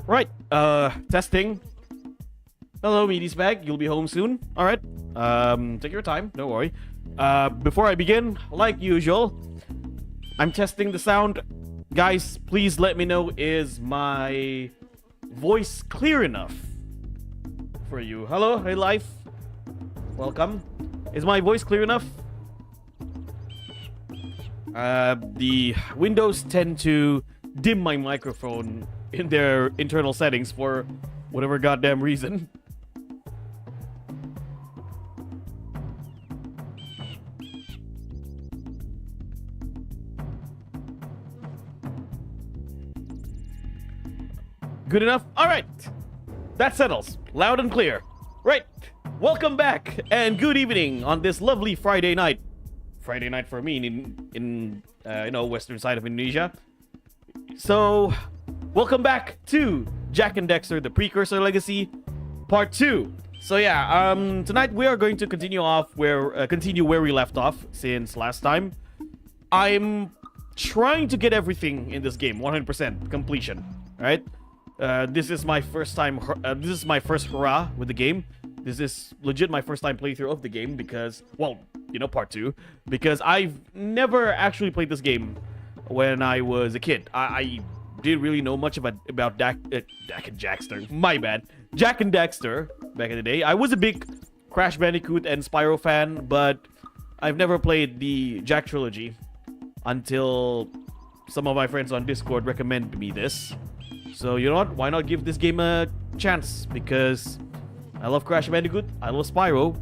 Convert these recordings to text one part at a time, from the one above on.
Right, testing. Hello, Meaty's bag. You'll be home soon. Alright. Take your time, don't worry. Before I begin, like usual, I'm testing the sound. Guys, please let me know, is my voice clear enough for you? Hello, hey life. Welcome. Is my voice clear enough? The Windows tend to dim my microphone in their internal settings for whatever goddamn reason. Good enough? Alright. That settles. Loud and clear. Right. Welcome back and good evening on this lovely Friday night. Friday night for me in western side of Indonesia. So, welcome back to Jak and Daxter, the Precursor Legacy, Part 2. So yeah, tonight we are going to continue where we left off since last time. I'm trying to get everything in this game, 100% completion. Right? This is my first time. This is my first hurrah with the game. This is legit my first time playthrough of the game because, well, Part 2, because I've never actually played this game when I was a kid. I didn't really know much about Jak and Daxter. My bad. Jak and Daxter back in the day. I was a big Crash Bandicoot and Spyro fan, but I've never played the Jak trilogy until some of my friends on Discord recommended me this. So you know what? Why not give this game a chance? Because I love Crash Bandicoot. I love Spyro.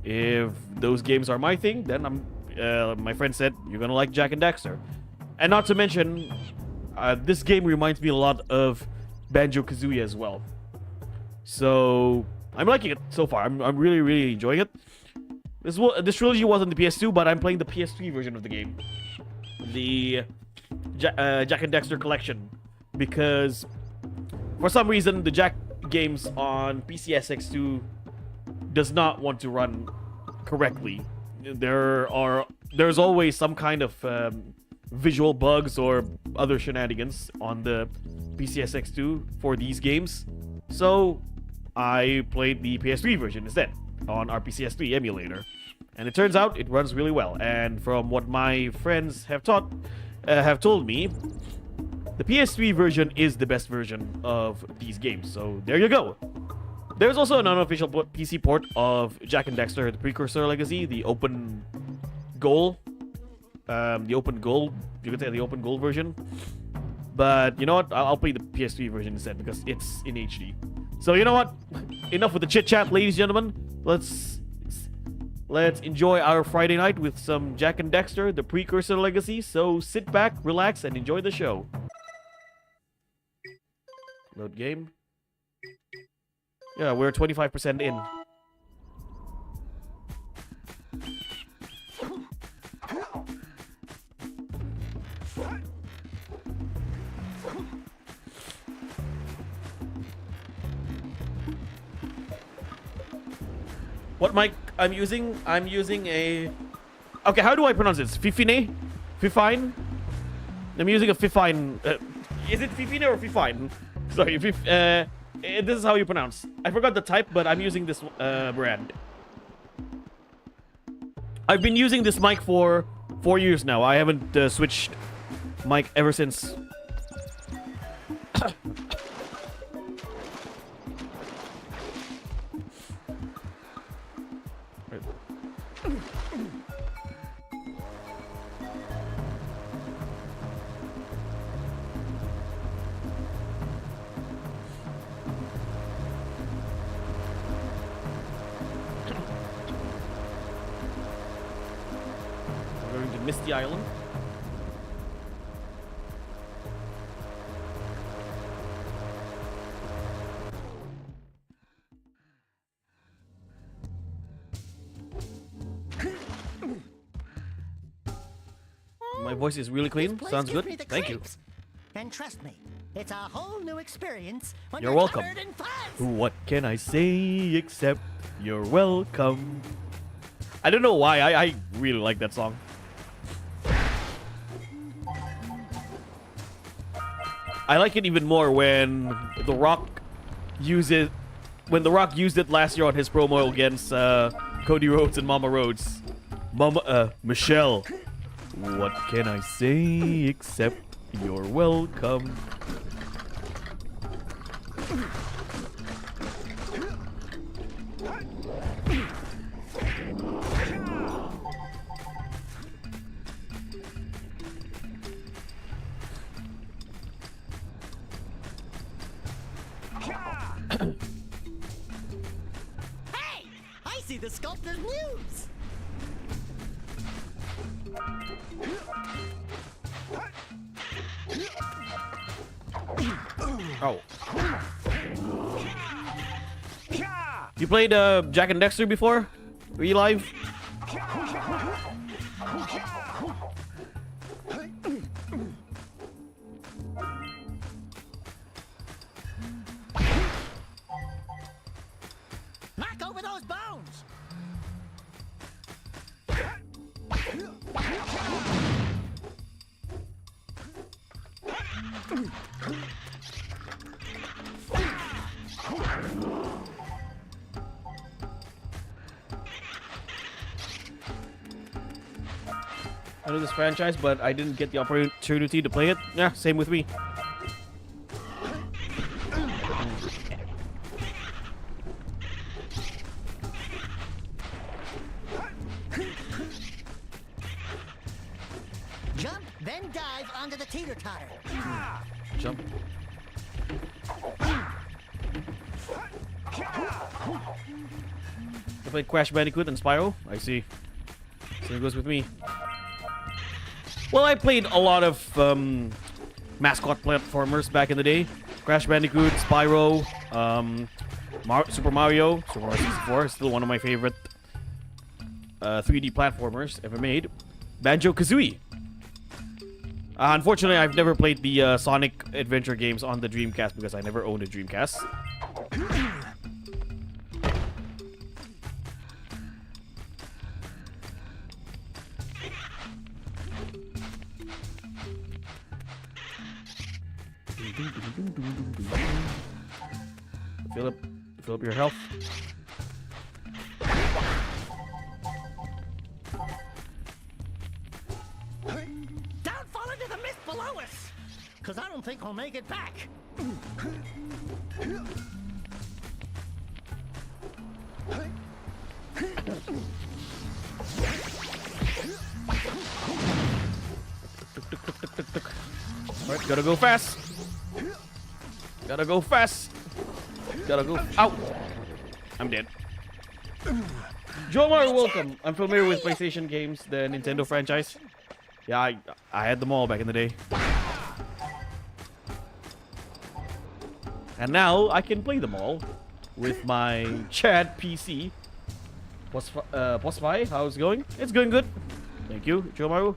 If those games are my thing, then my friend said you're gonna like Jak and Daxter. And not to mention, this game reminds me a lot of Banjo-Kazooie as well. So I'm liking it so far. I'm really, really enjoying it. This trilogy was on the PS2, but I'm playing the PS3 version of the game, the Jak and Daxter collection, because for some reason the Jak games on PCSX2 does not want to run correctly. There's always some kind of visual bugs or other shenanigans on the PCSX2 for these games. So I played the PS3 version instead on RPCS3 emulator. And it turns out it runs really well. And from what my friends have told me, the PS3 version is the best version of these games. So there you go. There's also an unofficial PC port of Jak and Daxter, the Precursor Legacy, the open goal. You could say the open goal version. But you know what? I'll play the PS3 version instead because it's in HD. So you know what? Enough with the chit chat, ladies and gentlemen. Let's enjoy our Friday night with some Jak and Daxter, the Precursor Legacy. So sit back, relax, and enjoy the show. Load game. Yeah, we're 25% in. What mic I'm using? I'm using a... Okay, how do I pronounce this? Fifine? Fifine? I'm using a Fifine. Is it Fifine or Fifine? Sorry, this is how you pronounce. I forgot the type, but I'm using this brand. I've been using this mic for 4 years now. I haven't switched mic ever since. We're going to Misty Island. My voice is really clean. Sounds good. Thank you. And trust me, it's a whole new experience when You're you're welcome. covered in fuzz. What can I say except you're welcome? I don't know why. I really like that song. I like it even more when The Rock used it last year on his promo against Cody Rhodes and Mama Rhodes. Michelle. What can I say except you're welcome? Hey, I see the sculptor's muse. Oh. You played Jak and Daxter before? Were you live? Knock over those bones. I know this franchise, but I didn't get the opportunity to play it. Yeah, same with me. Jump, then dive onto the teeter-totter. Jump. I played Crash Bandicoot and Spyro. I see. Same goes with me. Well, I played a lot of mascot platformers back in the day. Crash Bandicoot, Spyro, Super Mario 64 is still one of my favorite 3D platformers ever made. Banjo-Kazooie. Unfortunately, I've never played the Sonic Adventure games on the Dreamcast because I never owned a Dreamcast. Fill up your health. Don't fall into the mist below us! Because I don't think we'll make it back. Alright, gotta go fast. Gotta go fast. Gotta go. Ow! I'm dead. Joe Mario, welcome. I'm familiar with PlayStation games, the Nintendo franchise. Yeah, I had them all back in the day. And now I can play them all with my Chad PC. Posfai, how's it going? It's going good. Thank you, Joe Mario.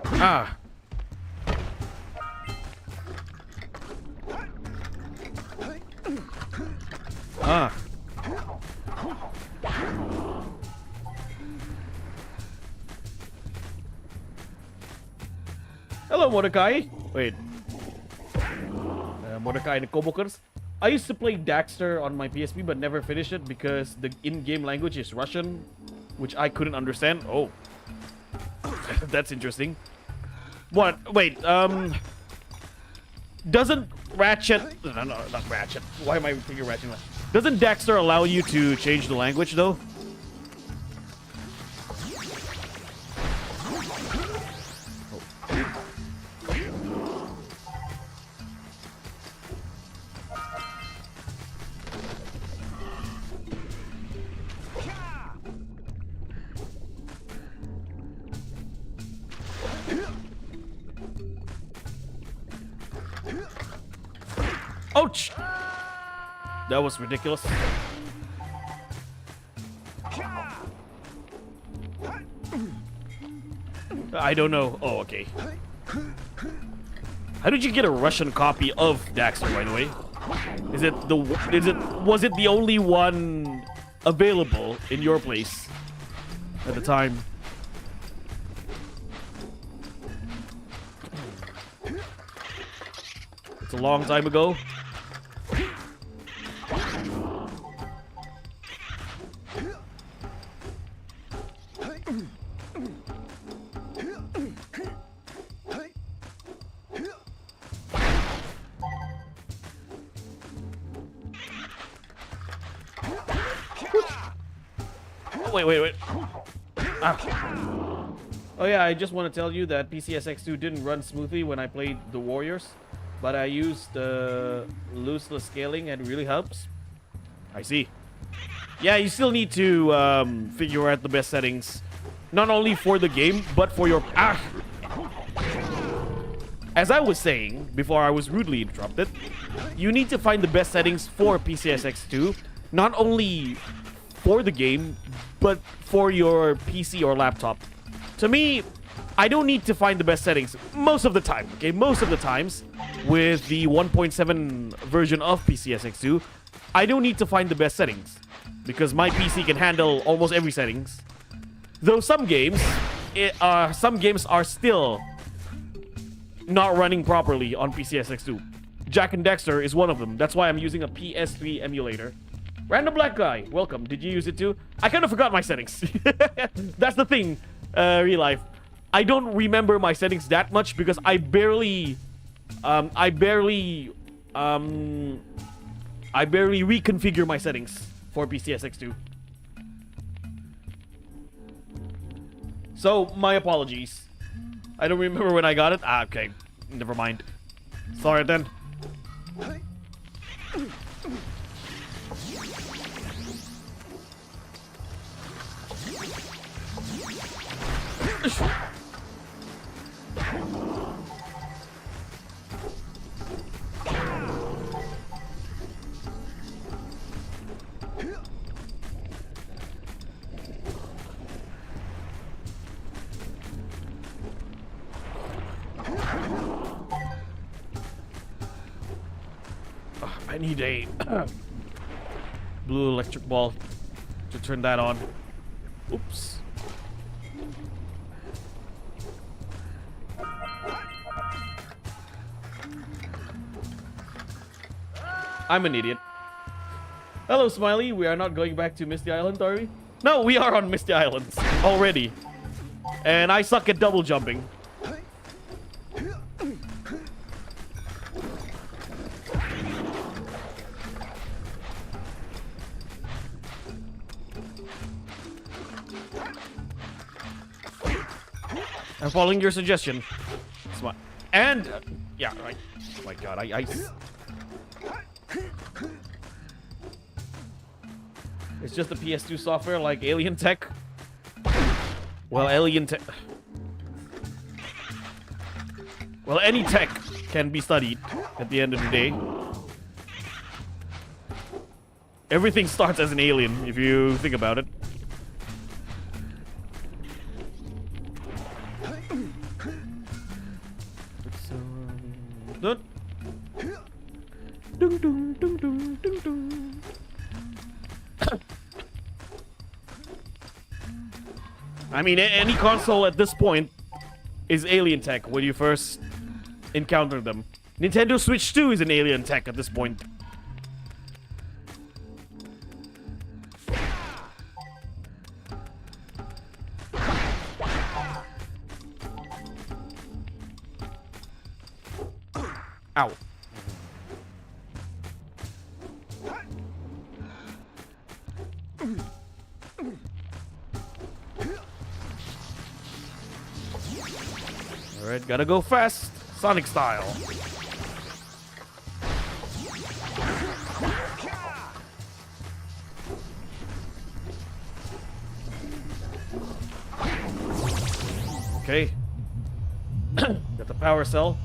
Ah. Ah. Hello, Mordecai. Wait. Mordecai and Kobokers. I used to play Daxter on my PSP but never finished it because the in-game language is Russian, which I couldn't understand. Oh. That's interesting. What? Wait, doesn't Ratchet... No, not Ratchet. Why am I thinking Ratchet? Doesn't Daxter allow you to change the language, though? Ouch! That was ridiculous. I don't know. Oh, okay. How did you get a Russian copy of Daxter, by the way? Was it the only one available in your place at the time? It's a long time ago. Wait. Ah. Oh yeah, I just want to tell you that PCSX2 didn't run smoothly when I played the Warriors, but I used looseless scaling and it really helps. I see. Yeah, you still need to figure out the best settings, not only for the game, but for your... Ah! As I was saying before I was rudely interrupted, you need to find the best settings for PCSX2, not only for the game, but for your PC or laptop. To me, I don't need to find the best settings most of the time, okay? Most of the times, with the 1.7 version of PCSX2, I don't need to find the best settings, because my PC can handle almost every settings. Though some games are still not running properly on PCSX2. Jak and Daxter is one of them. That's why I'm using a PS3 emulator. Random Black Guy, welcome. Did you use it too? I kind of forgot my settings. That's the thing, real life. I don't remember my settings that much because I barely reconfigure my settings for PCSX2. So, my apologies. I don't remember when I got it. Ah, okay. Never mind. Sorry then. I need a blue electric ball to turn that on. Oops. I'm an idiot. Hello, Smiley. We are not going back to Misty Island, are we? No, we are on Misty Islands already. And I suck at double jumping. I'm following your suggestion. Smart. And, yeah, right. Oh my god, It's just the PS2 software like Alien Tech. Well, Alien Tech... Well, any tech can be studied at the end of the day. Everything starts as an alien, if you think about it. Dun, dun, dun, dun, dun, dun. I mean, any console at this point is alien tech when you first encounter them. Nintendo Switch 2 is an alien tech at this point. Ow. Alright, gotta go fast. Sonic style. Okay. Got the power cell.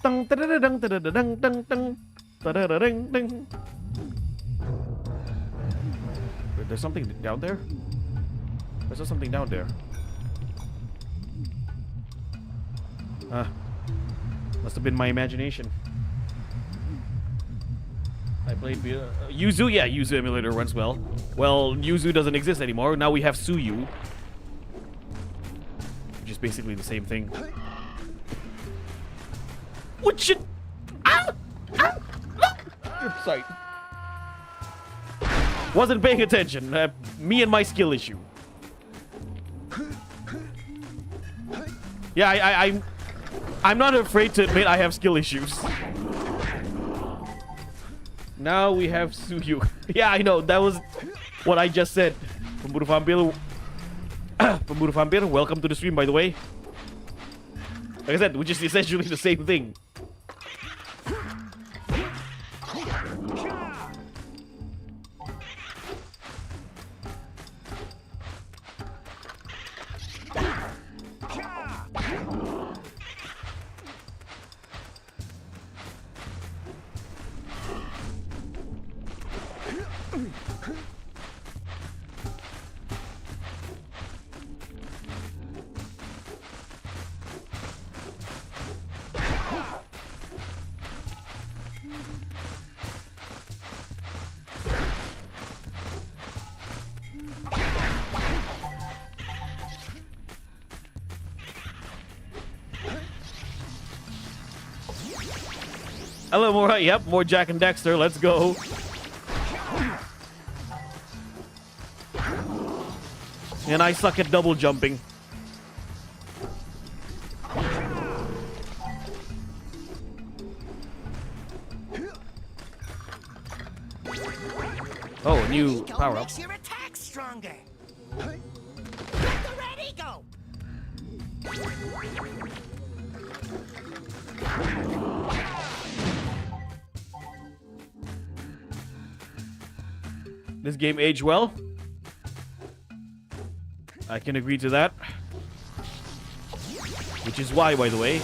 Dang, da-da-da-dang, da-da-da-dang, dang, dang, da-da-da-ding, ding. Wait, there's something down there? There's something down there. Must have been my imagination. I played Yuzu. Yeah, Yuzu emulator runs well. Well, Yuzu doesn't exist anymore. Now we have Suyu, which is basically the same thing. What shit? Ow! Ow! Ow! Sorry. Wasn't paying attention. Me and my skill issue. Yeah, I'm not afraid to admit I have skill issues. Now we have Suyu. Yeah, I know. That was what I just said. Pemburu Vampir. Pemburu Vampir, welcome to the stream, by the way. Like I said, which is essentially the same thing. Hello, more. Yep, more Jak and Daxter. Let's go. And I suck at double jumping. Oh, new power up. Makes your attack stronger. Let the ready go. This game aged well. I can agree to that. Which is why, by the way,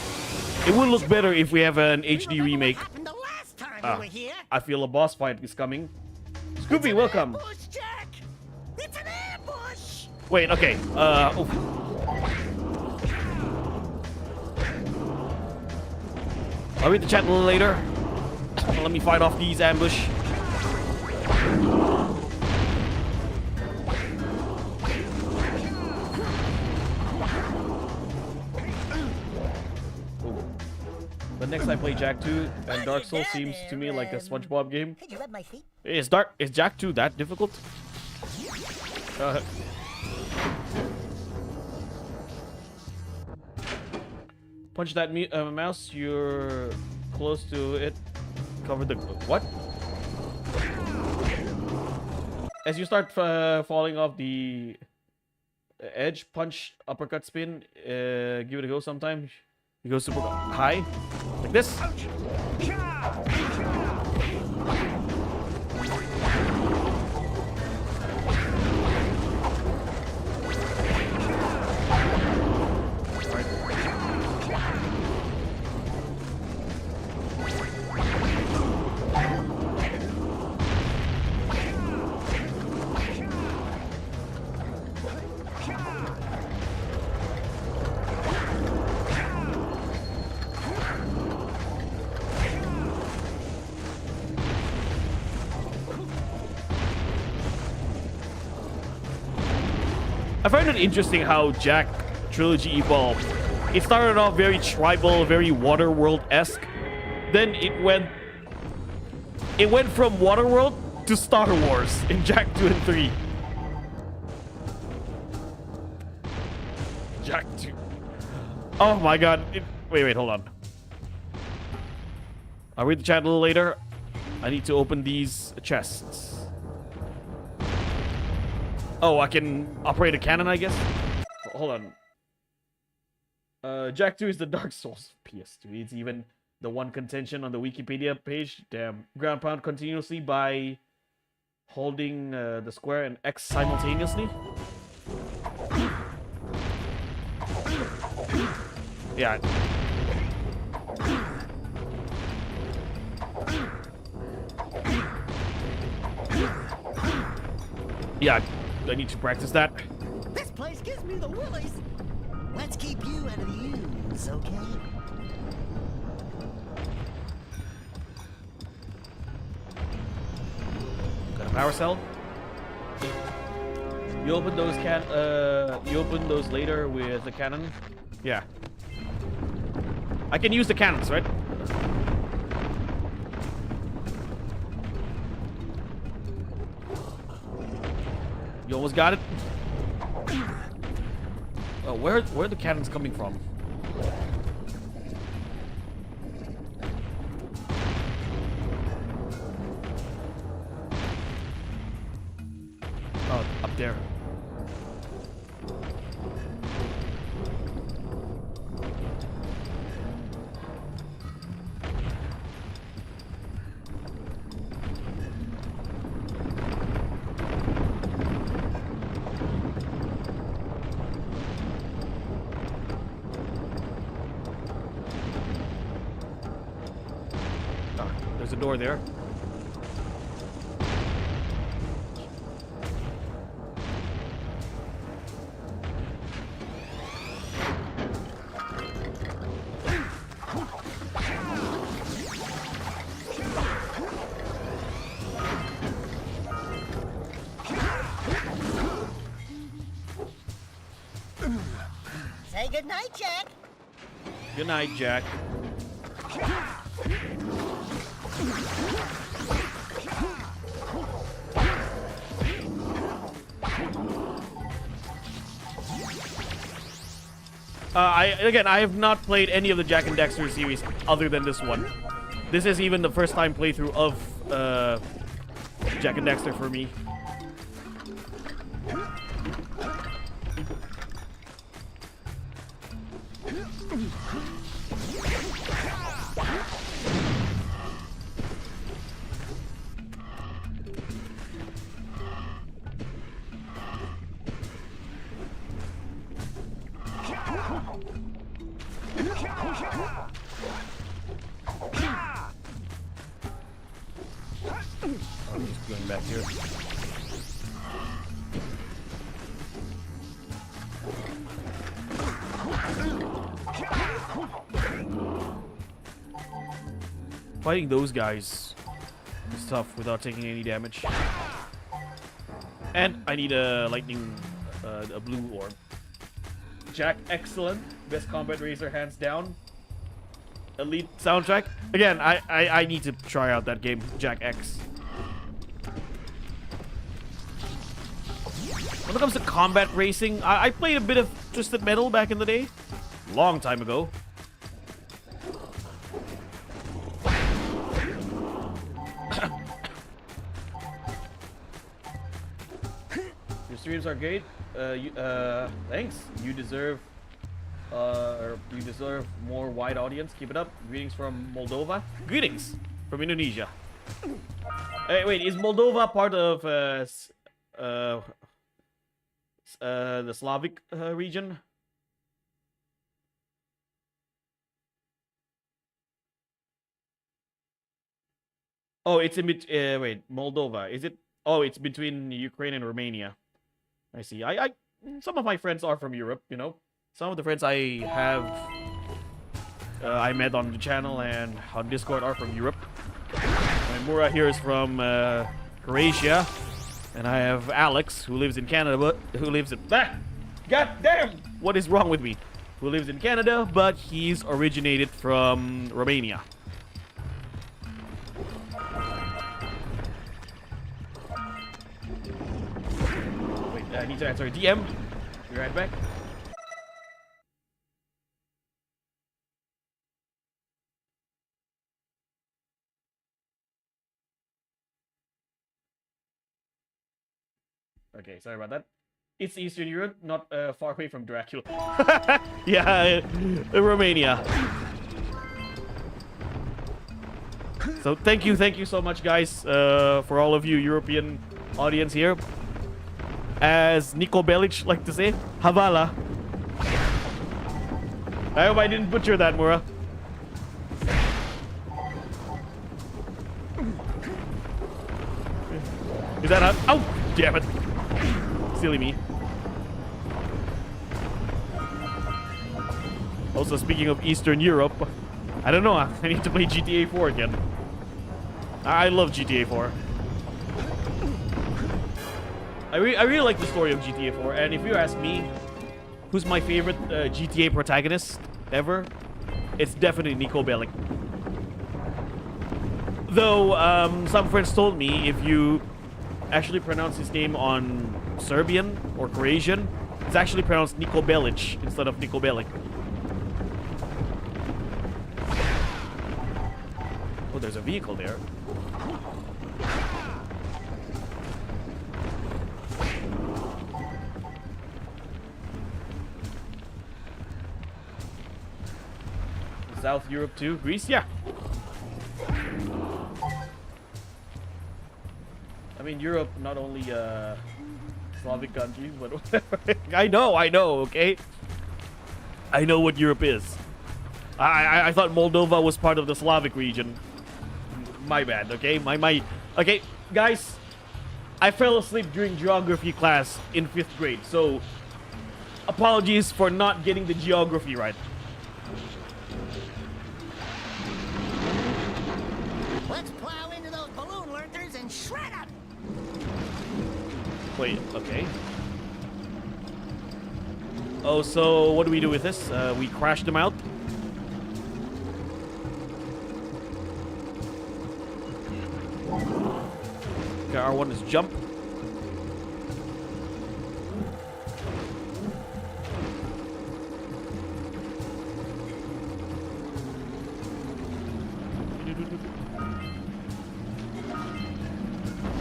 it would look better if we have an HD remake. The last time you were here. I feel a boss fight is coming. Scoopy, welcome. Ambush, Jack. It's an ambush. Wait, okay. Oh. I'll read the chat a little later. Let me fight off these ambush. next I play Jak 2, and Dark Souls seems to me like a SpongeBob game. Could you rub my feet? Is Jak 2 that difficult? Punch that mouse, you're close to it. Cover the... What? As you start falling off the edge, punch, uppercut, spin, give it a go sometime. You go super high, like this. I find it interesting how Jak trilogy evolved. It started off very tribal, very Waterworld-esque. Then it went from Waterworld to Star Wars in Jak 2 and 3. Jak 2. Oh my god. Wait, hold on. I'll read the chat a little later. I need to open these chests. Oh, I can operate a cannon, I guess? Hold on. Jak 2 is the Dark Souls of PS2. It's even the one contention on the Wikipedia page. Damn. Ground pound continuously by holding the square and X simultaneously. Yeah. Yeah. I need to practice that. This place gives me the willies. Let's keep you out of the ooze, okay? Got a power cell. You open those you open those later with the cannon. Yeah. I can use the cannons, right? You almost got it. Oh, where are the cannons coming from? Oh, up there. There's a door there. Say goodnight, Jak. Good night, Jak. I have not played any of the Jak and Daxter series other than this one. This is even the first time playthrough of Jak and Daxter for me. I'm just going back here. Fighting those guys is tough without taking any damage. And I need a lightning, a blue orb. Jak, excellent. Best combat racer, hands down. elite soundtrack. Again, I need to try out that game, Jak X. When it comes to combat racing, I played a bit of Twisted Metal back in the day. Long time ago. Your streams are great. Thanks. You deserve more wide audience. Keep it up. Greetings from Moldova. Greetings from Indonesia. Hey, wait, is Moldova part of the Slavic region? Oh, it's in wait, Moldova. Is it? Oh, it's between Ukraine and Romania. I see. Some of my friends are from Europe, you know. Some of the friends I have I met on the channel and on Discord are from Europe. And Mura here is from Croatia. And I have Alex, who lives in Canada, but who lives in... Ah! God damn! What is wrong with me? Who lives in Canada, but he's originated from Romania. Wait, I need to answer a DM. Be right back. Okay, sorry about that. It's Eastern Europe, not far away from Dracula. Yeah, Romania. So thank you so much, guys, for all of you European audience here. As Niko Bellic like to say, Havala. I hope I didn't butcher that, Mura. Is that up? Oh, damn it. Silly me. Also, speaking of Eastern Europe, I don't know, I need to play GTA 4 again. I love GTA 4. I really like the story of GTA 4, and if you ask me, who's my favorite GTA protagonist ever, it's definitely Niko Bellic. Though, some friends told me if you actually pronounce his name on Serbian or Croatian, it's actually pronounced Niko Bellic instead of Niko Bellic. Oh, there's a vehicle there. South Europe too? Greece? Yeah. I mean, Europe, not only Slavic countries, but whatever. I know, okay? I know what Europe is. I thought Moldova was part of the Slavic region. My bad, okay? Okay, guys, I fell asleep during geography class in 5th grade, so apologies for not getting the geography right. Let's plow into those balloon lurkers and shred them! Wait, okay. Oh, so what do we do with this? We crash them out? Okay, R1 is jump.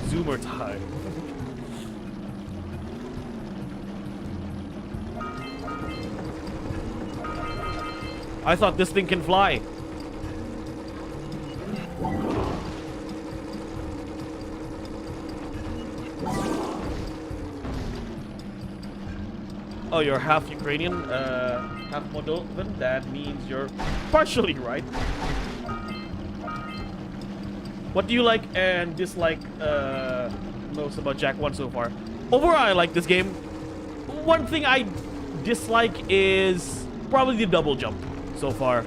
Zoomer time. I thought this thing can fly. Oh, you're half Ukrainian, half Moldovan? That means you're partially right. What do you like and dislike most about Jak 1 so far? Overall, I like this game. One thing I dislike is probably the double jump so far.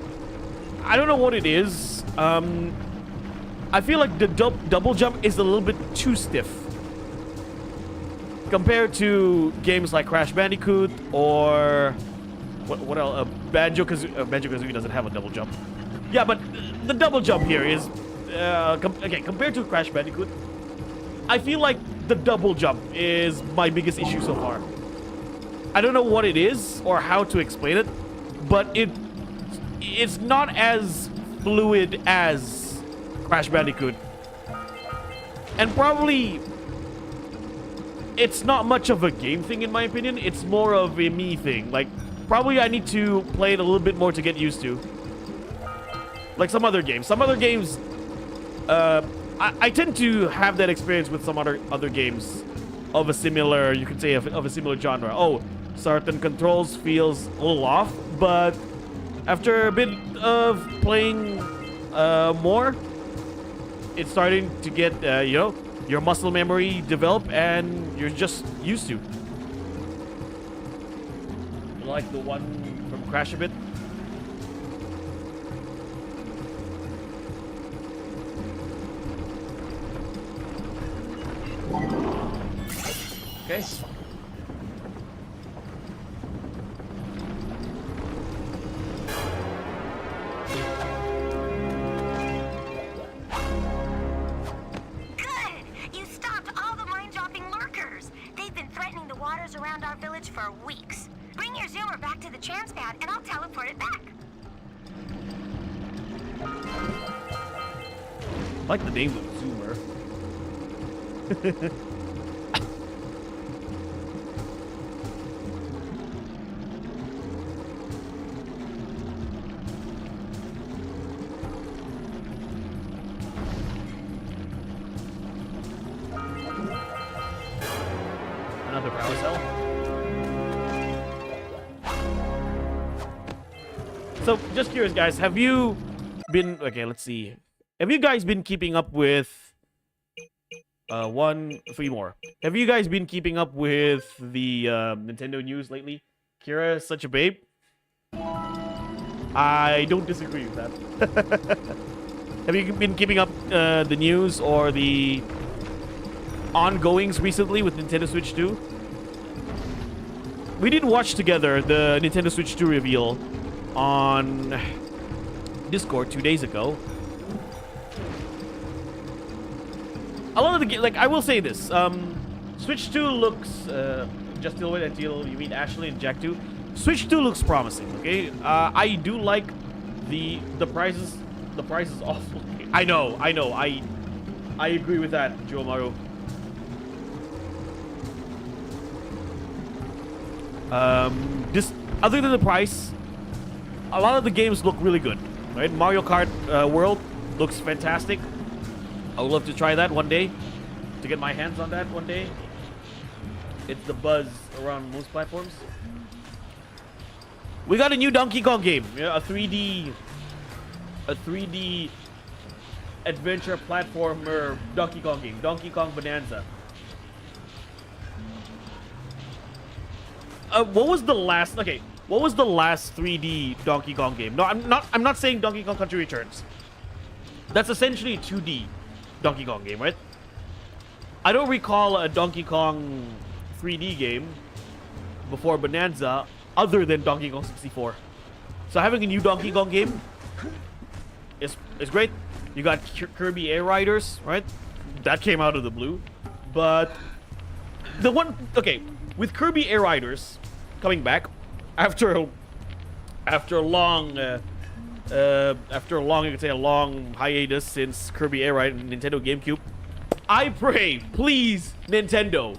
I don't know what it is. I feel like the double jump is a little bit too stiff compared to games like Crash Bandicoot or what else? Banjo-Kazooie doesn't have a double jump. Yeah, but the double jump here is okay compared to Crash Bandicoot. I feel like the double jump is my biggest issue so far. I don't know what it is or how to explain it, but it's not as fluid as Crash Bandicoot. And probably it's not much of a game thing in my opinion. It's more of a me thing. Like, probably I need to play it a little bit more to get used to. Like some other games. Some other games, I tend to have that experience with some other games of a similar, you could say, of a similar genre. Oh, certain controls feels a little off, but after a bit of playing more, it's starting to get, you know, your muscle memory develop and you're just used to. You like the one from Crash a bit? Okay. Around our village for weeks. Bring your zoomer back to the chance pad and I'll teleport it back. I like the name of Zoomer. Another power cell. So, just curious, guys, have you been... Okay, let's see. Have you guys been keeping up with... three more. Have you guys been keeping up with the Nintendo news lately? Kira is such a babe? I don't disagree with that. Have you been keeping up the news or the ongoings recently with Nintendo Switch 2? We did watch together the Nintendo Switch 2 reveal on Discord 2 days ago. A lot of the like, I will say this, Switch 2 looks, just till wait until you meet Ashley and Jack 2. Switch 2 looks promising, okay? I do like the prices. The price is awful. I know, I agree with that, Joe Maru. This, other than the price, a lot of the games look really good, right? Mario Kart World looks fantastic. I would love to try that one day, to get my hands on that one day. It's the buzz around most platforms. We got a new Donkey Kong game, yeah, a 3D adventure platformer Donkey Kong game, Donkey Kong Bonanza. What was the last? Okay, what was the last 3D Donkey Kong game? No, I'm not saying Donkey Kong Country Returns. That's essentially a 2D Donkey Kong game, right? I don't recall a Donkey Kong 3D game before Bonanza other than Donkey Kong 64. So having a new Donkey Kong game is great. You got Kirby Air Riders, right? That came out of the blue. But the one, okay, with Kirby Air Riders coming back after a long you could say a long hiatus since Kirby Air Ride and Nintendo GameCube, I pray, please, Nintendo,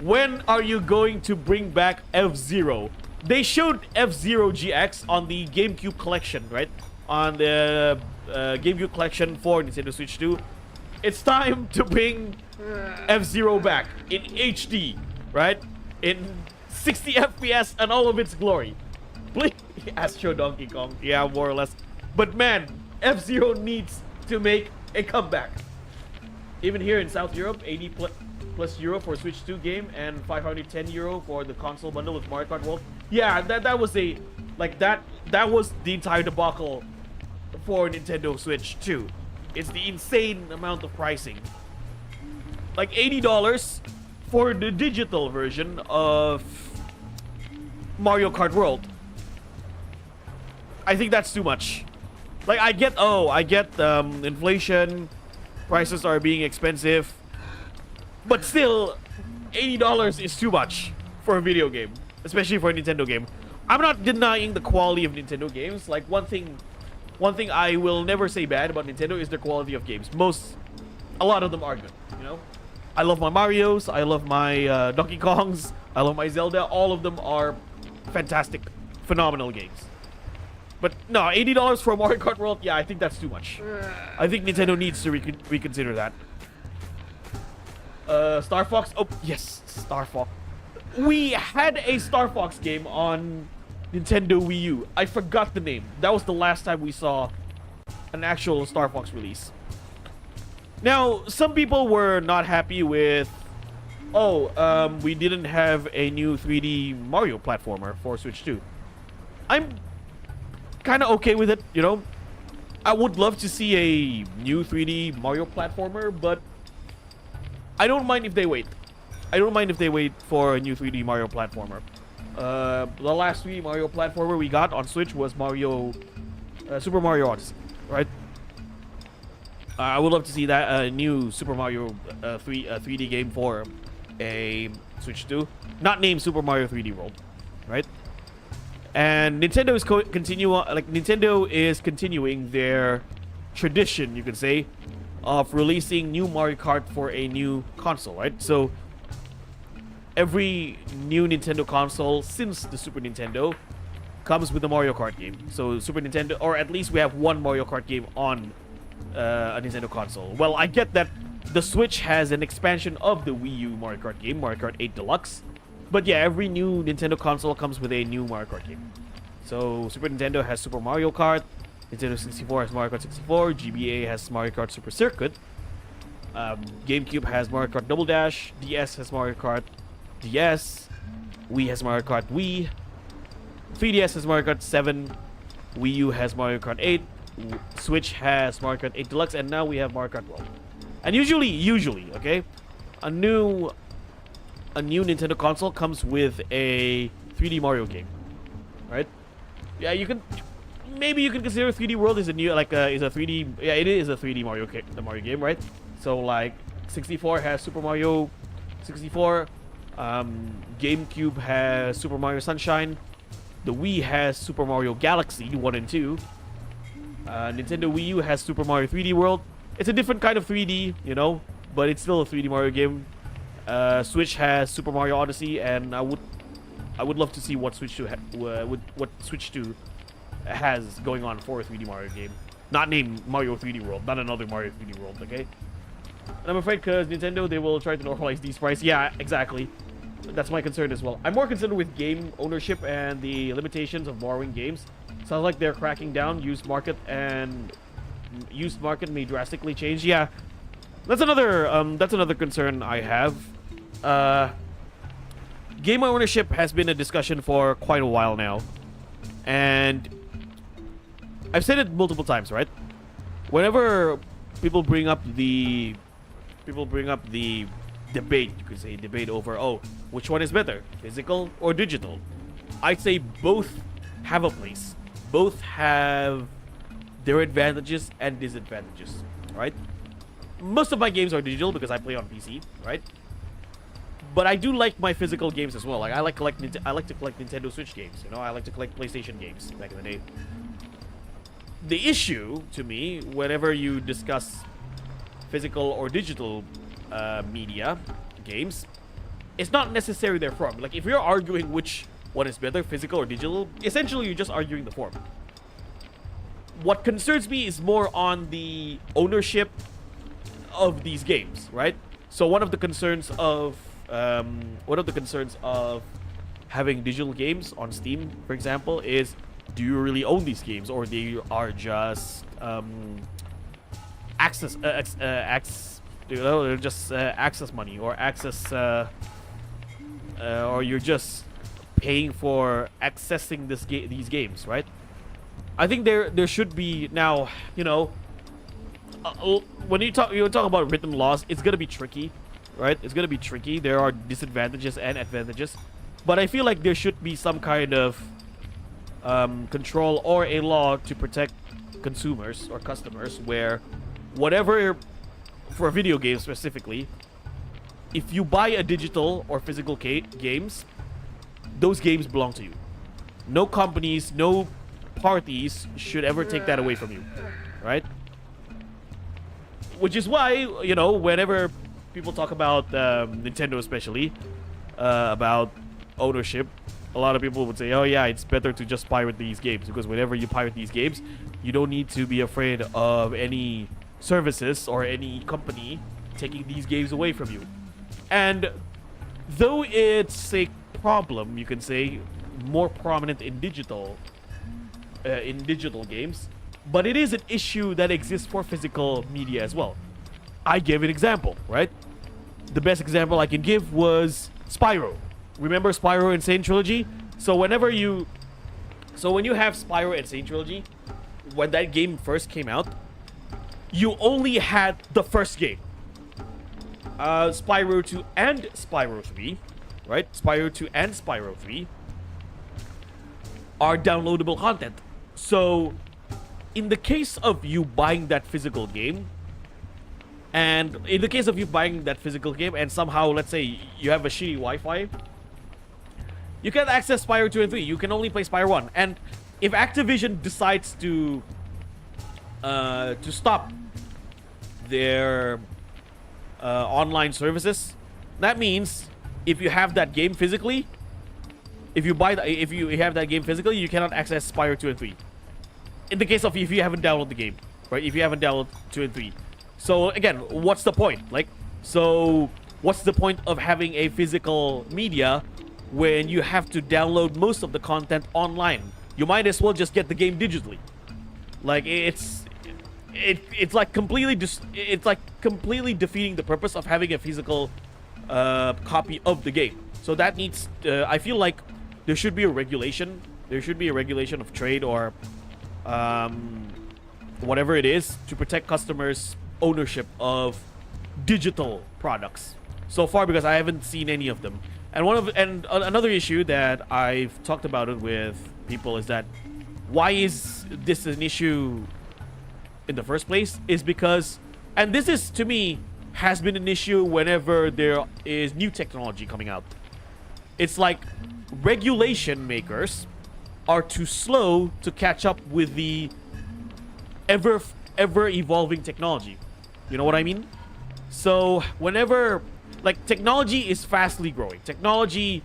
when are you going to bring back F-Zero? They showed F-Zero GX on the GameCube collection, right? On the GameCube collection for Nintendo Switch 2. It's time to bring F-Zero back in HD, right? In 60 FPS and all of its glory. Please, Astro Donkey Kong, yeah, more or less. But man, F-Zero needs to make a comeback. Even here in South Europe, 80 plus euro for a Switch 2 game and 510 euro for the console bundle with Mario Kart World. Yeah, that was a, like, that was the entire debacle for Nintendo Switch 2. It's the insane amount of pricing. Like $80 for the digital version of Mario Kart World. I think that's too much. Like, I get inflation, prices are being expensive, but still, $80 is too much for a video game, especially for a Nintendo game. I'm not denying the quality of Nintendo games. Like, one thing I will never say bad about Nintendo is the quality of games. A lot of them are good, you know? I love my Marios, I love my Donkey Kongs, I love my Zelda. All of them are fantastic, phenomenal games. But no, $80 for a Mario Kart World, yeah, I think that's too much. I think Nintendo needs to reconsider that. Star Fox, oh yes, Star Fox. We had a Star Fox game on Nintendo Wii U. I forgot the name. That was the last time we saw an actual Star Fox release. Now, some people were not happy with, we didn't have a new 3D Mario platformer for Switch 2. I'm kind of okay with it, you know. I would love to see a new 3D Mario platformer, but I don't mind if they wait. I don't mind if they wait for a new 3D Mario platformer. The last 3D Mario platformer we got on Switch was Super Mario Odyssey, right? I would love to see that new Super Mario 3D game for a Switch 2, not named Super Mario 3D World, right? And Nintendo is continuing their tradition, you could say, of releasing new Mario Kart for a new console, right? So every new Nintendo console since the Super Nintendo comes with a Mario Kart game. So Super Nintendo, or at least we have one Mario Kart game on a Nintendo console. Well, I get that the Switch has an expansion of the Wii U Mario Kart game, Mario Kart 8 Deluxe. But yeah, every new Nintendo console comes with a new Mario Kart game. So Super Nintendo has Super Mario Kart, Nintendo 64 has Mario Kart 64, GBA has Mario Kart Super Circuit, GameCube has Mario Kart Double Dash, DS has Mario Kart DS, Wii has Mario Kart Wii, 3DS has Mario Kart 7, Wii U has Mario Kart 8, Switch has Mario Kart 8 Deluxe, and now we have Mario Kart World. And usually, okay, a new Nintendo console comes with a 3D Mario game, right? Yeah, maybe you can consider 3D World is a 3D. Yeah, it is a 3D Mario game, right? So like 64 has Super Mario 64, GameCube has Super Mario Sunshine, the Wii has Super Mario Galaxy 1 and 2, Nintendo Wii U has Super Mario 3D World. It's a different kind of 3D, you know, but it's still a 3D Mario game. Switch has Super Mario Odyssey, and I would love to see what Switch 2 has going on for a 3D Mario game. Not named Mario 3D World, not another Mario 3D World, okay? And I'm afraid because Nintendo, they will try to normalize these prices. Yeah, exactly. That's my concern as well. I'm more concerned with game ownership and the limitations of borrowing games. Sounds like they're cracking down. Used market may drastically change. Yeah, that's another concern I have. Game ownership has been a discussion for quite a while now, and I've said it multiple times, right? Whenever people bring up the debate, you could say debate over, which one is better, physical or digital? I'd say both have a place. Both have their advantages and disadvantages, right? Most of my games are digital because I play on PC, right? But I do like my physical games as well. Like I like to collect Nintendo Switch games, you know. I like to collect PlayStation games back in the day. The issue to me, whenever you discuss physical or digital media games, it's not necessarily their form. Like if you're arguing which one is better, physical or digital, essentially you're just arguing the form. What concerns me is more on the ownership of these games, right? So one of the concerns of having digital games on Steam, for example, is do you really own these games, or they are just access money, or access, or you're just paying for accessing these games, right? I think there should be now, you know, when you talk about written laws, it's gonna be tricky, right? It's gonna be tricky. There are disadvantages and advantages, but I feel like there should be some kind of control or a law to protect consumers or customers where whatever, for video games specifically, if you buy a digital or physical games, those games belong to you. No companies, no parties should ever take that away from you, right? Which is why, you know, whenever people talk about Nintendo especially, about ownership, a lot of people would say, oh yeah, it's better to just pirate these games, because whenever you pirate these games, you don't need to be afraid of any services or any company taking these games away from you. And though it's a problem, you can say, more prominent in digital games, but it is an issue that exists for physical media as well. I gave an example, right? The best example I can give was Spyro. Remember Spyro Insane Trilogy? So when you have Spyro Insane Trilogy, when that game first came out, you only had the first game. Spyro 2 and Spyro 3, right? Spyro 2 and Spyro 3 are downloadable content. So in the case of you buying that physical game, and somehow, let's say, you have a shitty Wi-Fi, you can't access Spyro 2 and 3. You can only play Spyro 1. And if Activision decides to stop their online services, that means if you have that game physically, if you have that game physically, you cannot access Spyro 2 and 3. In the case of if you haven't downloaded the game, right? If you haven't downloaded 2 and 3. So again, what's the point? What's the point of having a physical media when you have to download most of the content online? You might as well just get the game digitally. Like it's like completely defeating the purpose of having a physical copy of the game. So that needs I feel like there should be a regulation. There should be a regulation of trade or whatever it is to protect customers' ownership of digital products. So far, because I haven't seen any of them. And another issue that I've talked about it with people is that why is this an issue in the first place? Is because, and this is to me has been an issue whenever there is new technology coming out. It's like regulation makers are too slow to catch up with the ever evolving technology. You know what I mean? So whenever, like, technology is fastly growing, technology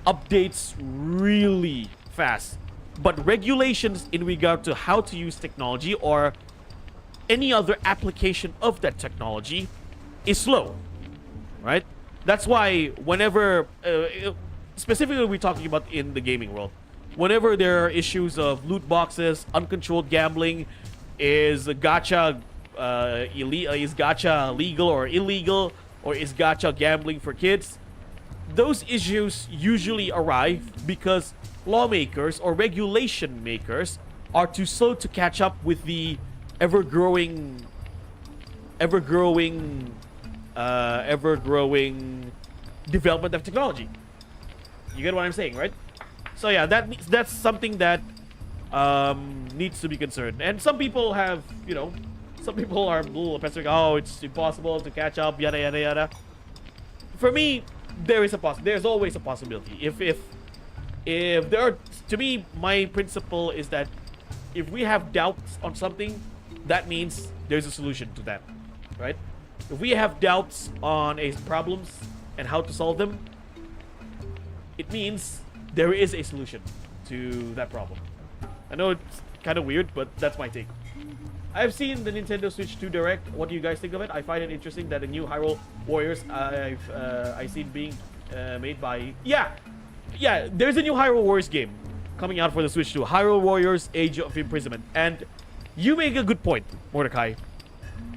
updates really fast, but regulations in regard to how to use technology or any other application of that technology is slow, right? That's why whenever specifically we're talking about in the gaming world, whenever there are issues of loot boxes, uncontrolled gambling, is gacha legal or illegal, or is gacha gambling for kids? Those issues usually arrive because lawmakers or regulation makers are too slow to catch up with the ever-growing development of technology. You get what I'm saying, right? So yeah, that's something that needs to be concerned. And some people have, you know, some people are a little pessimistic. Oh, it's impossible to catch up, yada yada yada. For me, there's always a possibility. If there are, to me, my principle is that if we have doubts on something, that means there's a solution to that, right? If we have doubts on a problems and how to solve them, it means there is a solution to that problem. I know it's kind of weird, but that's my take. I've seen the Nintendo Switch 2 Direct. What do you guys think of it? I find it interesting that the new Hyrule Warriors I've seen being made by... Yeah, there's a new Hyrule Warriors game coming out for the Switch 2. Hyrule Warriors Age of Imprisonment. And you make a good point, Mordecai.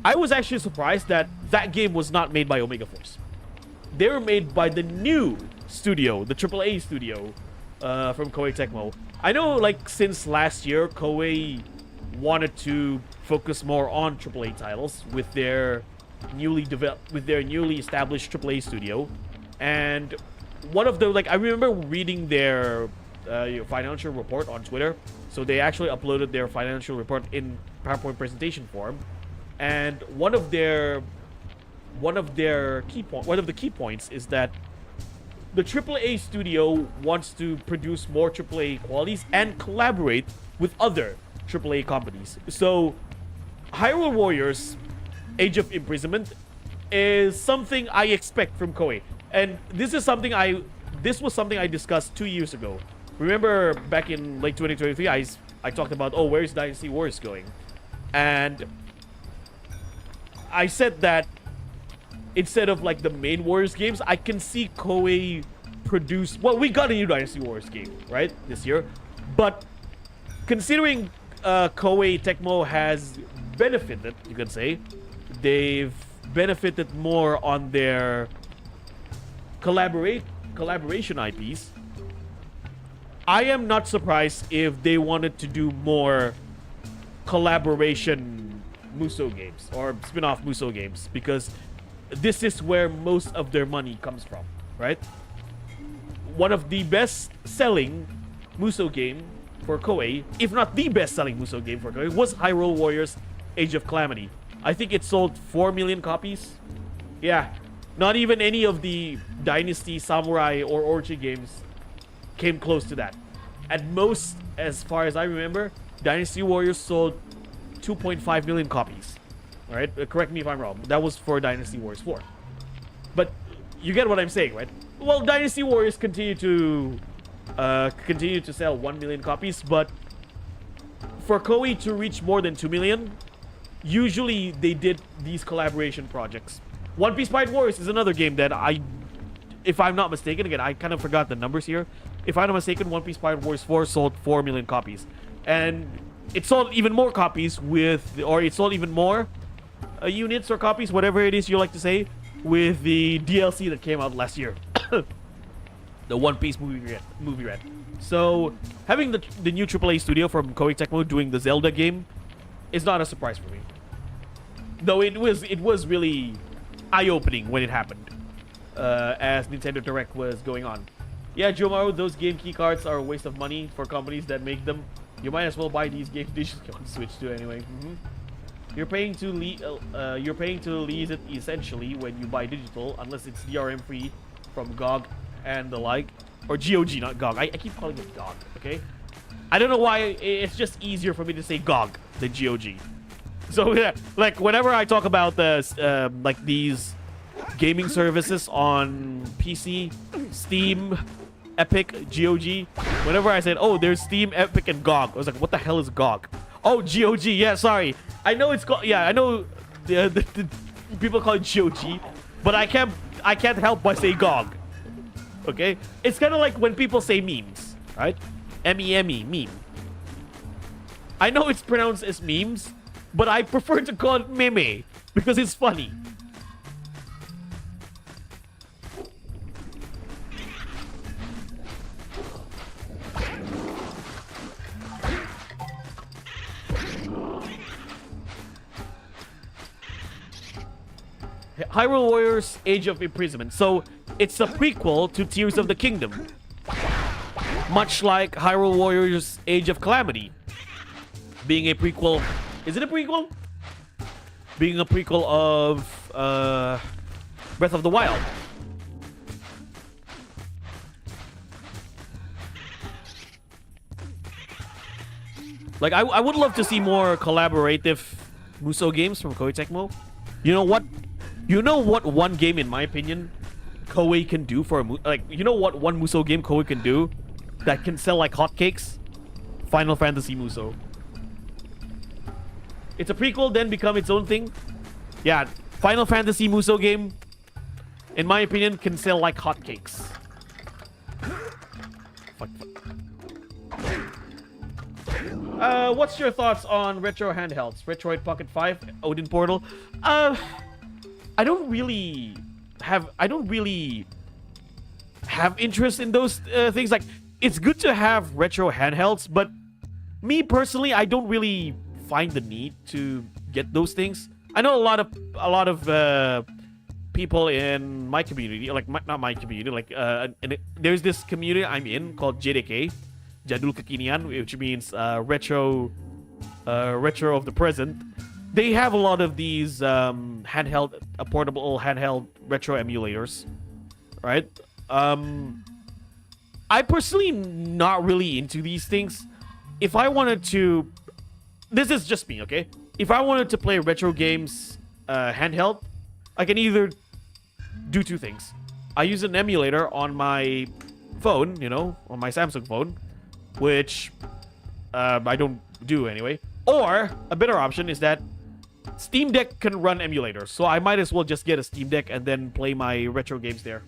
I was actually surprised that that game was not made by Omega Force. They were made by the new studio, the AAA studio from Koei Tecmo. I know, like, since last year, Koei wanted to focus more on AAA titles with their newly established AAA studio. And one of the, like, I remember reading their financial report on Twitter. So they actually uploaded their financial report in PowerPoint presentation form, and one of the key points is that the AAA studio wants to produce more AAA qualities and collaborate with other AAA companies. So Hyrule Warriors Age of Imprisonment is something I expect from Koei. And this was something I discussed 2 years ago. Remember back in late 2023, I talked about, oh, where's Dynasty Warriors going? And I said that instead of like the main Warriors games, I can see Koei produce... Well, we got a new Dynasty Warriors game, right? This year. But considering Koei Tecmo has benefited, you could say, they've benefited more on their collaboration IPs. I am not surprised if they wanted to do more collaboration Musou games or spin-off Musou games, because this is where most of their money comes from, right? One of the best-selling Musou game for Koei, if not the best-selling Musou game for Koei, was Hyrule Warriors Age of Calamity. I think it sold 4 million copies. Yeah, not even any of the Dynasty, Samurai, or Orchi games came close to that. At most, as far as I remember, Dynasty Warriors sold 2.5 million copies. Right? Correct me if I'm wrong. That was for Dynasty Warriors 4. But you get what I'm saying, right? Well, Dynasty Warriors continue to sell 1 million copies, but for Koei to reach more than 2 million, usually they did these collaboration projects. One Piece Pirate Warriors is another game that if I'm not mistaken, again, I kind of forgot the numbers here. If I'm not mistaken, One Piece Pirate Warriors 4 sold 4 million copies. And it sold even more copies it sold even more units or copies, whatever it is you like to say, with the DLC that came out last year. The One Piece movie red. So having the new AAA studio from Koei Tecmo doing the Zelda game is not a surprise for me. Though it was really eye-opening when it happened, as Nintendo Direct was going on. Yeah, Jomaru, those game key cards are a waste of money for companies that make them. You might as well buy these games digitally on Switch too anyway. You're paying to lease it essentially when you buy digital, unless it's DRM free from GOG and the like, or GOG, not GOG. I keep calling it GOG. Okay, I don't know why. It's just easier for me to say GOG than GOG. So yeah, like whenever I talk about like these gaming services on PC, Steam, Epic, GOG, whenever I said, oh, there's Steam, Epic, and GOG, I was like, what the hell is GOG? Oh, GOG. Yeah, sorry. I know it's called. Yeah, I know the people call it GOG, but I can't help but say GOG. Okay, it's kind of like when people say memes, right? M-E-M-E, meme. I know it's pronounced as memes, but I prefer to call it meme because it's funny. Hyrule Warriors Age of Imprisonment. So it's a prequel to Tears of the Kingdom, much like Hyrule Warriors Age of Calamity being a prequel. Is it a prequel? Being a prequel of Breath of the Wild. Like, I would love to see more collaborative Musou games from Koei Tecmo. You know what? You know what one game, in my opinion, Koei can do for a you know what one Musou game Koei can do that can sell like hotcakes? Final Fantasy Musou. It's a prequel, then become its own thing. Yeah, Final Fantasy Musou game, in my opinion, can sell like hotcakes. Fuck. What's your thoughts on retro handhelds? Retroid Pocket 5, Odin Portal? I don't really have interest in those things. Like, it's good to have retro handhelds, but me personally, I don't really find the need to get those things. I know a lot of people in my community, like not my community, like there's this community I'm in called JDK, Jadul Kekinian, which means retro of the present. They have a lot of these portable handheld retro emulators, right? I personally not really into these things. If I wanted to, this is just me, okay? If I wanted to play retro games handheld, I can either do two things. I use an emulator on my phone, you know, on my Samsung phone, which I don't do anyway. Or a better option is that Steam Deck can run emulators, so I might as well just get a Steam Deck and then play my retro games there.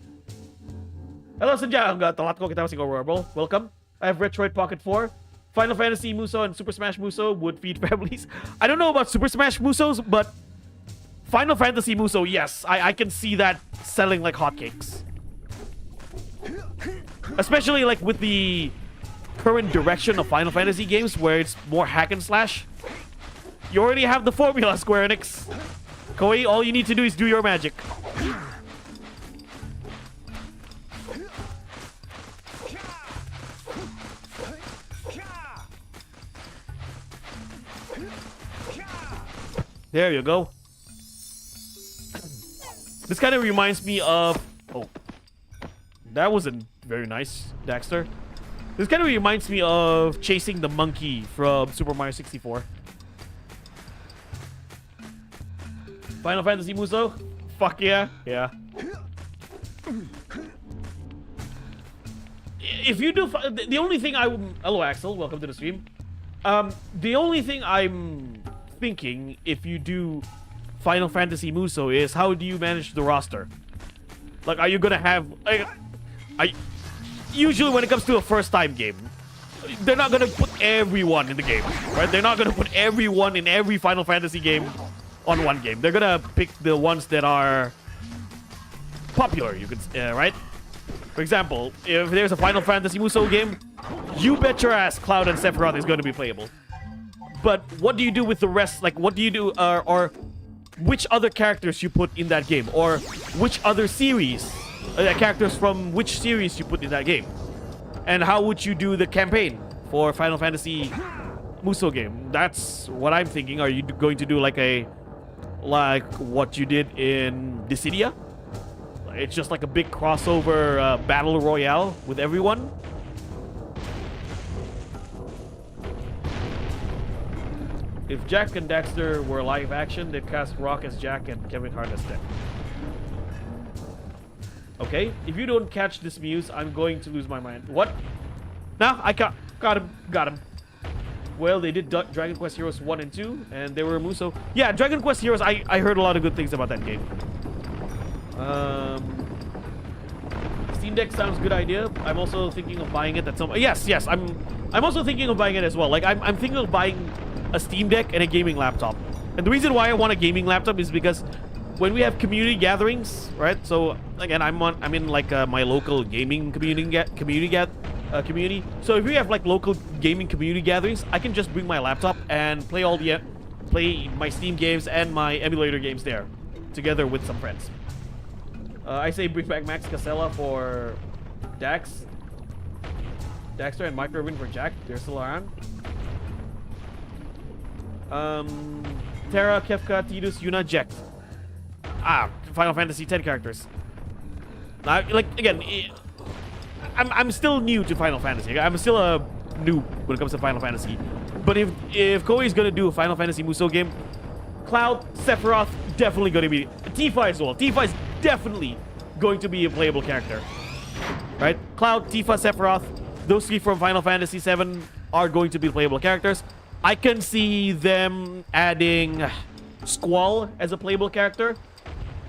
Hello, Sanjay. Telat ko kita masing overall. Welcome. I have Retroid Pocket 4. Final Fantasy Muso and Super Smash Muso would feed families. I don't know about Super Smash Musos, but Final Fantasy Muso, yes. I can see that selling like hotcakes. Especially like with the current direction of Final Fantasy games where it's more hack and slash. You already have the formula, Square Enix. Koei, all you need to do is do your magic. There you go. This kind of reminds me of... Oh. That wasn't very nice, Daxter. This kind of reminds me of chasing the monkey from Super Mario 64. Final Fantasy Muso? Fuck yeah. Yeah. If you do... The only thing I... Hello, Axel. Welcome to the stream. The only thing I'm thinking if you do Final Fantasy Muso is how do you manage the roster? Like, are you gonna have... Usually when it comes to a first-time game, they're not gonna put everyone in the game, right? They're not gonna put everyone in every Final Fantasy game on one game. They're gonna pick the ones that are popular, you could, right? For example, if there's a Final Fantasy Muso game, you bet your ass Cloud and Sephiroth is going to be playable. But what do you do with the rest? Like, what do you do, or which other characters you put in that game? Or which other series, characters from which series you put in that game? And how would you do the campaign for Final Fantasy Muso game? That's what I'm thinking. Are you going to do like what you did in Dissidia? It's just like a big crossover battle royale with everyone? If Jak and Daxter were live action, they'd cast Rock as Jak and Kevin Hart as Dex. Okay, if you don't catch this muse, I'm going to lose my mind. What? Nah, I got him. Well, they did Dragon Quest Heroes 1 and 2, and they were Muso. Yeah, Dragon Quest Heroes, I heard a lot of good things about that game. Steam Deck sounds good idea. I'm also thinking of buying it at some... Yes, I'm also thinking of buying it as well. Like, I'm thinking of buying a Steam Deck and a gaming laptop. And the reason why I want a gaming laptop is because when we have community gatherings, right? So again, I'm in like my local gaming community. So if we have like local gaming community gatherings, I can just bring my laptop and play my Steam games and my emulator games there, together with some friends. I say bring back Max Casella for Daxter and Mike Irvin for Jak. They're still around. Terra, Kefka, Tidus, Yuna, Jack. Final Fantasy X characters. Like, again, I'm still new to Final Fantasy. I'm still a noob when it comes to Final Fantasy. But if Koei's gonna do a Final Fantasy Muso game, Cloud, Sephiroth, definitely gonna be... Tifa as well. Tifa is definitely going to be a playable character. Right? Cloud, Tifa, Sephiroth, those three from Final Fantasy VII are going to be playable characters. I can see them adding Squall as a playable character.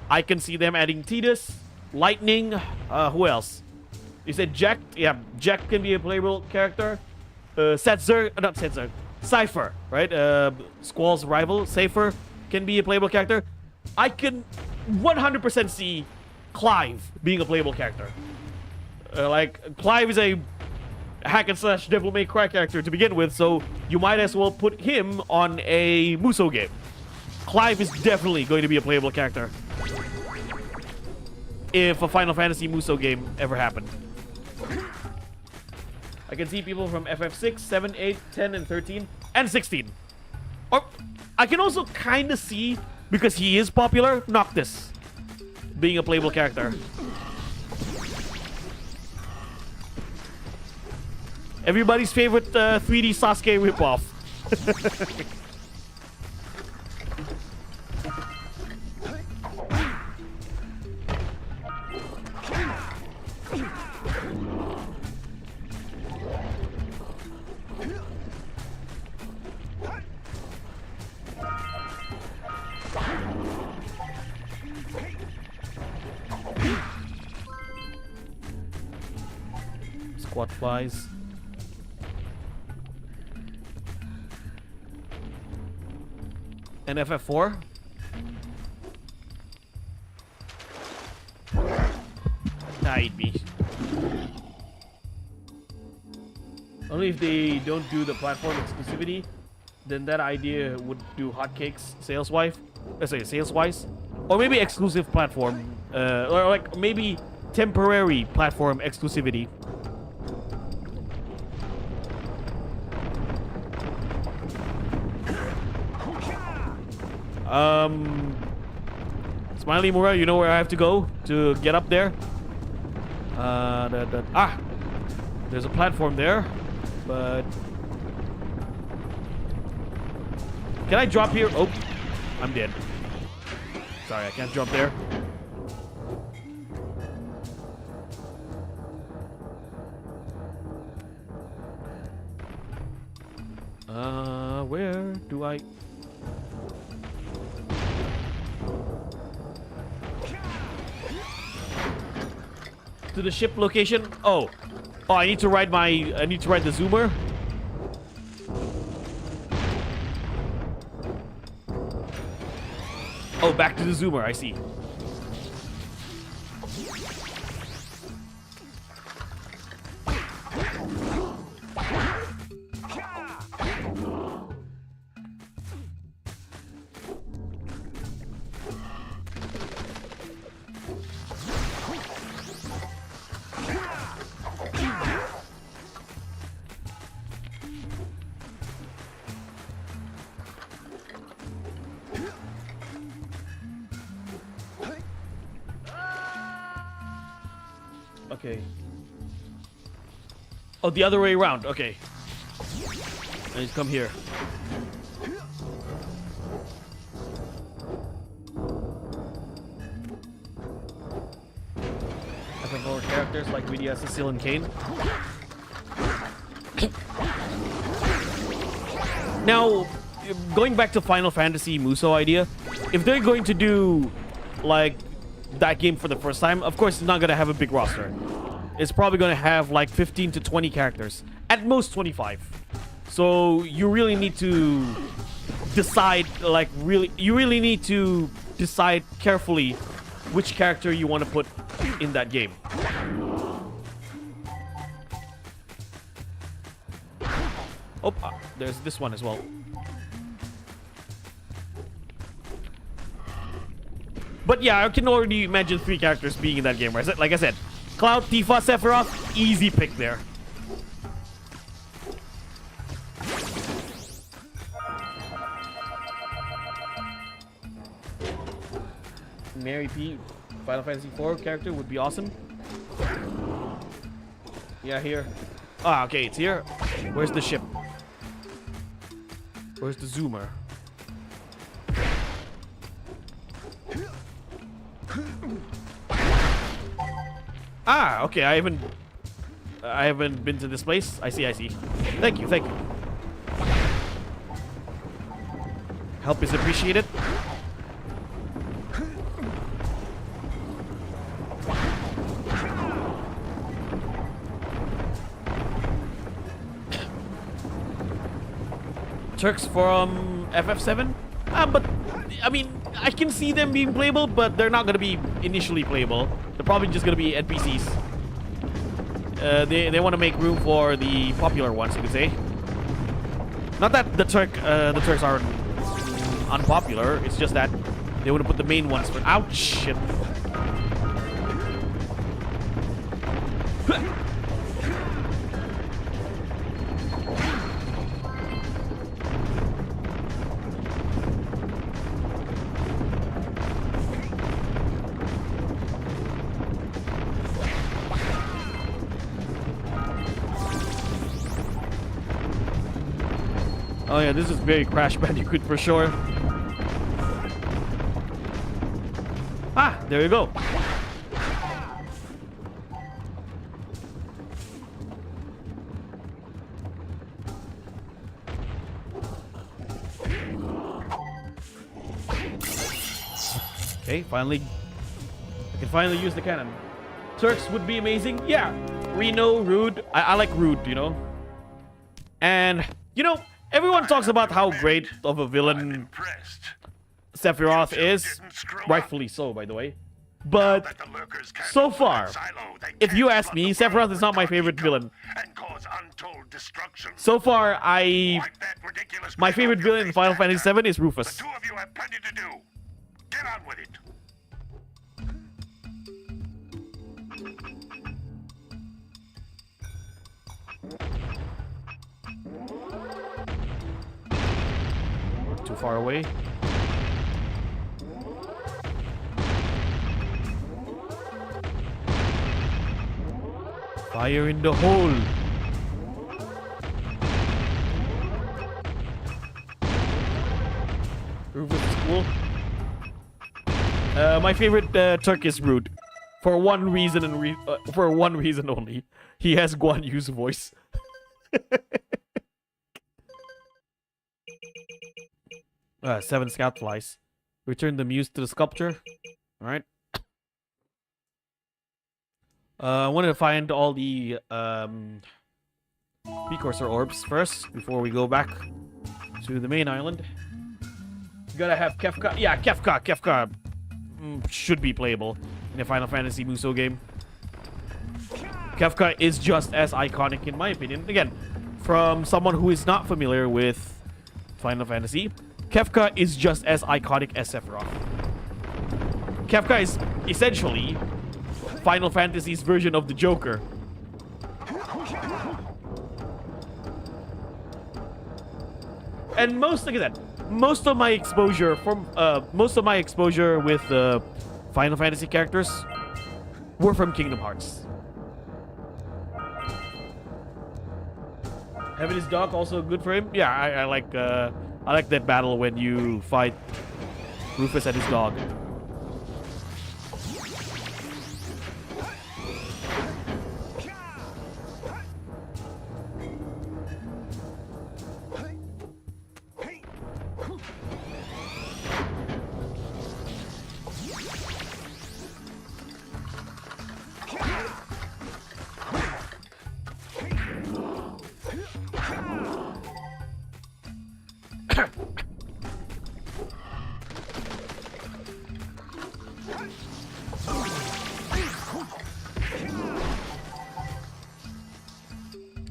I can see them adding Tidus, Lightning, who else? You said Jak? Yeah, Jak can be a playable character. Cypher, right? Squall's rival, Cypher, can be a playable character. I can 100% see Clive being a playable character. Like, Clive is a hack and slash Devil May Cry character to begin with, so you might as well put him on a Muso game. Clive is definitely going to be a playable character if a Final Fantasy Muso game ever happened. I can see people from FF6, 7, 8, 10, and 13, and 16. Or I can also kind of see, because he is popular, Noctis being a playable character. Everybody's favorite 3D Sasuke ripoff. Squad flies. And FF4. Eat me. Only if they don't do the platform exclusivity, then that idea would do hotcakes sales-wise. Sales-wise, or maybe exclusive platform, or like maybe temporary platform exclusivity. Smiley Mura, you know where I have to go to get up there? There's a platform there, but can I drop here? Oh, I'm dead. Sorry, I can't jump there. Where do I? To the ship location. Oh, I need to ride the zoomer. Oh, back to the zoomer. I see. Okay. Oh, the other way around. Okay. I need to come here. I think more characters like Lydia, Cecile, and Kane. Now, going back to Final Fantasy Muso idea, if they're going to do like that game for the first time, of course it's not going to have a big roster. It's probably going to have like 15 to 20 characters, at most 25. So you really need to decide, you really need to decide carefully which character you want to put in that game. Oh, there's this one as well. But yeah, I can already imagine 3 characters being in that game, right? Like I said, Cloud, Tifa, Sephiroth, easy pick there. Mary P, Final Fantasy IV character would be awesome. Yeah, here. Ah, okay, it's here. Where's the ship? Where's the zoomer? Ah, okay, I haven't been to this place. I see. Thank you. Help is appreciated. Turks from FF7? But I mean, I can see them being playable, but they're not gonna be initially playable. They're probably just gonna be NPCs. They want to make room for the popular ones, you could say. Not that the Turks are unpopular. It's just that they want to put the main ones for. Ouch! Shit. Oh yeah, this is very Crash Bandicoot for sure. Ah, there you go. Okay, finally. I can finally use the cannon. Turks would be amazing. Yeah. Reno, Rude. I like Rude, you know. And, you know, everyone talks about how great of a villain Sephiroth is. Rightfully so, by the way. But so far, if you ask me, Sephiroth is not my favorite villain. So far, my favorite villain in Final Fantasy VII is Rufus. The two of you have plenty to do. Get on with it. Too far away. Fire in the hole. Rufus is cool. My favorite Turk is Rude. For one reason and for one reason only. He has Guan Yu's voice. 7 scout flies. Return the muse to the sculpture. Alright. I wanted to find all the Precursor orbs first before we go back to the main island. Gotta have Kefka. Yeah, Kefka should be playable in a Final Fantasy Muso game. Kefka is just as iconic in my opinion. Again, from someone who is not familiar with Final Fantasy, Kefka is just as iconic as Sephiroth. Kefka is essentially Final Fantasy's version of the Joker. And most, like I said, most of my exposure with Final Fantasy characters were from Kingdom Hearts. Having his dog also good for him. Yeah, I like that battle when you fight Rufus and his dog.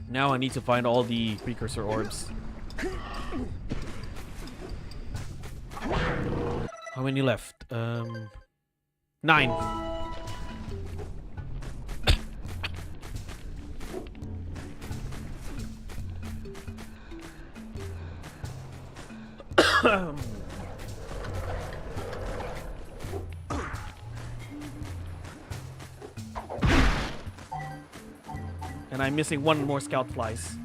Now I need to find all the Precursor orbs. How many left? 9. And I'm missing one more scout flies.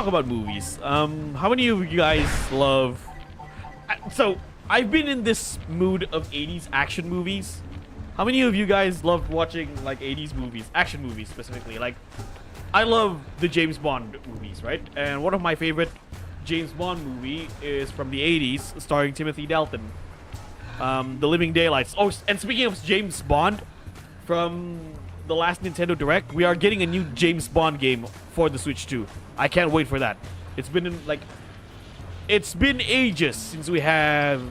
talk about movies. How many of you guys love? So I've been in this mood of 80s action movies. How many of you guys love watching like 80s movies, action movies specifically? Like, I love the James Bond movies, right? And one of my favorite James Bond movie is from the 80s, starring Timothy Dalton, The Living Daylights. Oh, and speaking of James Bond, from the last Nintendo Direct, we are getting a new James Bond game for the Switch 2. I can't wait for that. It's been ages since we have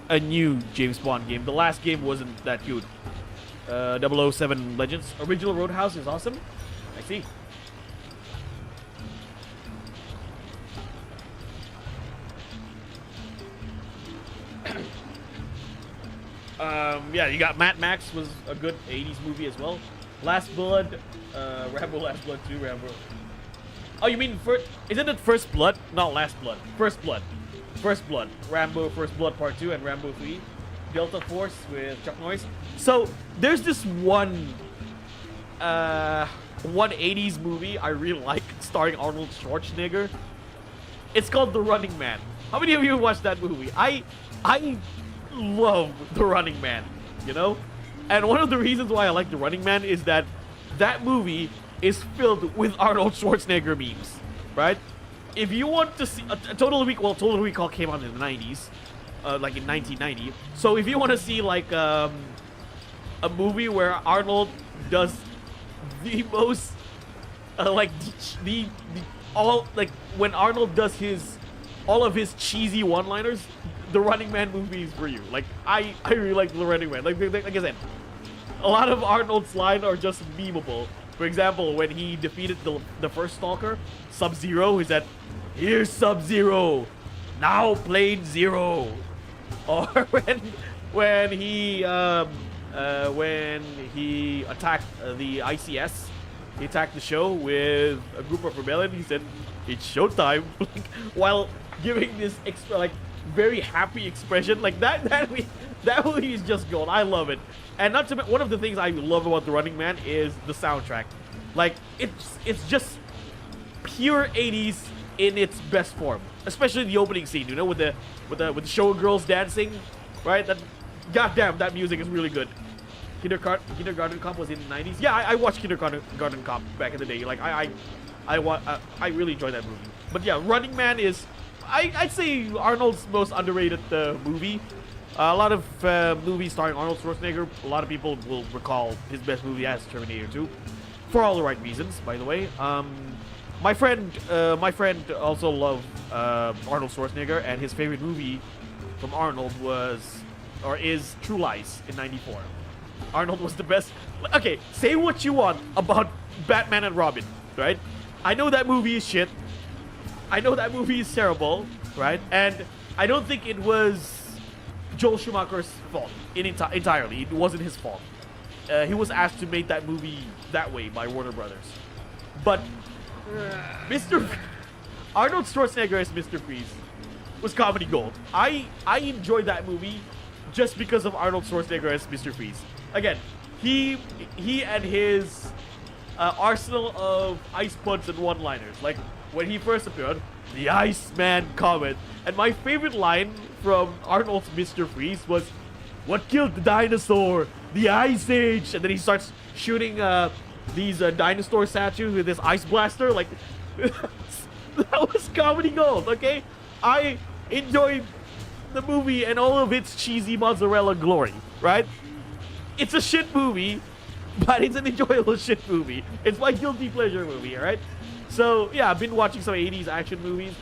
a new James Bond game. The last game wasn't that good. 007 Legends. Original Roadhouse is awesome. I see. Yeah, you got Mad Max was a good 80s movie as well. Last Blood, Rambo Last Blood 2, Rambo. Oh, you mean isn't it First Blood? Not Last Blood. First Blood. First Blood. Rambo First Blood Part 2 and Rambo 3. Delta Force with Chuck Norris. So, there's this one 80s movie I really like starring Arnold Schwarzenegger. It's called The Running Man. How many of you watched that movie? I love The Running Man, you know? And one of the reasons why I like The Running Man is that that movie is filled with Arnold Schwarzenegger memes, right? If you want to see Total Recall came out in the 90s, like in 1990. So if you want to see like a movie where Arnold does the most when Arnold does all of his cheesy one-liners, The Running Man movie is for you. Like I really like The Running Man. Like I said, a lot of Arnold's lines are just memeable. For example, when he defeated the first Stalker, Sub-Zero, he said, "Here's Sub-Zero, now Plane Zero." Or when he attacked the ICS, he attacked the show with a group of rebellion. He said, "It's showtime," while giving this very happy expression. Like that movie is just gold. I love it. And not to one of the things I love about The Running Man is the soundtrack. Like it's just pure 80s in its best form. Especially the opening scene, you know, with the showgirls dancing, right? Goddamn, that music is really good. Kindergarten Cop was in the 90s. Yeah, I watched Kindergarten Cop back in the day. Like I really enjoyed that movie. But yeah, Running Man is I'd say Arnold's most underrated movie. A lot of movies starring Arnold Schwarzenegger, a lot of people will recall his best movie as Terminator 2, for all the right reasons, by the way. My friend also loved Arnold Schwarzenegger, and his favorite movie from Arnold is True Lies in '94. Arnold was the best. Okay, say what you want about Batman and Robin, right? I know that movie is shit. I know that movie is terrible, right? And I don't think it was Joel Schumacher's fault entirely. It wasn't his fault. He was asked to make that movie that way by Warner Brothers. But Arnold Schwarzenegger as Mr. Freeze was comedy gold. I enjoyed that movie just because of Arnold Schwarzenegger as Mr. Freeze. Again, he and his arsenal of ice puns and one-liners. Like when he first appeared, the Iceman Comet. And my favorite line from Arnold's Mr. Freeze was, "What killed the dinosaur? The Ice Age." And then he starts shooting these dinosaur statues with this ice blaster. Like, that was comedy gold, okay? I enjoyed the movie and all of its cheesy mozzarella glory, right? It's a shit movie, but it's an enjoyable shit movie. It's my guilty pleasure movie, alright? So, yeah, I've been watching some 80s action movies.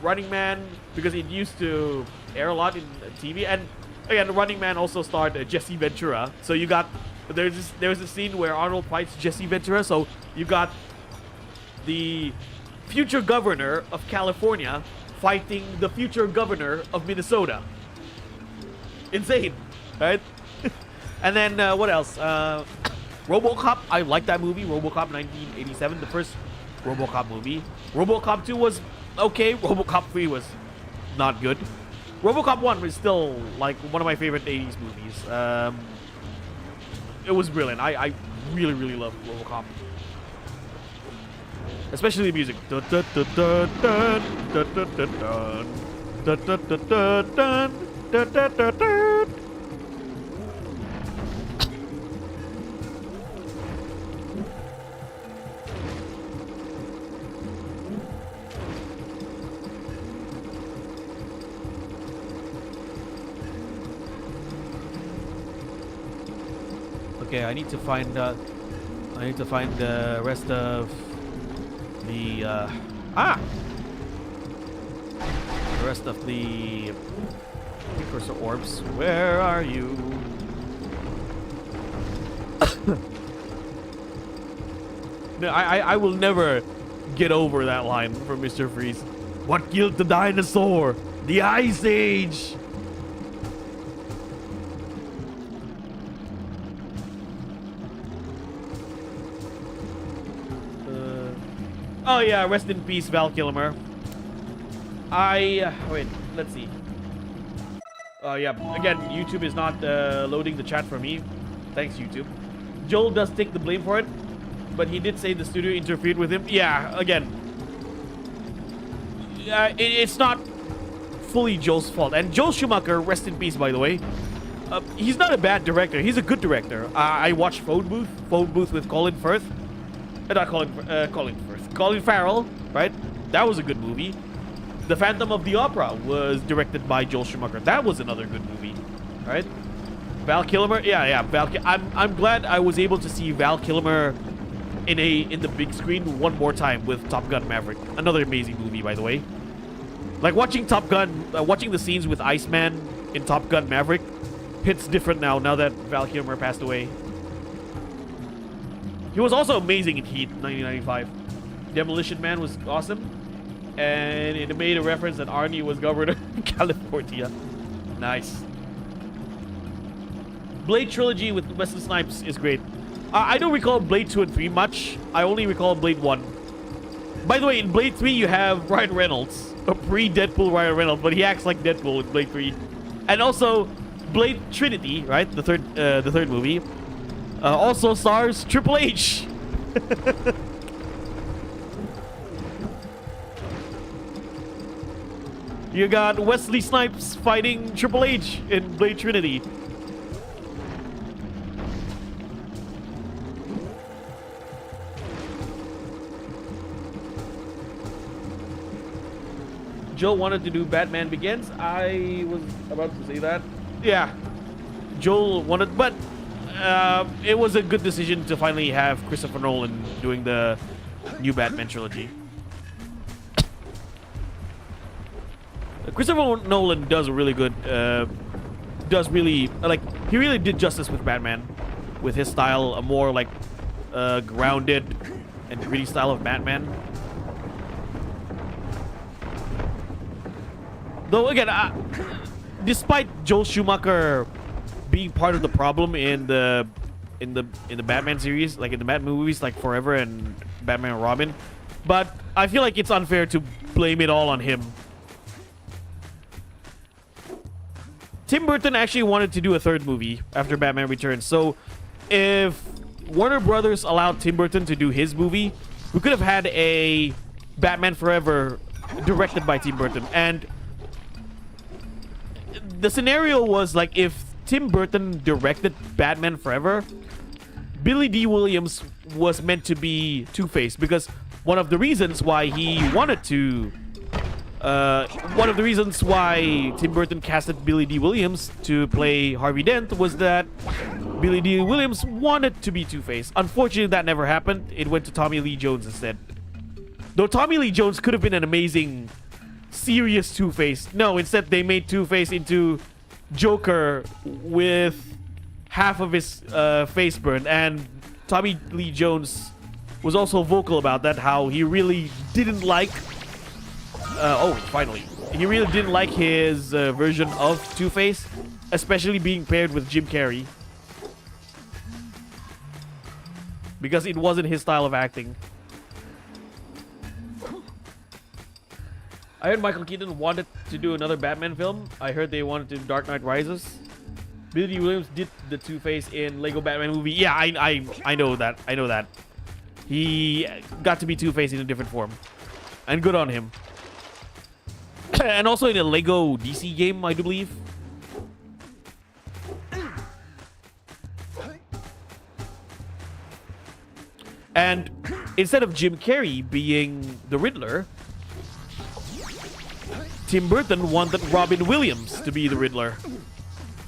Running Man, because it used to air a lot in TV. And, again, Running Man also starred Jesse Ventura. So you got... There's a scene where Arnold fights Jesse Ventura. So you got the future governor of California fighting the future governor of Minnesota. Insane, right? And then, what else? RoboCop, I like that movie. RoboCop 1987, the first RoboCop movie. RoboCop 2 was okay. RoboCop 3 was not good. RoboCop 1 was still, like, one of my favorite 80s movies. It was brilliant. I really, really love RoboCop. Especially the music. Dun, dun, dun, dun, dun, dun, dun, dun, dun. Dun, dun, dun, dun, dun, dun, dun, dun, dun. Okay, I need to find the rest of the the rest of the precursor orbs. Where are you? No, I will never get over that line from Mr. Freeze. What killed the dinosaur? The Ice Age. Oh yeah, rest in peace, Val Kilmer. Wait, let's see. Oh yeah, again, YouTube is not loading the chat for me. Thanks, YouTube. Joel does take the blame for it, but he did say the studio interfered with him. Yeah, again, it's not fully Joel's fault. And Joel Schumacher, rest in peace, by the way. He's not a bad director. He's a good director. I watched Phone Booth with Colin Firth. Not Colin Firth. Colin Farrell, right? That was a good movie. The Phantom of the Opera was directed by Joel Schumacher. That was another good movie, right? Val Kilmer, yeah. I'm glad I was able to see Val Kilmer in the big screen one more time with Top Gun Maverick. Another amazing movie, by the way. Like watching Top Gun, watching the scenes with Iceman in Top Gun Maverick hits different now that Val Kilmer passed away. He was also amazing in Heat 1995. Demolition Man was awesome. And it made a reference that Arnie was governor of California. Nice. Blade Trilogy with Wesley Snipes is great. I don't recall Blade 2 and 3 much. I only recall Blade 1. By the way, in Blade 3 you have Ryan Reynolds. A pre-Deadpool Ryan Reynolds, but he acts like Deadpool in Blade 3. And also, Blade Trinity, right? The third movie. Also stars Triple H. You got Wesley Snipes fighting Triple H in Blade Trinity. Joe wanted to do Batman Begins. I was about to say that. Yeah. Joel wanted, but it was a good decision to finally have Christopher Nolan doing the new Batman trilogy. Christopher Nolan does a really good, he really did justice with Batman, with his style, a more like grounded and gritty style of Batman. Though again, despite Joel Schumacher being part of the problem in the Batman series, like in the Batman movies, like Forever and Batman and Robin, but I feel like it's unfair to blame it all on him. Tim Burton actually wanted to do a third movie after Batman Returns, so if Warner Brothers allowed Tim Burton to do his movie, we could have had a Batman Forever directed by Tim Burton. And the scenario was like, if Tim Burton directed Batman Forever, Billy D. Williams was meant to be Two-Face, because one of the reasons why he wanted to one of the reasons why Tim Burton casted Billy D. Williams to play Harvey Dent was that Billy D. Williams wanted to be Two-Face. Unfortunately, that never happened. It went to Tommy Lee Jones instead. Though Tommy Lee Jones could have been an amazing, serious Two-Face. No, instead they made Two-Face into Joker with half of his face burned. And Tommy Lee Jones was also vocal about that, how he really didn't like... finally. He really didn't like his version of Two-Face, especially being paired with Jim Carrey, because it wasn't his style of acting. I heard Michael Keaton wanted to do another Batman film. I heard they wanted to do Dark Knight Rises. Billy Williams did the Two-Face in Lego Batman movie. Yeah, I know that. I know that. He got to be Two-Face in a different form. And good on him. And also in a Lego DC game, I do believe. And instead of Jim Carrey being the Riddler, Tim Burton wanted Robin Williams to be the Riddler.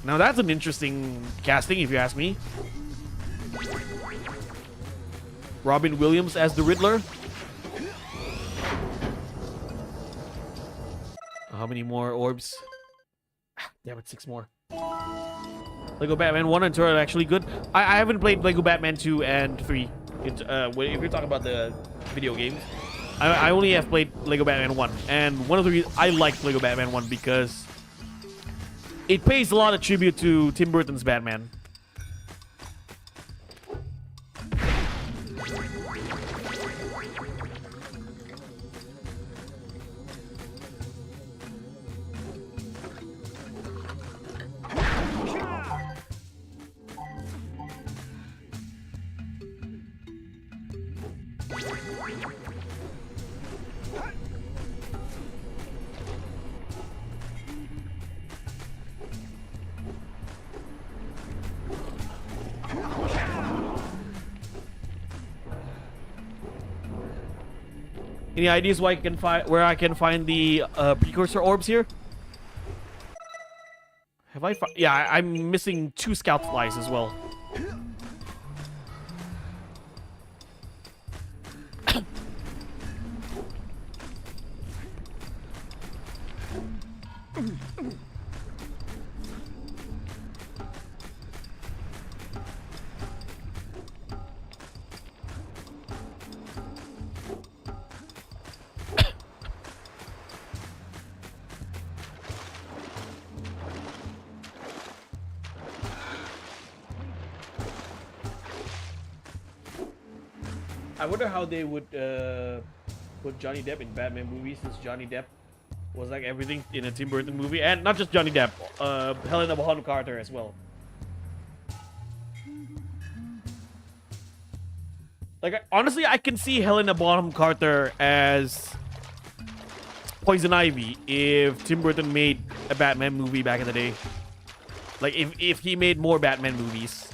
Now that's an interesting casting, if you ask me. Robin Williams as the Riddler. How many more orbs? Damn it, 6 more. Lego Batman 1 and 2 are actually good. I haven't played Lego Batman 2 and 3. If you're talking about the video games, I only have played Lego Batman 1. And one of the reasons I liked Lego Batman 1 because it pays a lot of tribute to Tim Burton's Batman. Any ideas where I can find the precursor orbs here? Have I? Yeah, I'm missing 2 scout flies as well. I wonder how they would put Johnny Depp in Batman movies, since Johnny Depp was like everything in a Tim Burton movie, and not just Johnny Depp, Helena Bonham Carter as well. Like honestly, I can see Helena Bonham Carter as Poison Ivy if Tim Burton made a Batman movie back in the day. Like if he made more Batman movies.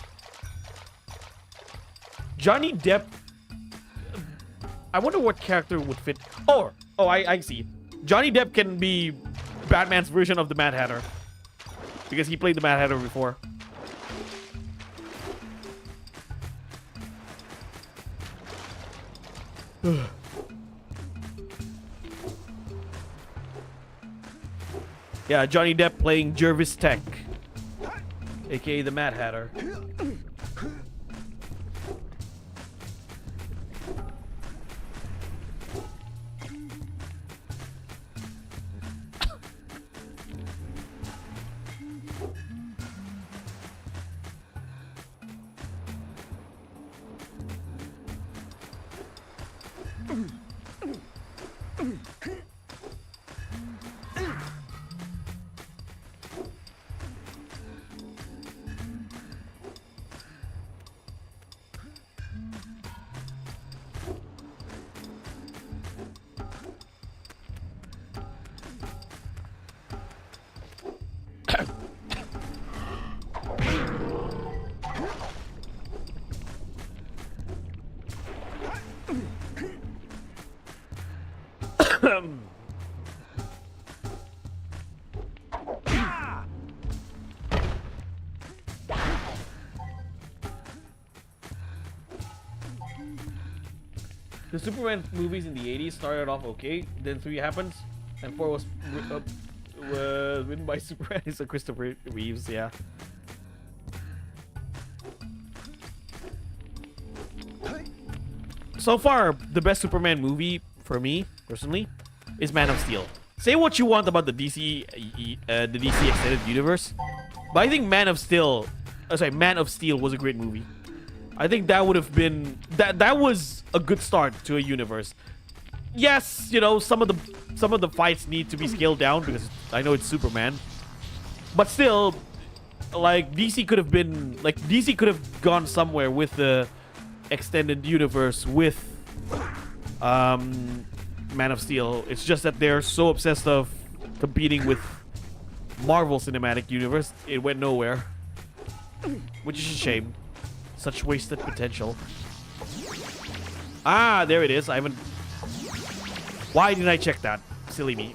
Johnny Depp, I wonder what character would fit. Oh, I see. Johnny Depp can be Batman's version of the Mad Hatter because he played the Mad Hatter before. Yeah, Johnny Depp playing Jervis Tech, aka the Mad Hatter. The Superman movies in the 80s started off okay, then 3 happens, and 4 was written by Superman. It's a Christopher Reeves, yeah. So far, the best Superman movie for me personally is Man of Steel. Say what you want about the DC extended universe, but I think Man of Steel was a great movie. I think that would have been that was a good start to a universe. Yes, you know, some of the fights need to be scaled down because I know it's Superman, but still, like DC could have gone somewhere with the extended universe with Man of Steel. It's just that they're so obsessed of competing with Marvel Cinematic Universe, it went nowhere. Which is a shame. Such wasted potential. Ah, there it is. I haven't... Why didn't I check that? Silly me.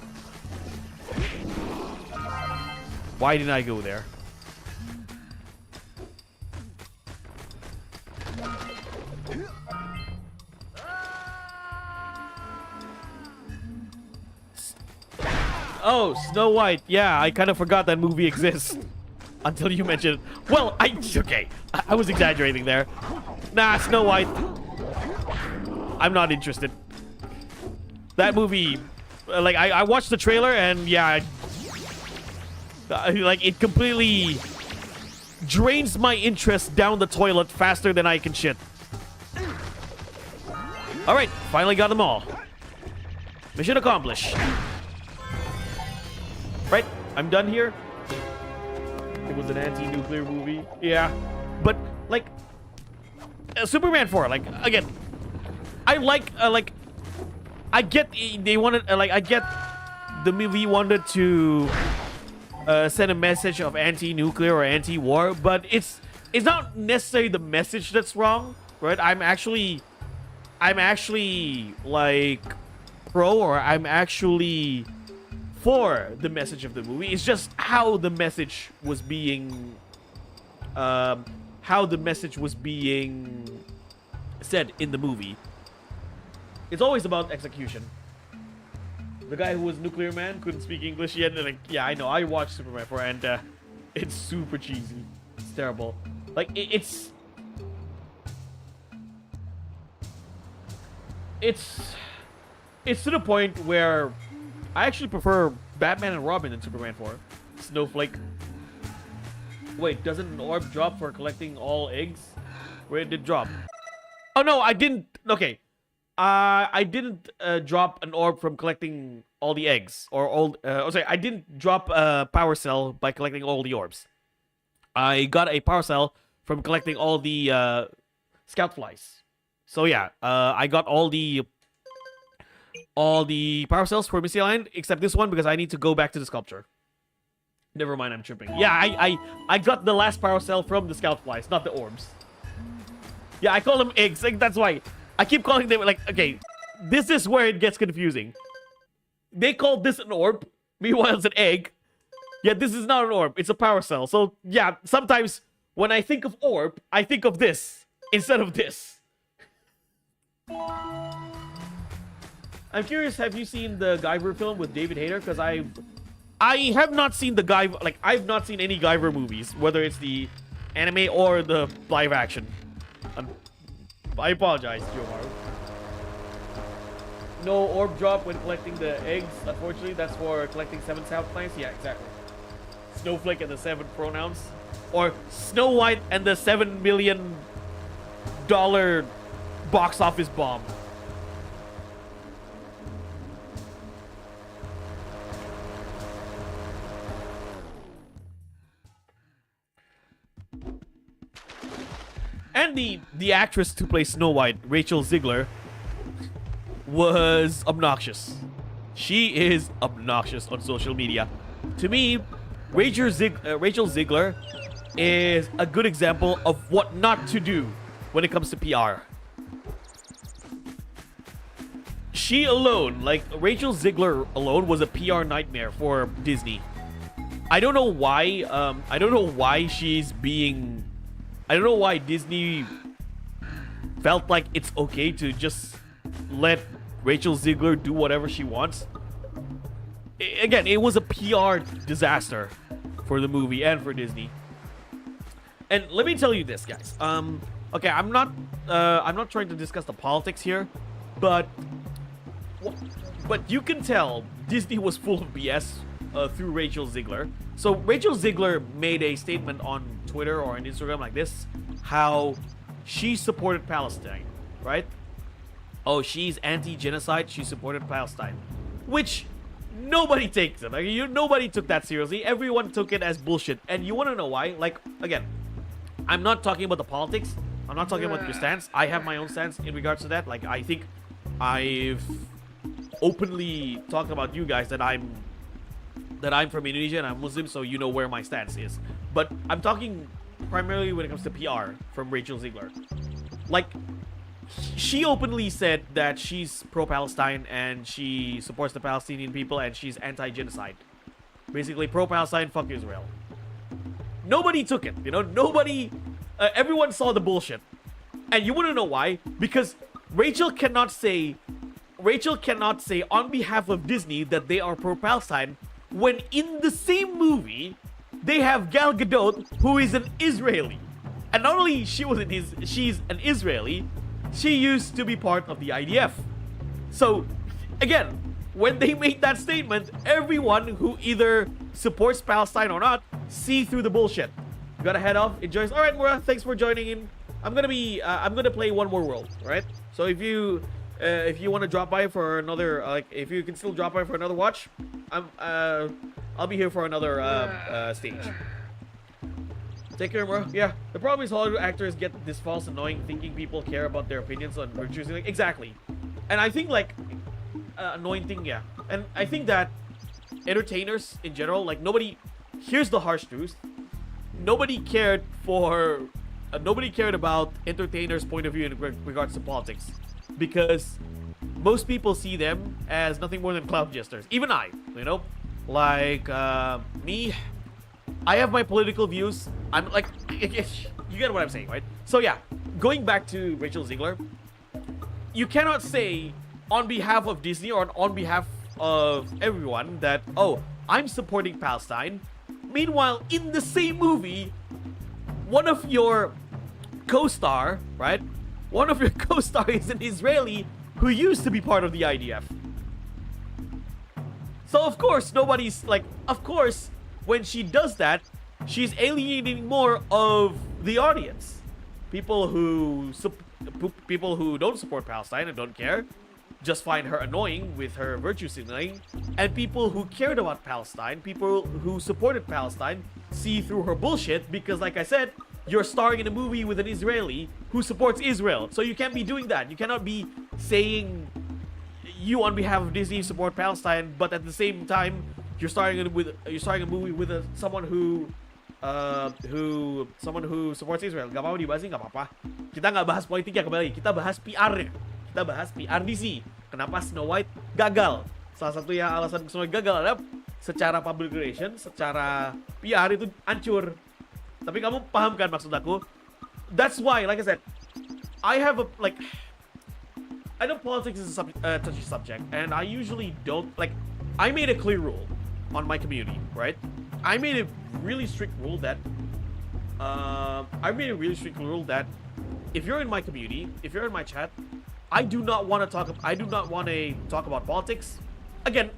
Why didn't I go there? Oh, Snow White. Yeah, I kind of forgot that movie exists. Until you mentioned it. Well, okay. I was exaggerating there. Nah, Snow White. I'm not interested. That movie... Like, I watched the trailer and yeah... like, it completely... drains my interest down the toilet faster than I can shit. Alright, finally got them all. Mission accomplished. Right, I'm done here. It was an anti-nuclear movie. Yeah. But, like... Superman 4, like, again... I get they wanted... I get the movie wanted to... send a message of anti-nuclear or anti-war, but it's not necessarily the message that's wrong, right? I'm actually like pro, or I'm actually for the message of the movie. It's just how the message was being said in the movie. It's always about execution. The guy who was Nuclear Man couldn't speak English yet. And like, yeah, I know. I watched Superman 4 and it's super cheesy. It's terrible. Like, it's to the point where I actually prefer Batman and Robin than Superman 4. Snowflake. Wait, doesn't an orb drop for collecting all eggs? Where did it drop? Oh no, I didn't. Okay. I didn't drop an orb from collecting all the eggs. Sorry, I didn't drop a power cell by collecting all the orbs. I got a power cell from collecting all the scout flies. So yeah, I got all the power cells for Missile Island, except this one because I need to go back to the sculpture. Never mind, I'm tripping. Yeah, I got the last power cell from the scout flies, not the orbs. Yeah, I call them eggs. Like, that's why. I keep calling them, like, okay, this is where it gets confusing. They call this an orb, meanwhile it's an egg. Yeah, this is not an orb, it's a power cell. So, yeah, sometimes when I think of orb, I think of this instead of this. I'm curious, have you seen the Guyver film with David Hayter? Because I have not seen the Guyver, like, I've not seen any Guyver movies, whether it's the anime or the live action. I apologize, Jomaru. No orb drop when collecting the eggs. Unfortunately, that's for collecting 7 South plants. Yeah, exactly. Snowflake and the 7 pronouns. Or Snow White and the $7 million box office bomb. And the actress to play Snow White, Rachel Ziegler, was obnoxious. She is obnoxious on social media. To me, Rachel Ziegler is a good example of what not to do when it comes to PR. She alone, like Rachel Ziegler alone, was a PR nightmare for Disney. I don't know why. I don't know why she's being. I don't know why Disney felt like it's okay to just let Rachel Ziegler do whatever she wants. Again, it was a PR disaster for the movie and for Disney. And let me tell you this, guys. Okay, I'm not trying to discuss the politics here, but you can tell Disney was full of BS through Rachel Ziegler. So Rachel Ziegler made a statement on Twitter or on Instagram like this, how she supported Palestine, right? Oh, she's anti-genocide, she supported Palestine. Which nobody takes it. Like, nobody took that seriously. Everyone took it as bullshit. And you want to know why? Like, again, I'm not talking about the politics. I'm not talking about your stance. I have my own stance in regards to that. Like, I think I've openly talked about you guys that I'm from Indonesia and I'm Muslim, so you know where my stance is. But I'm talking primarily when it comes to PR from Rachel Ziegler. Like, she openly said that she's pro-Palestine and she supports the Palestinian people and she's anti-genocide. Basically, pro-Palestine, fuck Israel. Nobody took it, you know? Nobody... everyone saw the bullshit. And you want to know why? Because Rachel cannot say on behalf of Disney that they are pro-Palestine when in the same movie they have Gal Gadot, who is an Israeli. And not only she's an Israeli, she used to be part of the IDF. So, again, when they made that statement, everyone who either supports Palestine or not see through the bullshit. You gotta head off. Enjoy. All right, Mura, thanks for joining in. I'm gonna play one more world, right? So if you want to drop by for another, if you can still drop by for another watch, I'll be here for another stage. Take care, bro. Yeah, the problem is Hollywood actors get this false annoying thinking people care about their opinions on virtues. Exactly. And I think, like, annoying thing, yeah. And I think that entertainers in general, like, nobody, here's the harsh truth. Nobody cared about entertainers' point of view in regards to politics. Because most people see them as nothing more than cloud jesters. Even I, you know? Like, me, I have my political views. I'm like, you get what I'm saying, right? So yeah, going back to Rachel Ziegler, you cannot say on behalf of Disney or on behalf of everyone that, oh, I'm supporting Palestine. Meanwhile, in the same movie, one of your co-star, right? One of your co-star is an Israeli who used to be part of the IDF. So of course, nobody's like, of course, when she does that, she's alienating more of the audience. People who don't support Palestine and don't care just find her annoying with her virtue signaling, and people who cared about Palestine, people who supported Palestine, see through her bullshit because, like I said, you're starring in a movie with an Israeli who supports Israel. So you can't be doing that. You cannot be saying you on behalf of Disney support Palestine, but at the same time you're starring a movie with someone who supports Israel. Gak apa-apa dibahas, gak apa-apa. Kita nggak bahas politik ya, kembali. Kita bahas PR-nya. Kita bahas PR DC. Kenapa Snow White gagal? Salah satu yang alasan Snow White gagal adalah secara public relations, secara PR itu hancur. Tapi kamu paham kan maksud aku? That's why, like I said, I know politics is a touchy subject, and I usually don't, like, I made a clear rule on my community, right? I made a really strict rule that, if you're in my community, if you're in my chat, I do not want to talk about politics. Again,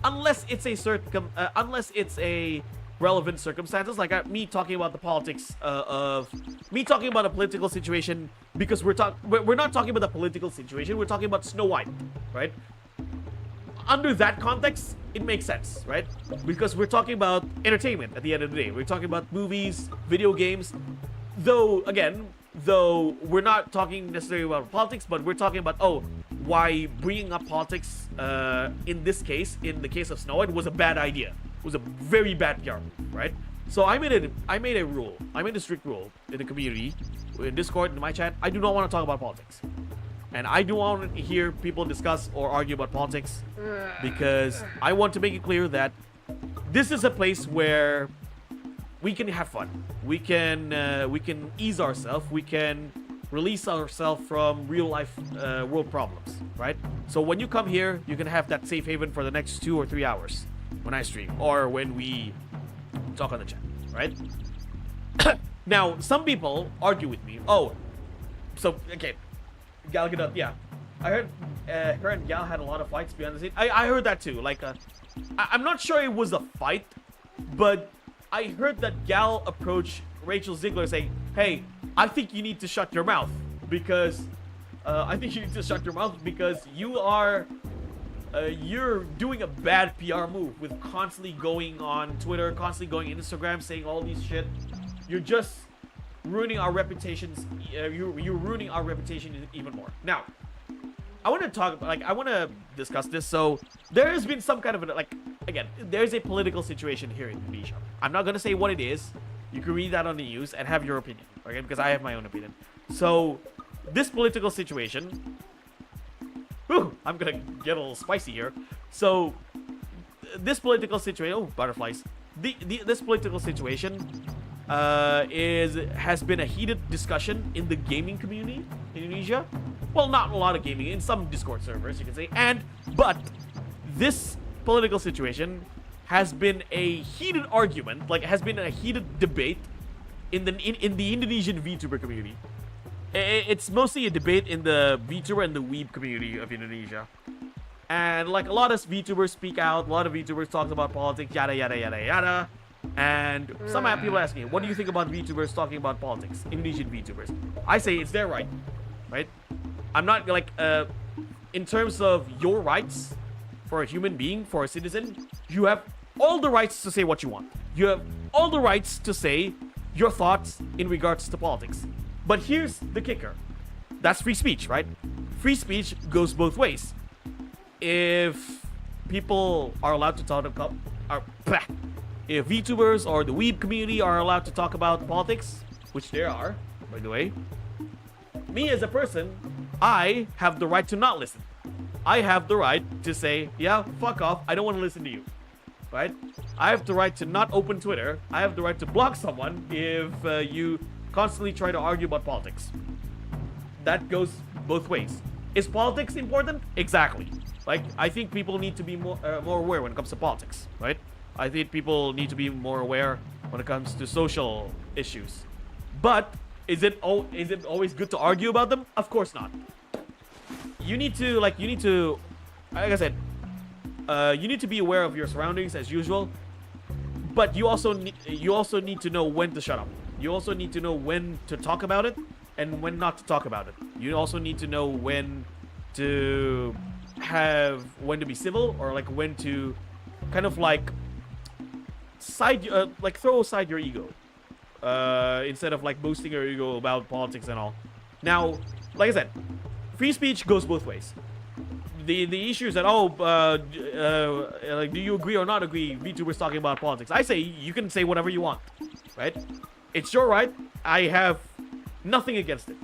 unless it's a relevant circumstances, like me talking about the politics me talking about a political situation, because we're not talking about the political situation, we're talking about Snow White, right? Under that context, it makes sense, right? Because we're talking about entertainment at the end of the day. We're talking about movies, video games, though we're not talking necessarily about politics, but we're talking about, why bringing up politics in this case, in the case of Snow White, was a bad idea. It was a very bad PR, right? So I made a rule. I made a strict rule in the community, in Discord, in my chat. I do not want to talk about politics. And I don't want to hear people discuss or argue about politics, because I want to make it clear that this is a place where we can have fun. We can ease ourselves. We can release ourselves from real life world problems, right? So when you come here, you can have that safe haven for the next 2 or 3 hours when I stream or when we talk on the chat, right? Now, some people argue with me. Okay, Gal Gadot, yeah. I heard her and Gal had a lot of fights behind the scenes. I heard that too. Like, I'm not sure it was a fight, but I heard that Gal approached Rachel Ziegler saying, "Hey, I think you need to shut your mouth because you're doing a bad PR move with constantly going on Twitter, constantly going on Instagram, saying all these shit. You're just ruining our reputations. You're ruining our reputation even more. Now, I want to talk. I want to discuss this. So there has been some kind of again, there's a political situation here in Indonesia. I'm not gonna say what it is. You can read that on the news and have your opinion, okay? Because I have my own opinion. So this political situation. Whew, I'm gonna get a little spicy here. So this political situation. Oh, butterflies. This political situation has been a heated discussion in the gaming community in Indonesia. Well, not a lot of gaming, in some Discord servers, you can say. But this political situation has been a heated argument, has been a heated debate in the Indonesian VTuber community. It's mostly a debate in the VTuber and the Weeb community of Indonesia. And a lot of VTubers speak out, a lot of VTubers talk about politics, yada yada yada yada. And some people ask me, what do you think about VTubers talking about politics? Indonesian VTubers. I say it's their right, right? I'm not in terms of your rights for a human being, for a citizen, you have all the rights to say what you want. You have all the rights to say your thoughts in regards to politics. But here's the kicker. That's free speech, right? Free speech goes both ways. If people are allowed to talk about, if VTubers or the Weeb community are allowed to talk about politics, which they are, by the way, me as a person, I have the right to not listen. I have the right to say, yeah, fuck off, I don't want to listen to you, right? I have the right to not open Twitter. I have the right to block someone if you constantly try to argue about politics. That goes both ways. Is politics important? Exactly. I think people need to be more aware when it comes to politics, right? I think people need to be more aware when it comes to social issues. But is it always good to argue about them? Of course not. You need to, like I said, you need to be aware of your surroundings as usual. But you also need to know when to shut up. You also need to know when to talk about it and when not to talk about it. You also need to know when to be civil, or when to kind of throw aside your ego instead of boosting your ego about politics and all. Now, like I said, free speech goes both ways. The issue is that do you agree or not agree VTubers talking about politics? I say you can say whatever you want, right? It's your right. I have nothing against it.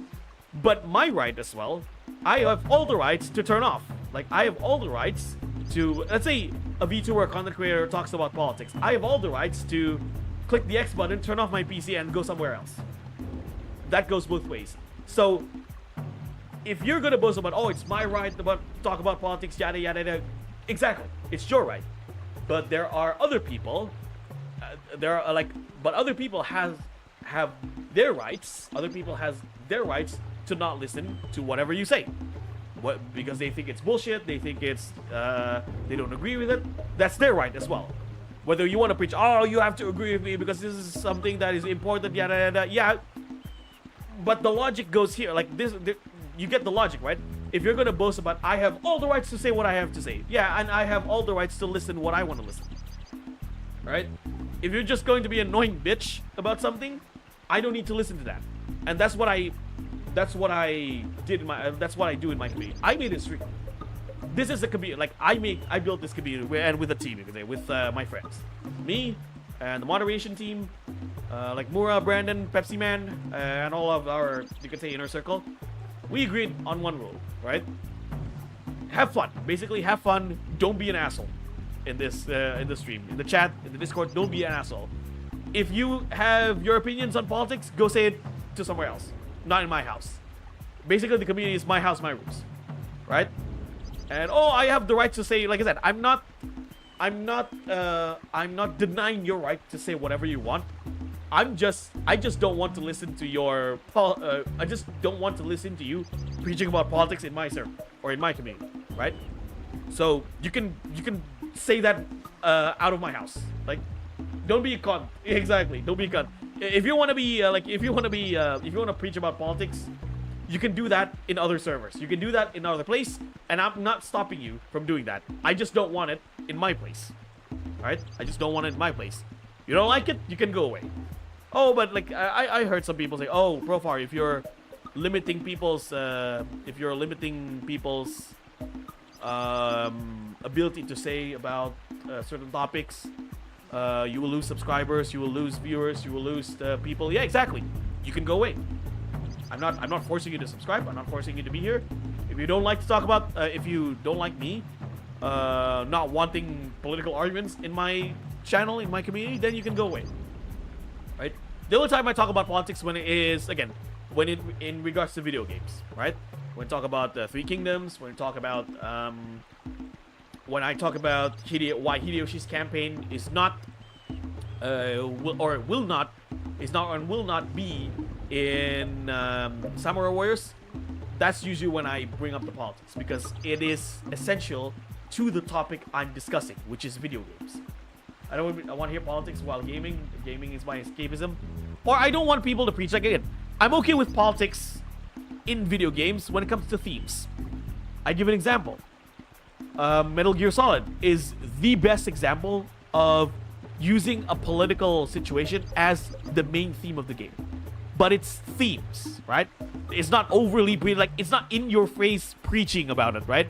But my right as well, I have all the rights to turn off. I have all the rights to, let's say a VTuber or content creator talks about politics. I have all the rights to click the X button, turn off my PC, and go somewhere else. That goes both ways. So, if you're gonna boast about, it's my right to talk about politics, yada yada yada, exactly, it's your right. But there are other people, but other people have their rights. Other people has their rights to not listen to whatever you say. Because they think it's bullshit, they think it's, they don't agree with it. That's their right as well. Whether you want to preach, you have to agree with me because this is something that is important, yada yada, yeah. But the logic goes here, you get the logic, right? If you're gonna boast about, I have all the rights to say what I have to say, yeah, and I have all the rights to listen what I want to listen, right? If you're just going to be an annoying bitch about something, I don't need to listen to that. And that's what I do in my community. I made a stream. This is a community. I built this community and with a team, you can say, with my friends, me and the moderation team, Mura, Brandon, Pepsi Man, and all of our, you could say, inner circle. We agreed on one rule, right? Have fun. Basically, have fun. Don't be an asshole in this stream, in the chat, in the Discord. Don't be an asshole. If you have your opinions on politics, go say it to somewhere else, not in my house. Basically, the community is my house, my rules, right? And I have the right to say, like I said, I'm not denying your right to say whatever you want. I just don't want to listen to your I just don't want to listen to you preaching about politics in my server or in my community, right? So you can say that out of my house. Don't be a cunt. Exactly. Don't be a cunt. If you want to preach about politics, you can do that in other servers. You can do that in other place, and I'm not stopping you from doing that. I just don't want it in my place. All right? I just don't want it in my place. You don't like it? You can go away. oh, but like I heard some people say, oh, Profar, if you're limiting people's ability to say about certain topics, you will lose subscribers, you will lose viewers, you will lose people. Yeah, exactly. You can go away. I'm not forcing you to subscribe. I'm not forcing you to be here. If you don't like to talk about, if you don't like me, not wanting political arguments in my channel, in my community, then you can go away. Right? The only time I talk about politics when it is, again, when it in regards to video games, right? When I talk about Three Kingdoms, when I talk about why Hideyoshi's campaign is not will not be in Samurai Warriors, that's usually when I bring up the politics, because it is essential to the topic I'm discussing, which is video games. I want to hear politics while gaming. Gaming is my escapism. Or I don't want people to preach. Like, again, I'm okay with politics in video games when it comes to themes. I give an example. Metal Gear Solid is the best example of using a political situation as the main theme of the game. But it's themes, right? It's not overly, like, it's not in your face preaching about it, right?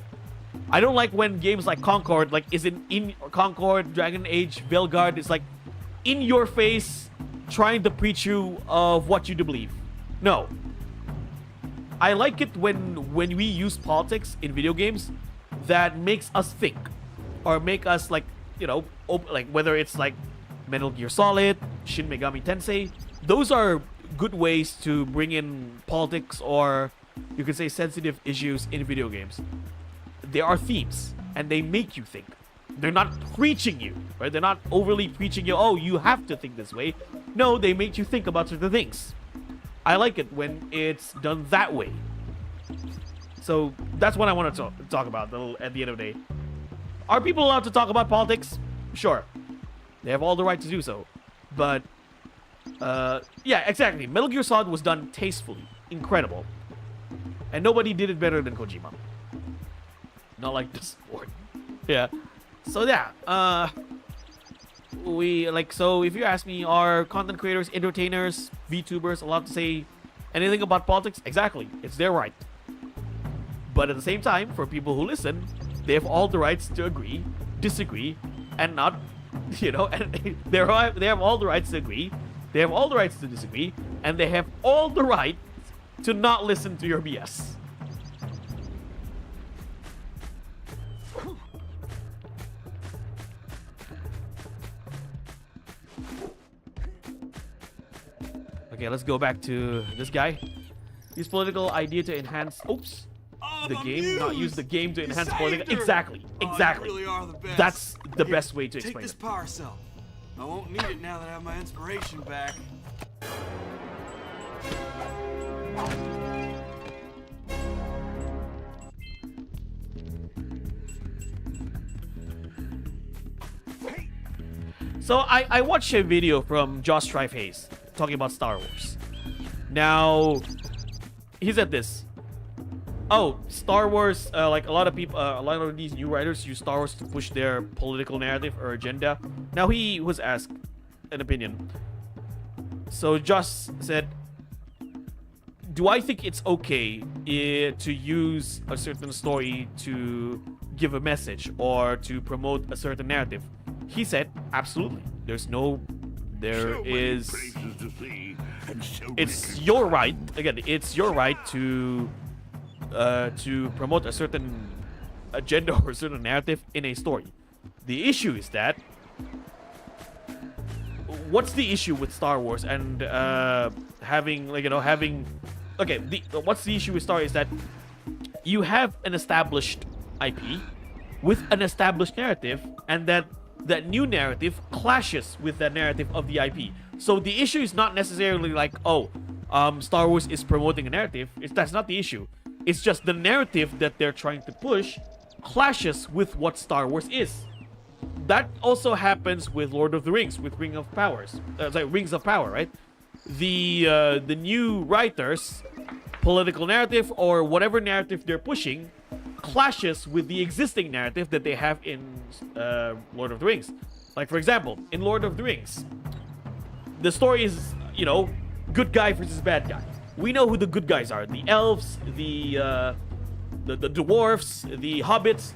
I don't like when games like Concord, like, is in Concord, Dragon Age, Veilguard, is like in your face trying to preach you of what you to believe. No. I like it when we use politics in video games that makes us think, or make us, like, you know, like, whether it's like Metal Gear Solid, Shin Megami Tensei, those are good ways to bring in politics, or you could say sensitive issues in video games. There are themes, and they make you think. They're not preaching you, right? They're not overly preaching you, oh, you have to think this way. No, they make you think about certain things. I like it when it's done that way. So that's what I want to talk about at the end of the day. Are people allowed to talk about politics? Sure. They have all the right to do so. But, yeah, exactly. Metal Gear Solid was done tastefully. Incredible. And nobody did it better than Kojima. Not like the sport. Yeah. So, yeah. So if you ask me, are content creators, entertainers, VTubers allowed to say anything about politics? Exactly. It's their right. But at the same time, for people who listen, they have all the rights to agree, disagree, and not, you know, and they have all the rights to agree, they have all the rights to disagree, and they have all the right to not listen to your BS. Okay, let's go back to this guy. Use political idea to enhance... Oops. The game, not use the game to enhance political... Exactly. Exactly. You really are the best. That's the Here, best way to explain Take this it. power cell. I won't need it now that I have my inspiration back. So I watched a video from Josh Strife Hayes talking about Star Wars. Now, he said this. Oh, Star Wars, like a lot of people, a lot of these new writers use Star Wars to push their political narrative or agenda. Now, he was asked an opinion. So Josh said, do I think it's okay to use a certain story to give a message or to promote a certain narrative? He said, absolutely. It's your right. Again, it's your right to promote a certain agenda or a certain narrative in a story. The issue is that, what's the issue with Star Wars and what's the issue with Star Wars is that you have an established IP with an established narrative, and that new narrative clashes with the narrative of the IP. So the issue is not necessarily like, Star Wars is promoting a narrative. That's not the issue. It's just the narrative that they're trying to push clashes with what Star Wars is. That also happens with Lord of the Rings, with Rings of Power, right? The new writers' political narrative or whatever narrative they're pushing clashes with the existing narrative that they have in Lord of the Rings. Like, for example, in Lord of the Rings, the story is, good guy versus bad guy. We know who the good guys are: the elves, the dwarfs, the hobbits.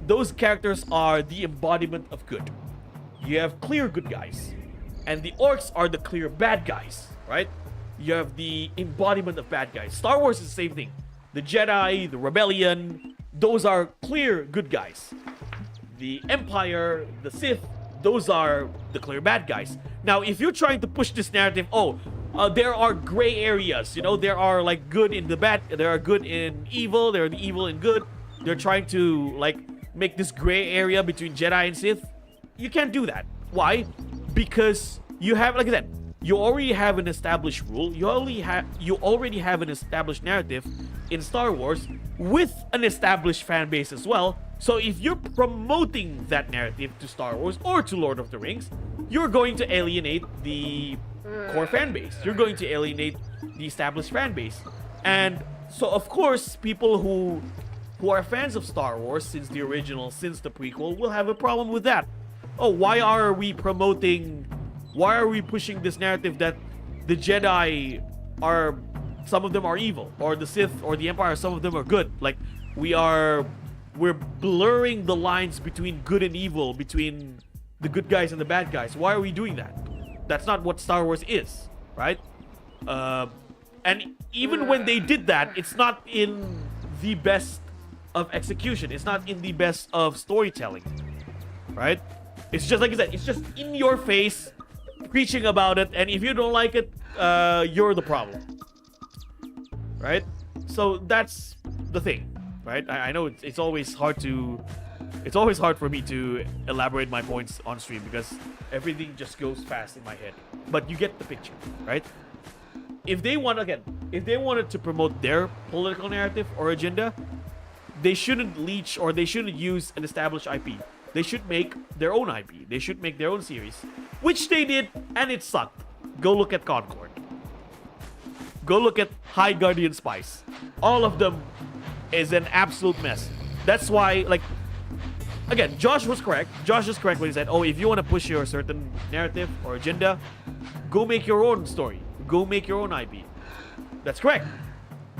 Those characters are the embodiment of good. You have clear good guys, and the orcs are the clear bad guys, right? You have the embodiment of bad guys. Star Wars is the same thing. The Jedi, the Rebellion, those are clear good guys. The Empire, the Sith, those are the clear bad guys. Now, if you're trying to push this narrative, there are gray areas. There are like good in the bad, there are good in evil, there are the evil and good. They're trying to like make this gray area between Jedi and Sith. You can't do that. Why? Because you have, like I said, you already have an established rule. You already have an established narrative in Star Wars with an established fan base as well. So if you're promoting that narrative to Star Wars or to Lord of the Rings, you're going to alienate the core fan base. You're going to alienate the established fan base. And so of course, people who are fans of Star Wars since the original, since the prequel, will have a problem with that. Why are we pushing this narrative that the Jedi are, some of them are evil, or the Sith or the Empire, some of them are good? Like, we're blurring the lines between good and evil, between the good guys and the bad guys. Why are we doing that? That's not what Star Wars is, right? And even when they did that, it's not in the best of execution. It's not in the best of storytelling, right? It's just, like I said, it's just in your face, preaching about it, and if you don't like it, you're the problem, right? So that's the thing, right? I know it's always hard for me to elaborate my points on stream because everything just goes fast in my head. But you get the picture, right? If they wanted to promote their political narrative or agenda, they shouldn't leech or they shouldn't use an established IP. They should make their own IP. They should make their own series, which they did, and it sucked. Go look at Concord. Go look at High Guardian Spice. All of them is an absolute mess. That's why, like, again, Josh was correct. Josh is correct when he said, if you want to push your certain narrative or agenda, go make your own story. Go make your own IP. That's correct.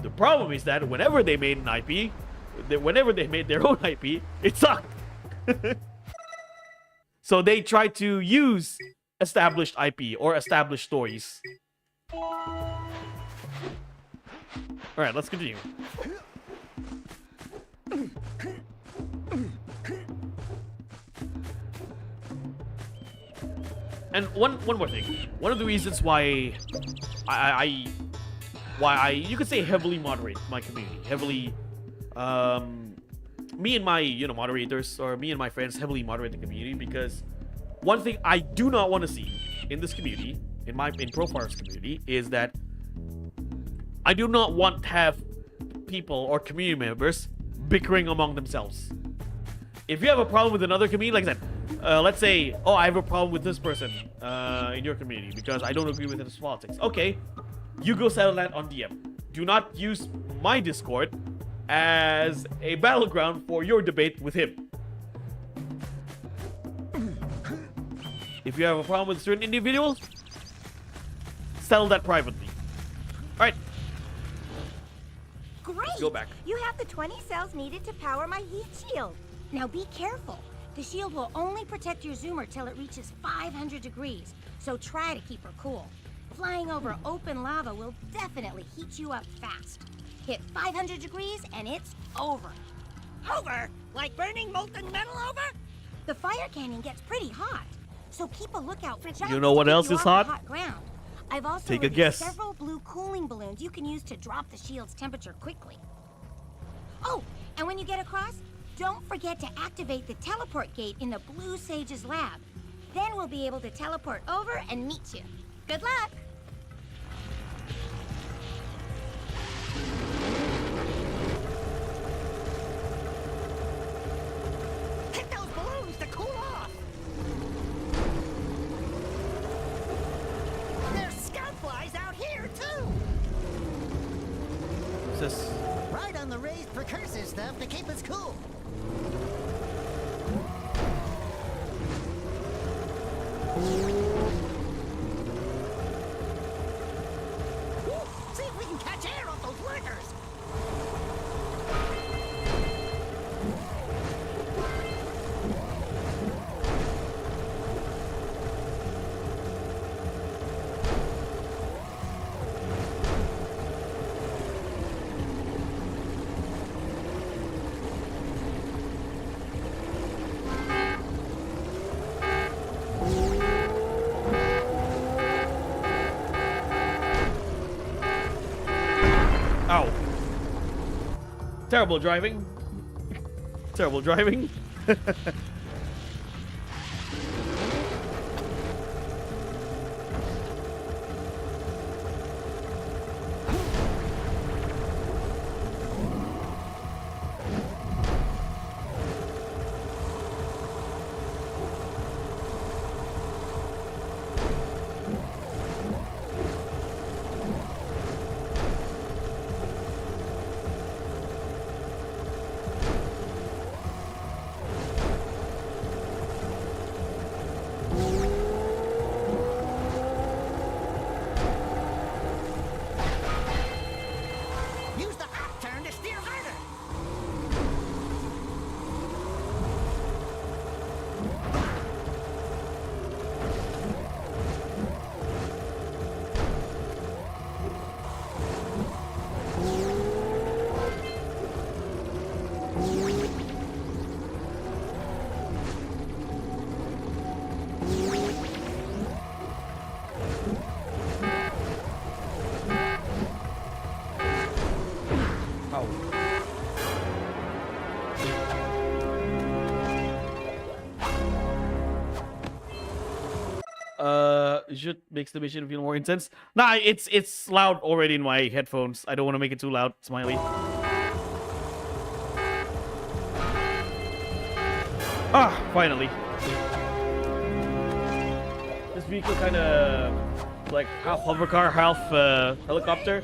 The problem is that whenever they made an IP, whenever they made their own IP, it sucked. So they try to use established IP or established stories. Alright, let's continue. And one more thing. One of the reasons why I you could say heavily moderate my community. Heavily me and my moderators, or me and my friends, heavily moderate the community, because one thing I do not want to see in this community, in Profar's community, is that I do not want to have people or community members bickering among themselves. If you have a problem with another community, like I said, let's say, I have a problem with this person in your community because I don't agree with his politics. Okay, you go settle that on DM. Do not use my Discord as a battleground for your debate with him. If you have a problem with certain individuals, settle that privately. Alright. Great! Go back. You have the 20 cells needed to power my heat shield. Now be careful. The shield will only protect your zoomer till it reaches 500 degrees, so try to keep her cool. Flying over open lava will definitely heat you up fast. Hit 500 degrees and it's over. Over? Like burning molten metal over? The fire canyon gets pretty hot, so keep a lookout for jobs You know what to keep else you is off the hot? hot ground. I've also Take a released guess. several blue cooling balloons you can use to drop the shield's temperature quickly. Oh, and when you get across, don't forget to activate the teleport gate in the Blue Sage's lab. Then we'll be able to teleport over and meet you. Good luck! Hit those balloons to cool off! There's scout flies out here, too! What's this? Right on the raised precursor stuff to keep us cool. Ow. Terrible driving. Terrible driving. Use the hot turn to steer harder. It should makes the mission feel more intense. Nah, it's loud already in my headphones. I don't want to make it too loud, Smiley. Ah, finally. This vehicle kind of like half hover car, half helicopter.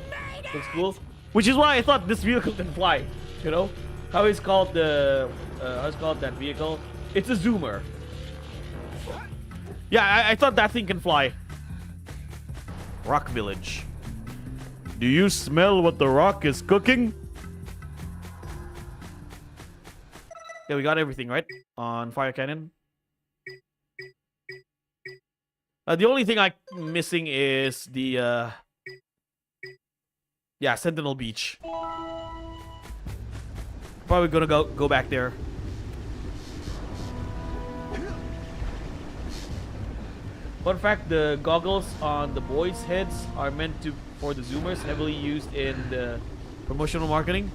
Looks cool. Which is why I thought this vehicle can fly. You know, how is called that vehicle? It's a zoomer. Yeah, I thought that thing can fly. Rock Village. Do you smell what the rock is cooking? Yeah, we got everything, right? On Fire Cannon. The only thing I'm missing is the... yeah, Sentinel Beach. Probably gonna go back there. Fun fact, the goggles on the boys' heads are meant for the zoomers, heavily used in the promotional marketing.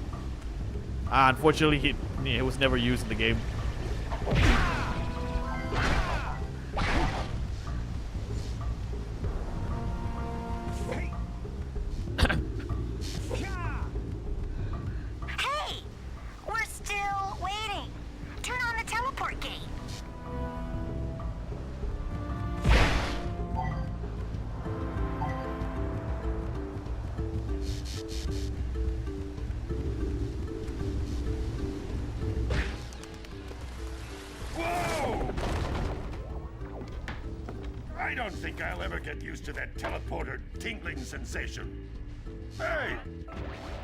Unfortunately, it was never used in the game. Hey! We're still waiting. Turn on the teleport gate. Whoa! I don't think I'll ever get used to that teleporter tingling sensation. Hey!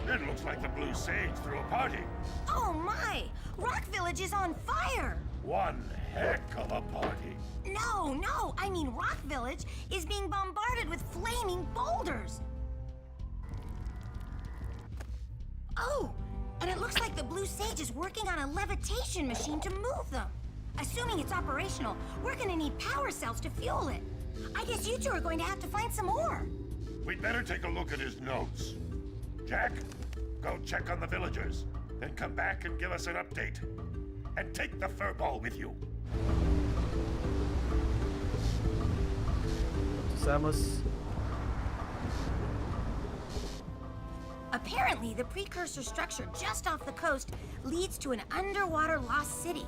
It looks like the Blue Sage threw a party. Oh my! Rock Village is on fire! One heck of a party. No, I mean Rock Village is being bombarded with flaming boulders. Oh, and it looks like the Blue Sage is working on a levitation machine to move them. Assuming it's operational, we're gonna need power cells to fuel it. I guess you two are going to have to find some more. We'd better take a look at his notes. Jack, go check on the villagers, then come back and give us an update. And take the furball with you. Samus. Apparently, the precursor structure just off the coast leads to an underwater lost city.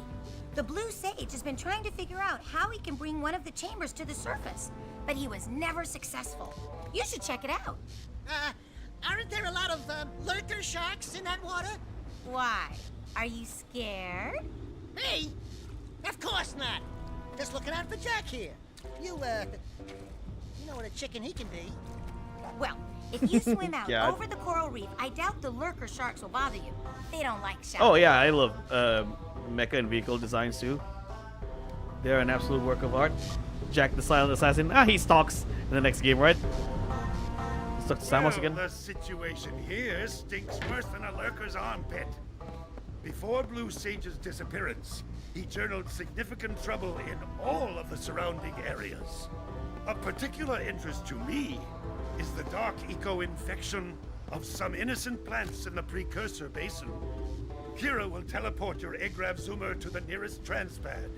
The Blue Sage has been trying to figure out how he can bring one of the chambers to the surface, but he was never successful. You should check it out. Aren't there a lot of lurker sharks in that water? Why? Are you scared? Me? Of course not. Just looking out for Jack here. You know what a chicken he can be. Well, if you swim out Yeah. over the coral reef, I doubt the lurker sharks will bother you. They don't like shallow. Oh yeah, I love mecha and vehicle designs too. They're an absolute work of art. Jack the Silent Assassin. He stalks in the next game, right? Let's talk to Samus again. The situation here stinks worse than a lurker's armpit. Before Blue Sage's disappearance, he journaled significant trouble in all of the surrounding areas. Of particular interest to me is the dark eco-infection of some innocent plants in the Precursor Basin. Kira will teleport your Egrav Zoomer to the nearest transpad.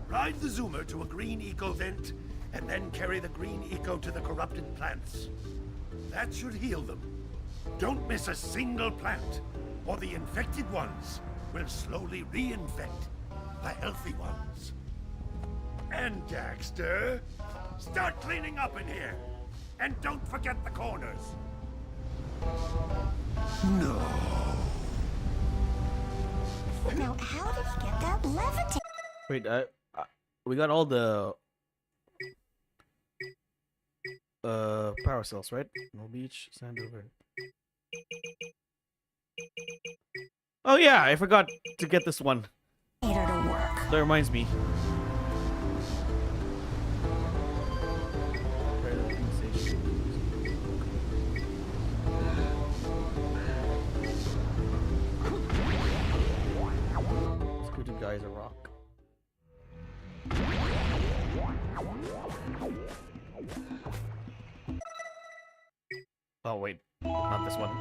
Ride the Zoomer to a green eco vent, and then carry the green eco to the corrupted plants. That should heal them. Don't miss a single plant, or the infected ones will slowly reinfect the healthy ones. And Daxter, start cleaning up in here. And don't forget the corners. No. Now, how did he get that levitate? Wait, we got all the power cells, right? No beach, sand over. Oh yeah, I forgot to get this one. Need her to work. That reminds me. Scooted guy is a rock. Oh wait, not this one.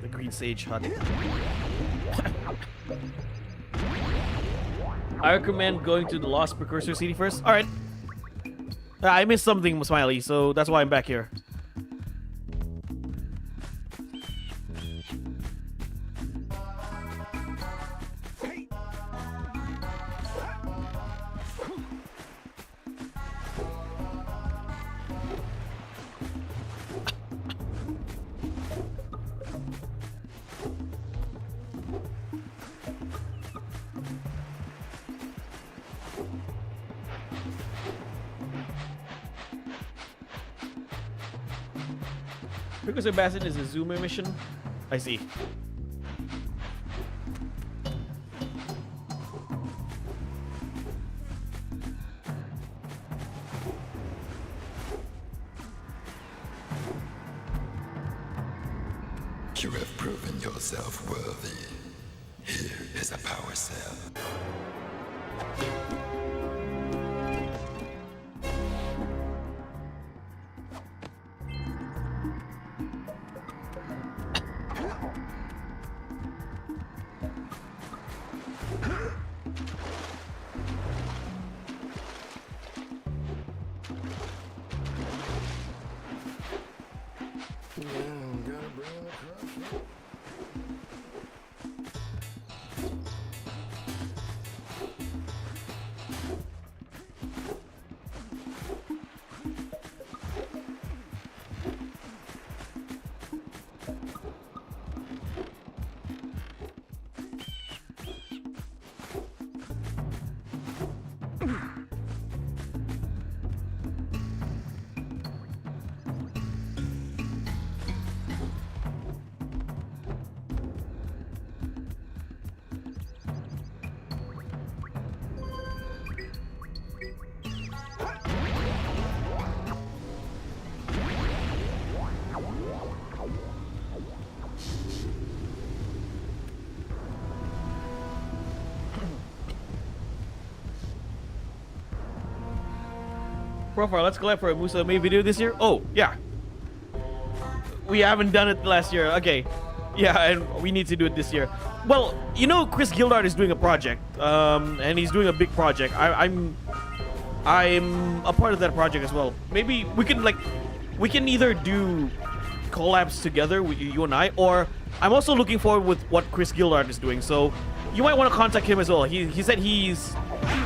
The green sage hut. I recommend going to the Lost Precursor City first. All right. I missed something, Smiley, so that's why I'm back here. Precursor Basin is a Zoomer mission. I see. You have proven yourself worthy. Here is a power cell. Profar, let's collect for a Musa May video this year. Oh, yeah. We haven't done it last year. Okay. Yeah, and we need to do it this year. Well, you know, Chris Gildart is doing a project. And he's doing a big project. I'm a part of that project as well. Maybe we can either do collabs together with you and I, or I'm also looking forward with what Chris Gildart is doing. So you might want to contact him as well. He said he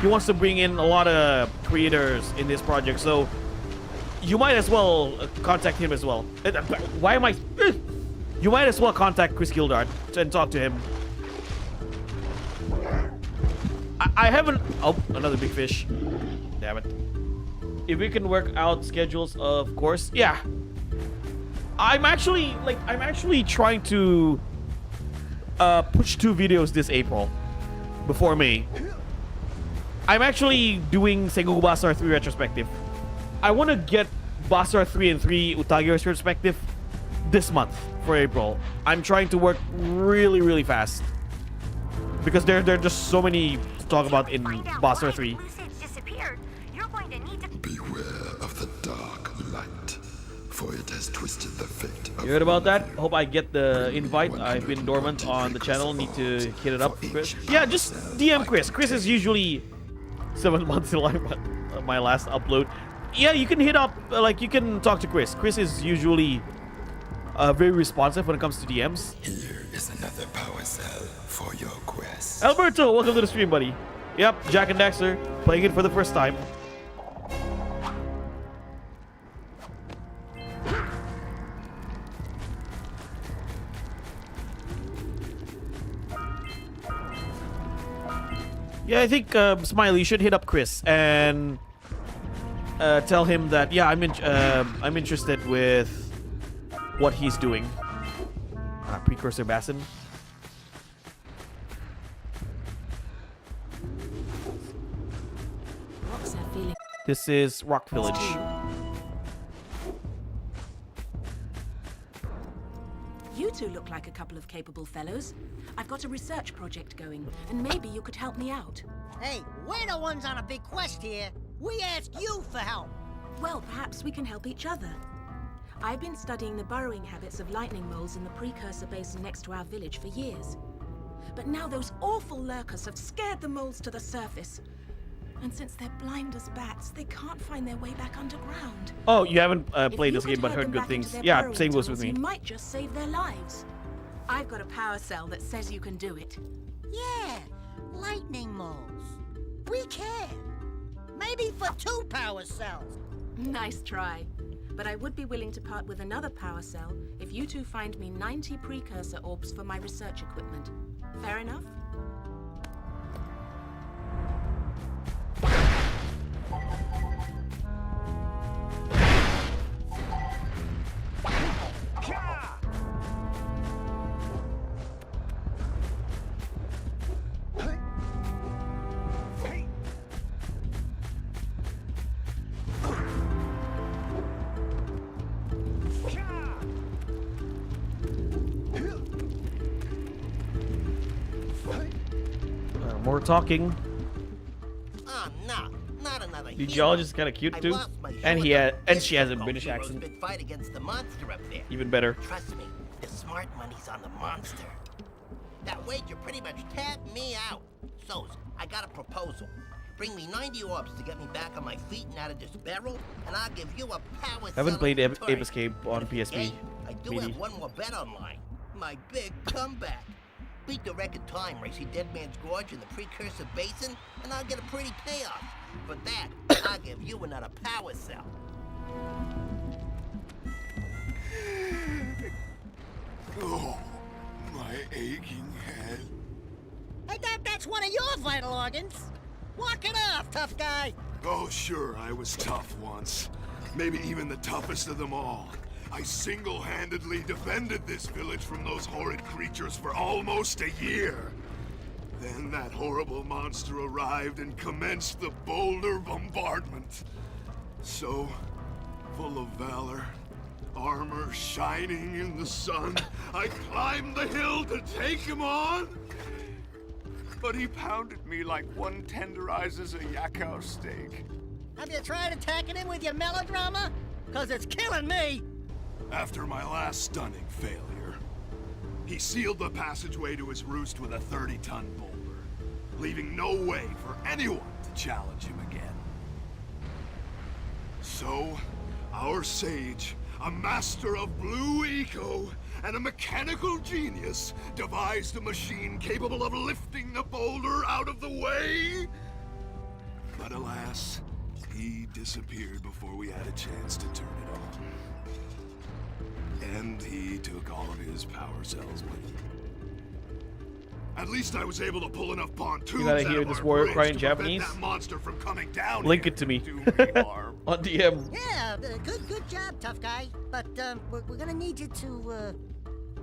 wants to bring in a lot of creators in this project, so you might as well contact him as well. Why am I? You might as well contact Chris Gildart and talk to him. I haven't. Oh, another big fish. Damn it. If we can work out schedules, of course. Yeah. I'm actually trying to push 2 videos this April before May. I'm actually doing Sengoku Basar 3 retrospective. I want to get Basar 3 and 3 Utagi retrospective this month for April. I'm trying to work really, really fast because there are just so many to talk about in Basar 3. Blue Sage disappeared. You're going to need to Beware of the dark light, for it has twisted the fate of You heard about that? another. Hope I get the invite. I've been dormant on the channel. Need to hit it up, Chris. Yeah, just DM Chris. Chris is usually 7 months in my last upload. Yeah, you can hit up, like, you can talk to Chris. Chris is usually very responsive when it comes to DMs. Here is another power cell for your quest. Alberto, welcome to the stream, buddy. Yep, Jak and Daxter, playing it for the first time. Yeah, I think Smiley, you should hit up Chris and tell him that I'm interested with what he's doing. Precursor Basin. What's that feeling? This is Rock Village. You two look like a couple of capable fellows. I've got a research project going, and maybe you could help me out. Hey, we're the ones on a big quest here. We ask you for help. Well, perhaps we can help each other. I've been studying the burrowing habits of lightning moles in the Precursor Basin next to our village for years. But now those awful lurkers have scared the moles to the surface. And since they're blind as bats, they can't find their way back underground. Oh, you haven't If played you this could game but herd heard them good back into things. their Yeah, burrowing same goes with tunnels, me. You might just save their lives. I've got a power cell that says you can do it. Yeah, lightning moles. We can. Maybe for 2 power cells. Nice try. But I would be willing to part with another power cell if you two find me 90 precursor orbs for my research equipment. Fair enough? More talking. Oh, no. Not another The hero. geologist is kind of cute I too, lost my and shoulder. she has a This British hero's accent. big fight against the monster up there. Even better. Trust me, the smart money's on the monster. That wager pretty much tapped me out. So, I got a proposal. Bring me 90 orbs to get me back on my feet and out of this barrel, and I'll give you a power I haven't cell played in Ape return. Escape on If you PSP. ain't, I do Meaty. have one more bet online. My big comeback. Beat the record time racing Dead Man's Gorge in the Precursor Basin, and I'll get a pretty payoff. For that, I'll give you another power cell. Oh, my aching head. Hey, that's one of your vital organs. Walk it off, tough guy. Oh, sure, I was tough once. Maybe even the toughest of them all. I single-handedly defended this village from those horrid creatures for almost a year. Then that horrible monster arrived and commenced the boulder bombardment. So, full of valor, armor shining in the sun, I climbed the hill to take him on. But he pounded me like one tenderizes a yakao steak. Have you tried attacking him with your melodrama? Cause it's killing me. After my last stunning failure, he sealed the passageway to his roost with a 30-ton boulder, leaving no way for anyone to challenge him again. So, our sage, a master of blue eco and a mechanical genius, devised a machine capable of lifting the boulder out of the way. But alas, he disappeared before we had a chance to turn it on. And he took all of his power cells with him. At least I was able to pull enough pontoons You gotta out hear of this our warrior bridge cry in to prevent Japanese? that monster from coming down Link here it to me. do me harm. On DM. Yeah, good job, tough guy. But we're gonna need you to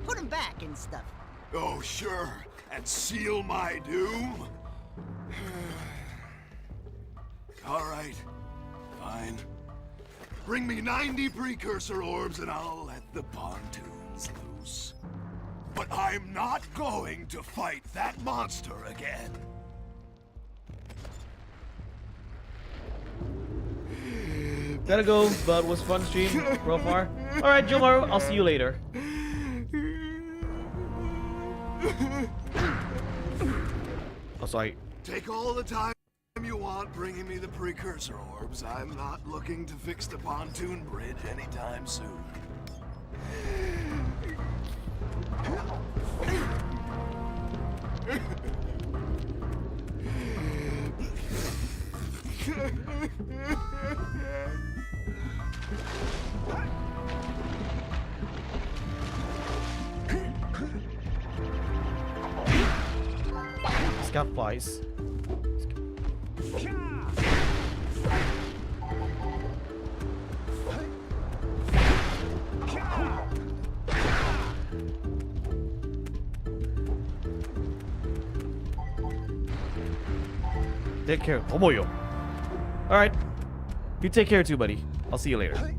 put him back and stuff. Oh, sure. And seal my doom? All right. Fine. Bring me 90 precursor orbs and I'll let the pontoons loose. But I'm not going to fight that monster again. Gotta go, but was fun stream, Profar. Alright, Jomar, I'll see you later. Oh, sorry. Take all the time you want bringing me the Precursor orbs. I'm not looking to fix the pontoon bridge anytime soon. Scout flies. Take care. Omoyo. Alright. You take care too, buddy. I'll see you later.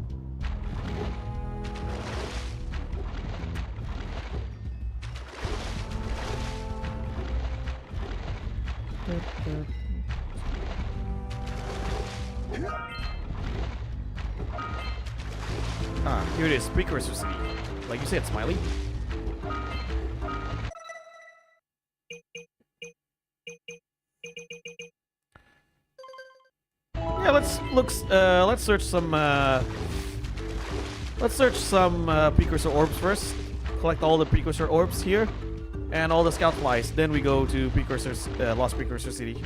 Ah, here it is. Precursor City. Like you said, Smiley. Yeah, let's search some precursor orbs first. Collect all the precursor orbs here and all the scout flies. Then we go to Lost Precursor City.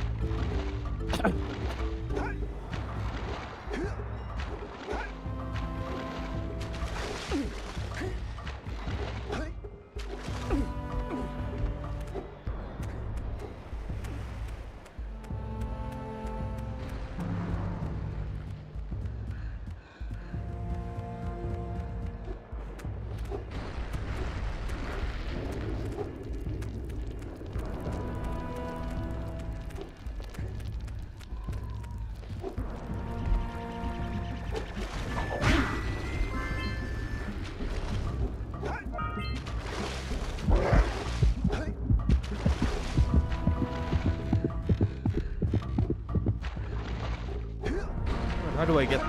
How do I get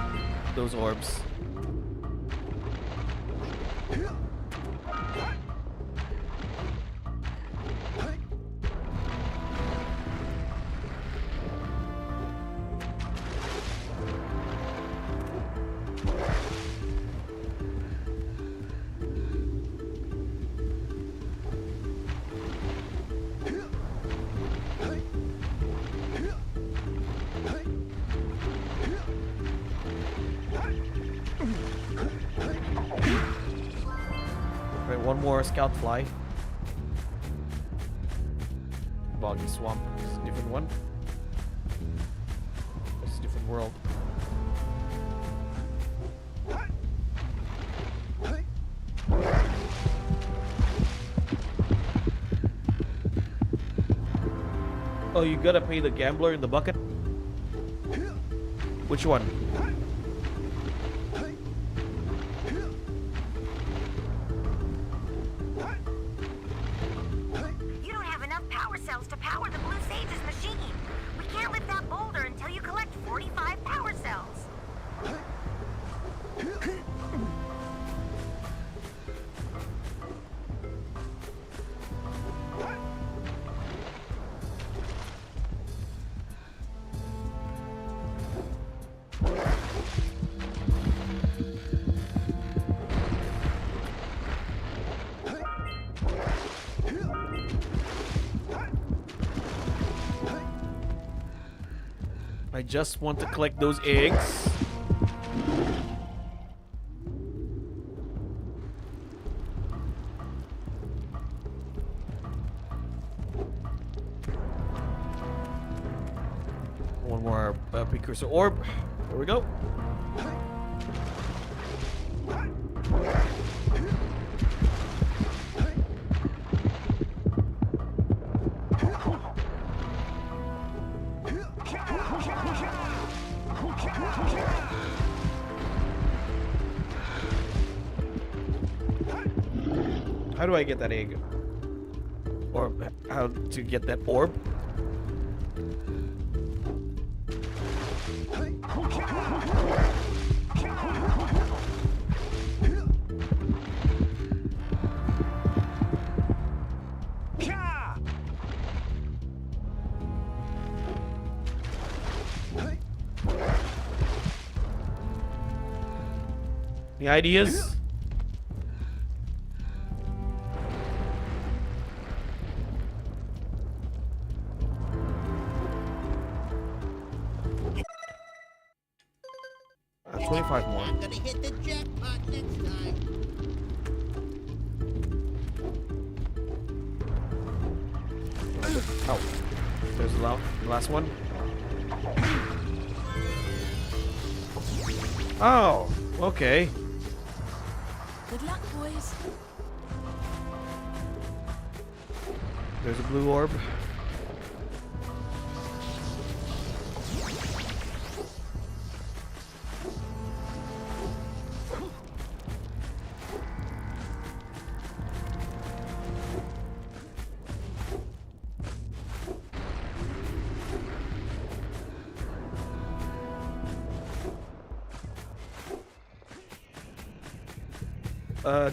those orbs? One more scout fly. Boggy swamp is a different one. It's a different world. Oh, you gotta pay the gambler in the bucket? Which one? I just want to collect those eggs. One more precursor orb. There we go. How do I get that egg? Or how to get that orb? Any ideas? That's 25 more. I'm gonna hit the jackpot next time. Oh, there's the last one. Oh, okay. Good luck, boys. There's a blue orb.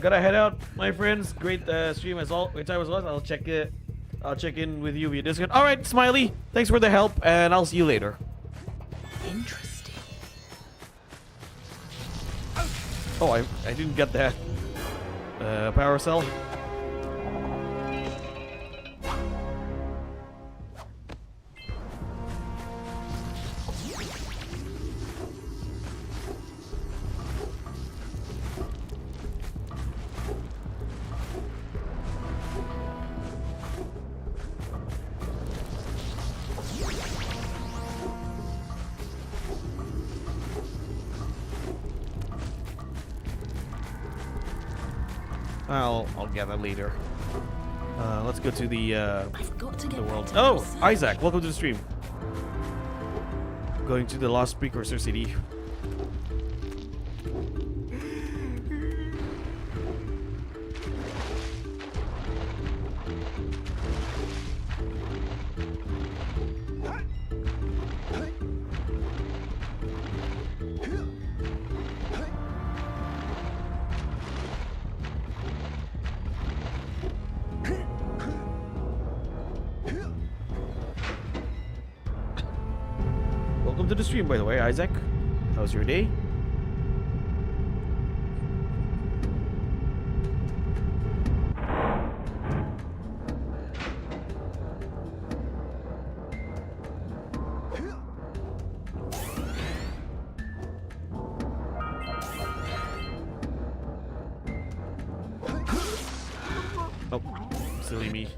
Gotta head out, my friends. Great stream as all. Great time as always. I'll check it. I'll check in with you via Discord. All right, Smiley. Thanks for the help, and I'll see you later. Interesting. Oh, I didn't get that power cell. I'll get that later. Let's go to the I've got to get world. back to Oh, research. Isaac, welcome to the stream. Going to the lost Precursor city. Welcome to the stream, by the way, Isaac. How's your day? Oh, silly me.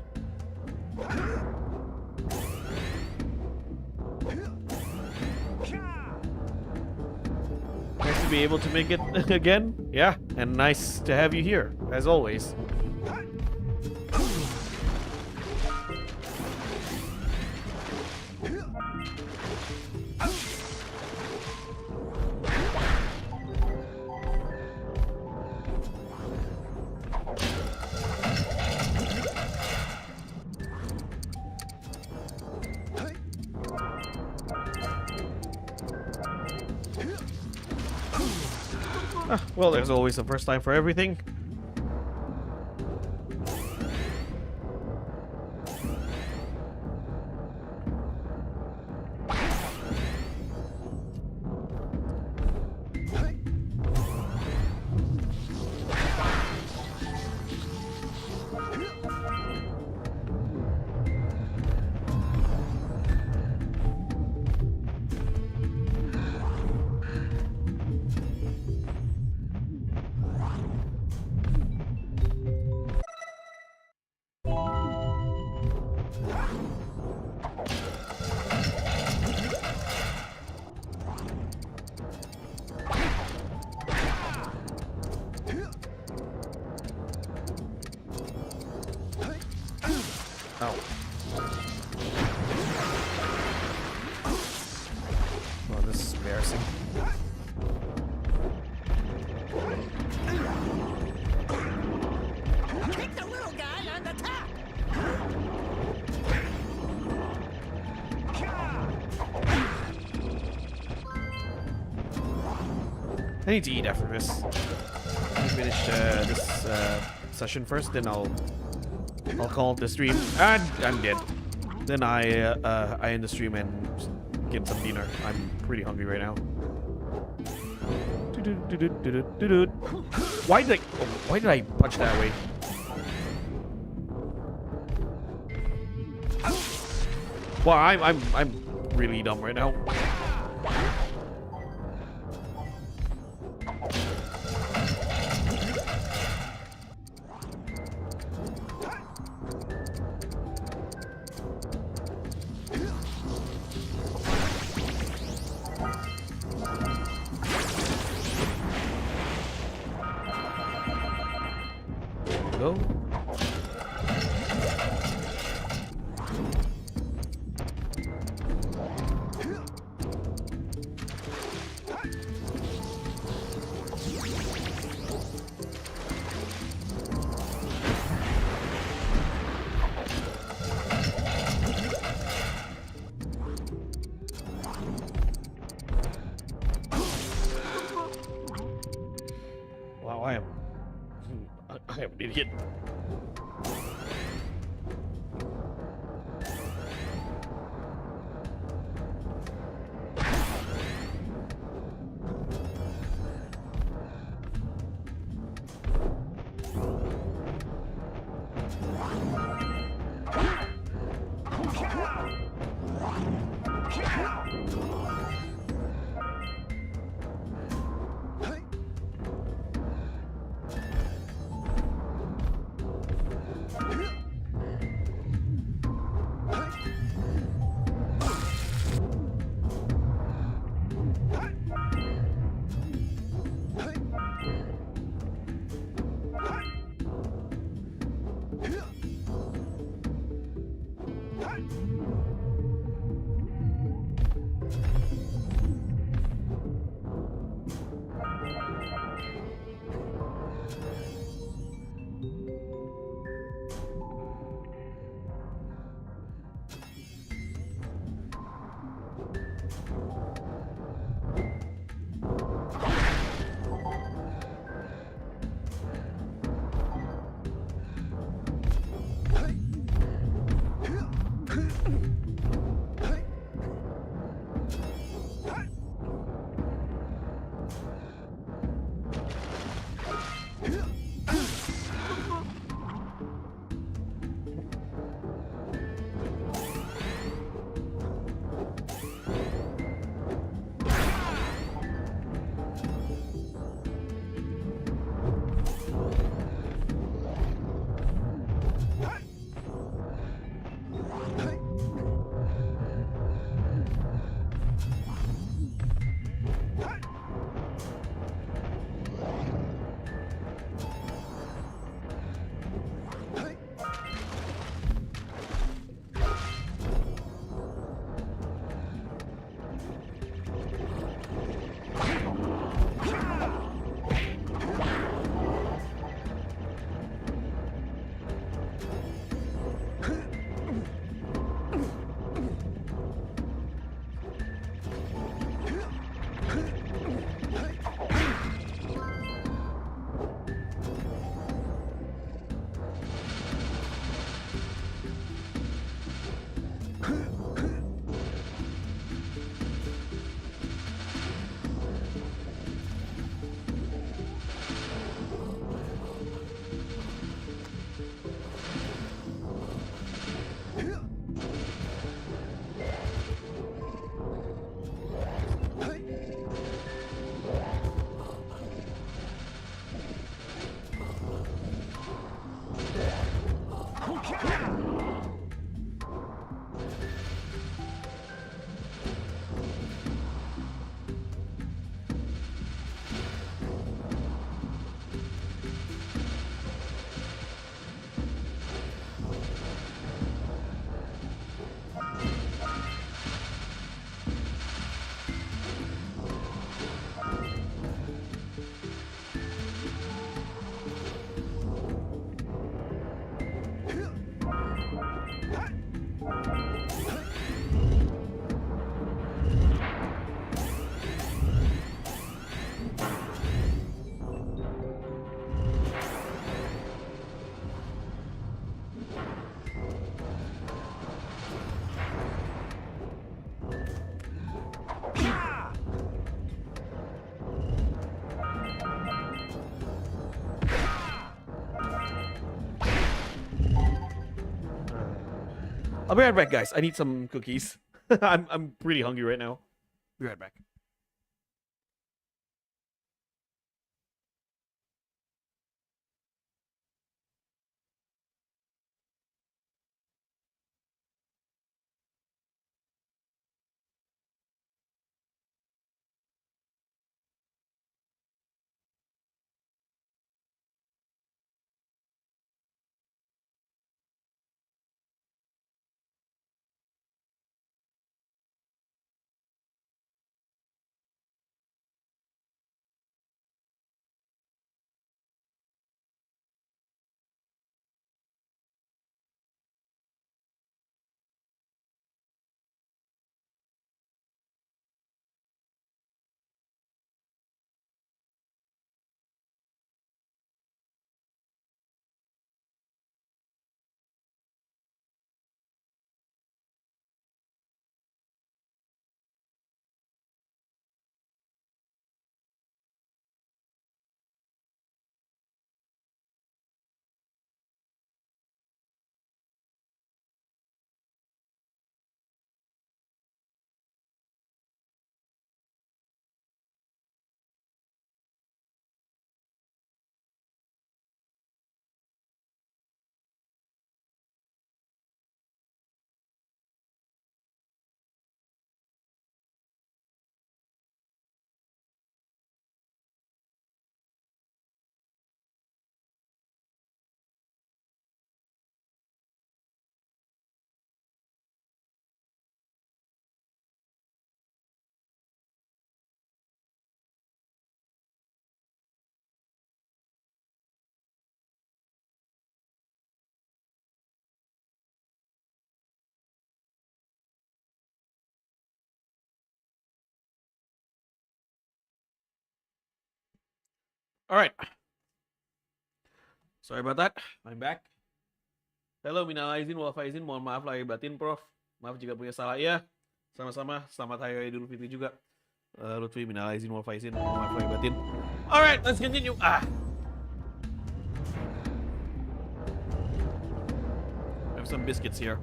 Nice to be able to make it again. Yeah, and nice to have you here, as always. Well, there's always a first time for everything. Oh. Well, this is embarrassing. Kick the little guy on the top. I need to eat after this. Let me finish this session first, then I'll call it the stream. And I'm dead. Then I end the stream and get some dinner. I'm pretty hungry right now. Why did I punch that way? Well, I'm really dumb right now. Go. Wow, I am an idiot. I'll be right back, guys. I need some cookies. I'm pretty hungry right now. Be right back. All right. Sorry about that. I'm back. Halo, minal aizin wal faizin. Mohon maaf lahir batin, Prof. Maaf jika punya salah ya. Sama-sama. Selamat Hari Raya Idul Fitri juga. Lutfi, minal aizin wal faizin. Mohon maaf lahir batin. All right, let's continue. I have some biscuits here.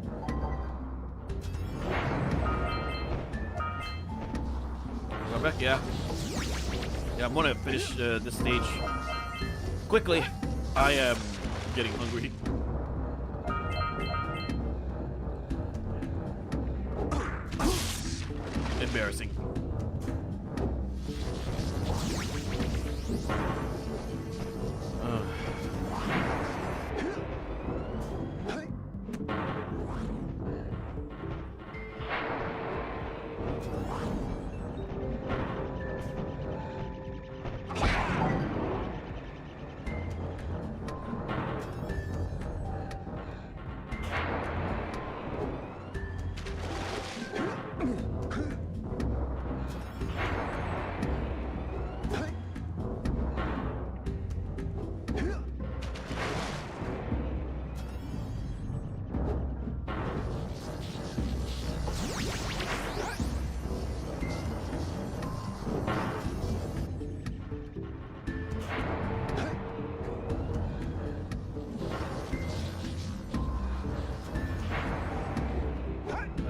We're back, yeah. Yeah, I'm gonna finish this stage quickly. I am getting hungry. Embarrassing.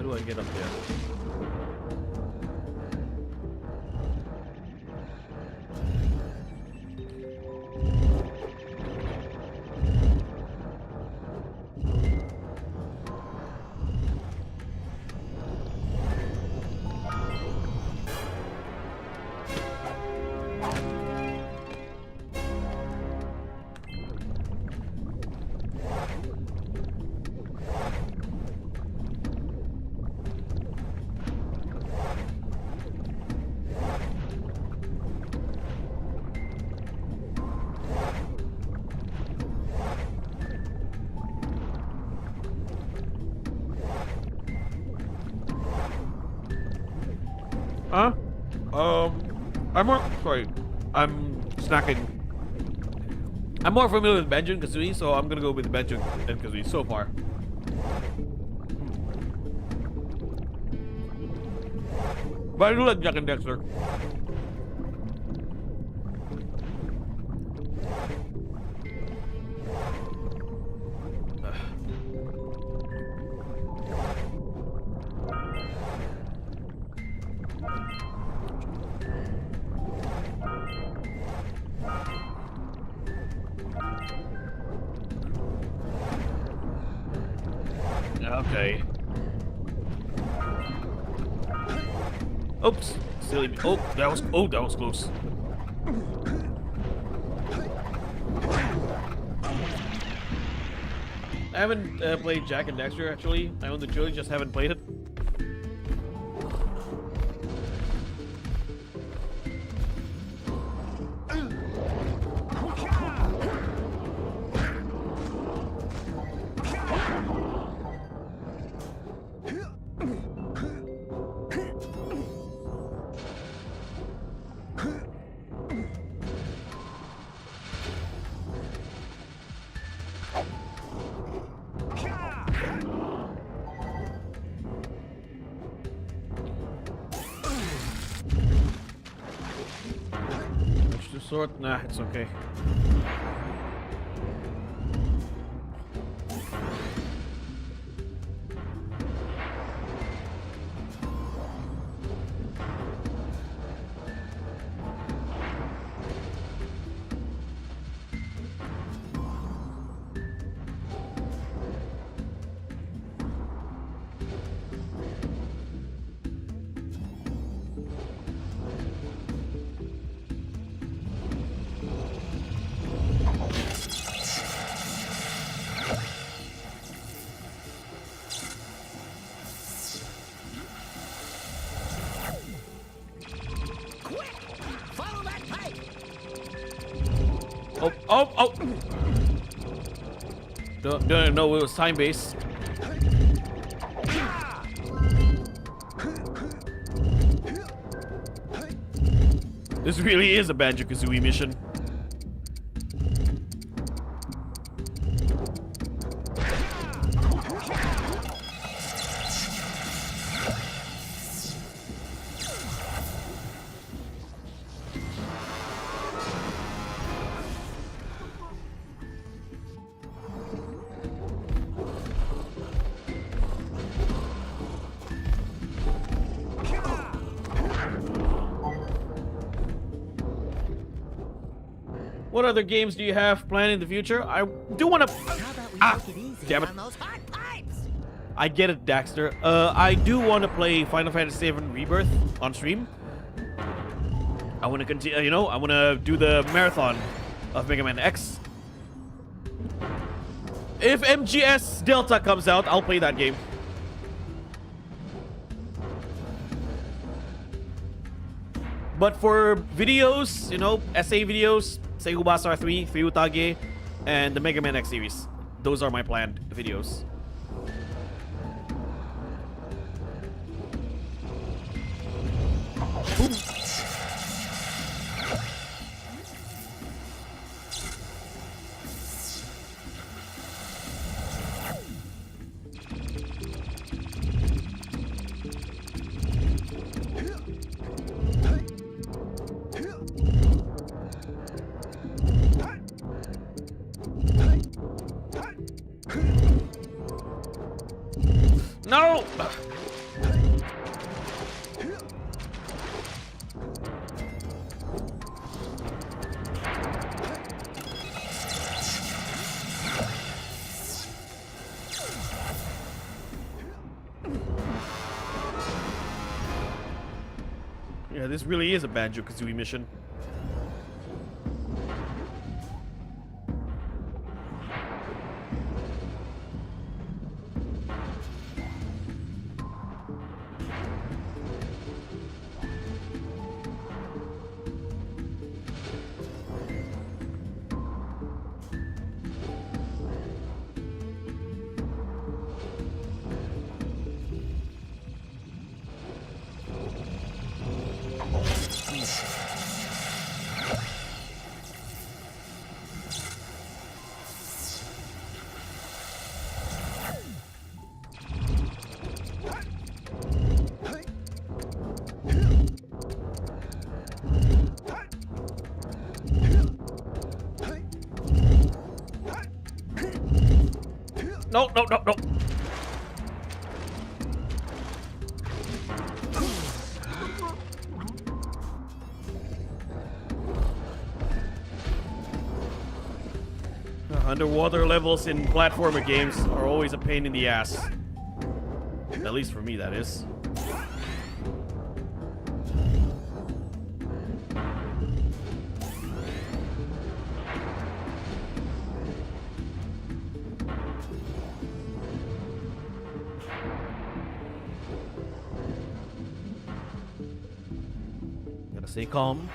How do I get up there? Huh? I'm snacking. I'm more familiar with Banjo and Kazooie, so I'm gonna go with Banjo and Kazooie so far. But I do like Jak and Daxter. Okay. Oops. Silly me. Oh, that was close. I haven't played Jak and Daxter actually. I own the trilogy, just haven't played it. Sword? Nah, it's okay. Oh! Don't know it was time-based. This really is a Banjo-Kazooie mission. What other games do you have planned in the future? I do want to. Damn it! I get it, Daxter. I do want to play Final Fantasy VII Rebirth on stream. I want to continue. You know, I want to do the marathon of Mega Man X. If MGS Delta comes out, I'll play that game. But for videos, you know, SA videos, Seigu Basar 3, Ryutage, and the Mega Man X series. Those are my planned videos. Ooh. No! Yeah, this really is a Banjo-Kazooie mission. No. 'Underwater levels in platformer games are always a pain in the ass. At least for me, that is. Gotta stay calm.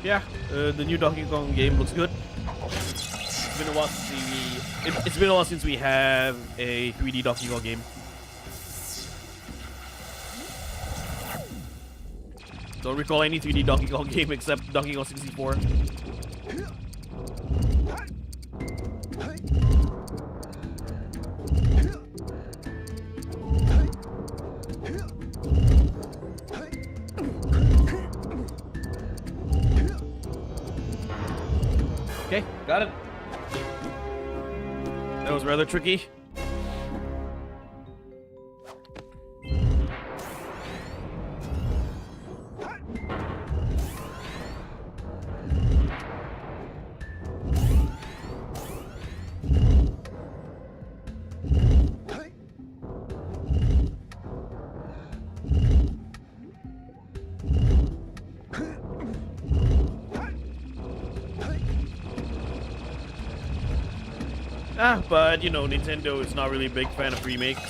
Yeah, the new Donkey Kong game looks good. It's been a while since it's been a while since we have a 3D Donkey Kong game. Don't recall any 3D Donkey Kong game except Donkey Kong 64. Okay, got it. That was rather tricky. But you know, Nintendo is not really a big fan of remakes.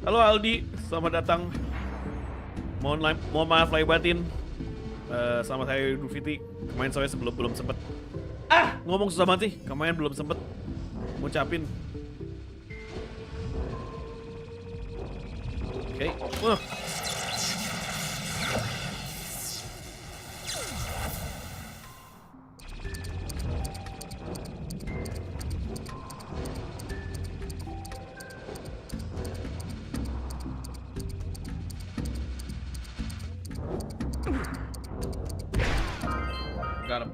Halo Aldi, selamat datang. Mohon maaf lahir batin. Selamat hari Idul Fitri. Kemarin saya belum sempet. Ngomong susah banget sih. Kemarin belum sempet ngucapin. Oke. Got him.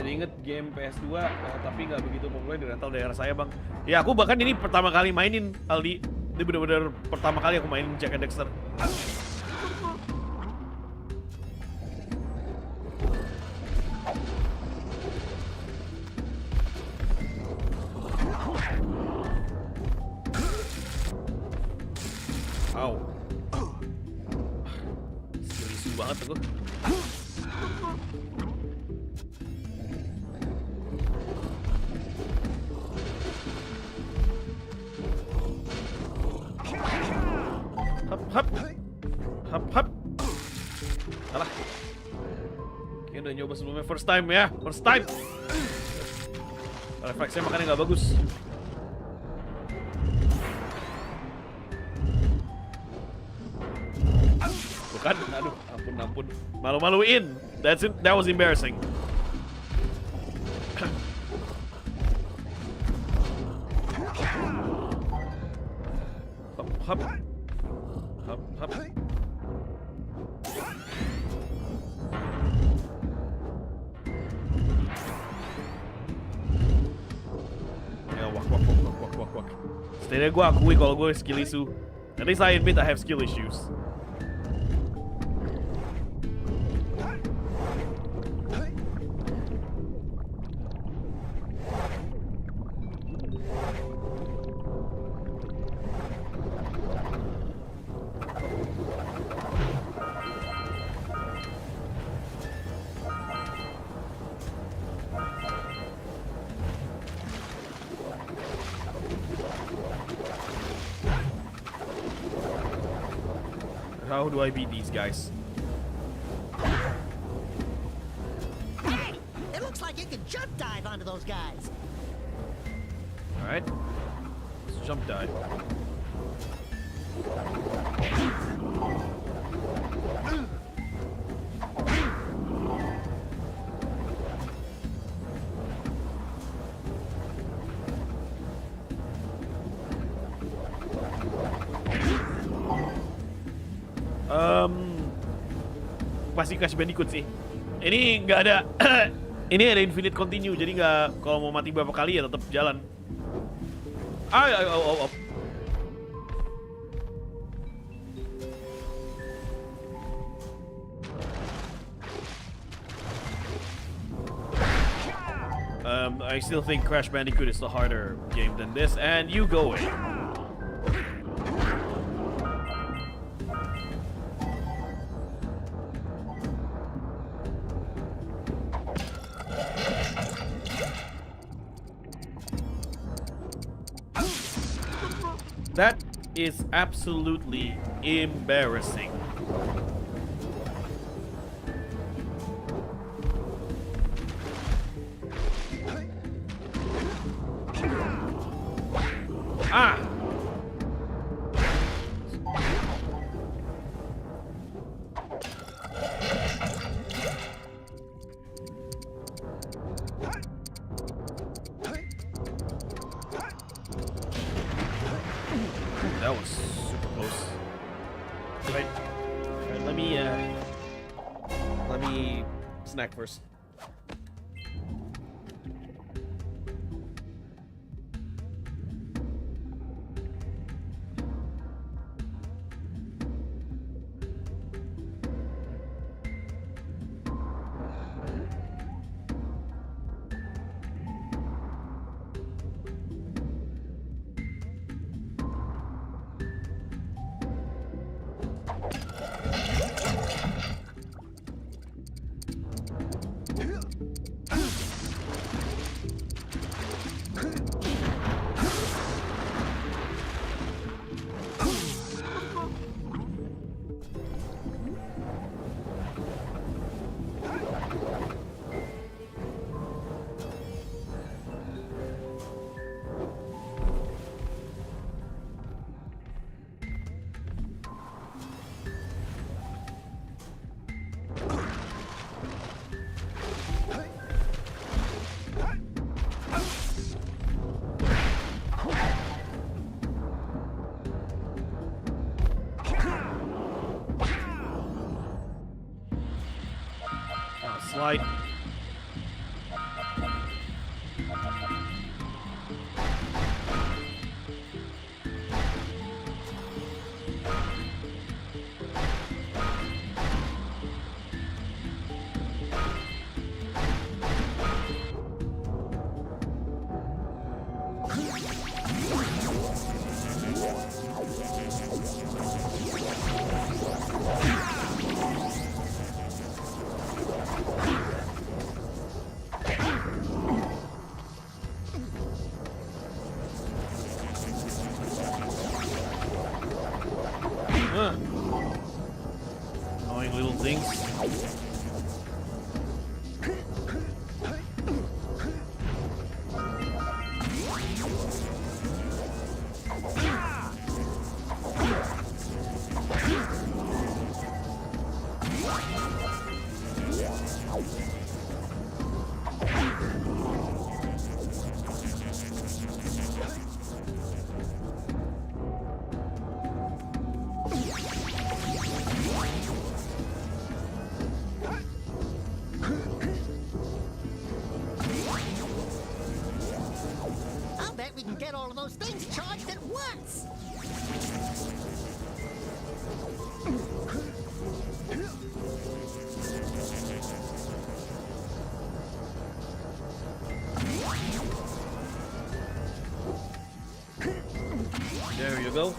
jadi inget game PS2 tapi nggak begitu populer di rental daerah saya bang. Ya aku bahkan ini pertama kali mainin Aldi. Ini bener-bener pertama kali aku mainin Jak and Daxter. Wow. Skill banget aku. Hap. Salah. Kayaknya udah nyoba sebelumnya first time ya. First time. Refleksnya makanya nggak bagus. Bukan, aduh, ampun. Malu-maluin. That was embarrassing. Hap. Ya, wak. Setidaknya gue akui kalau gue skill issue. At least I admit I have skill issues. How do I beat these guys? Hey, it looks like you can jump dive onto those guys. Alright. Let's jump dive. Pasti Crash Bandicoot sih. Ini nggak ada, ini ada infinite continue, jadi nggak kalau mau mati berapa kali ya tetap jalan. I still think Crash Bandicoot is the harder game than this, and you go away. That is absolutely embarrassing. Ah! That was super close. Right. Alright, let me snack first. Slide. couldn't get all of those things charged at once. There you go.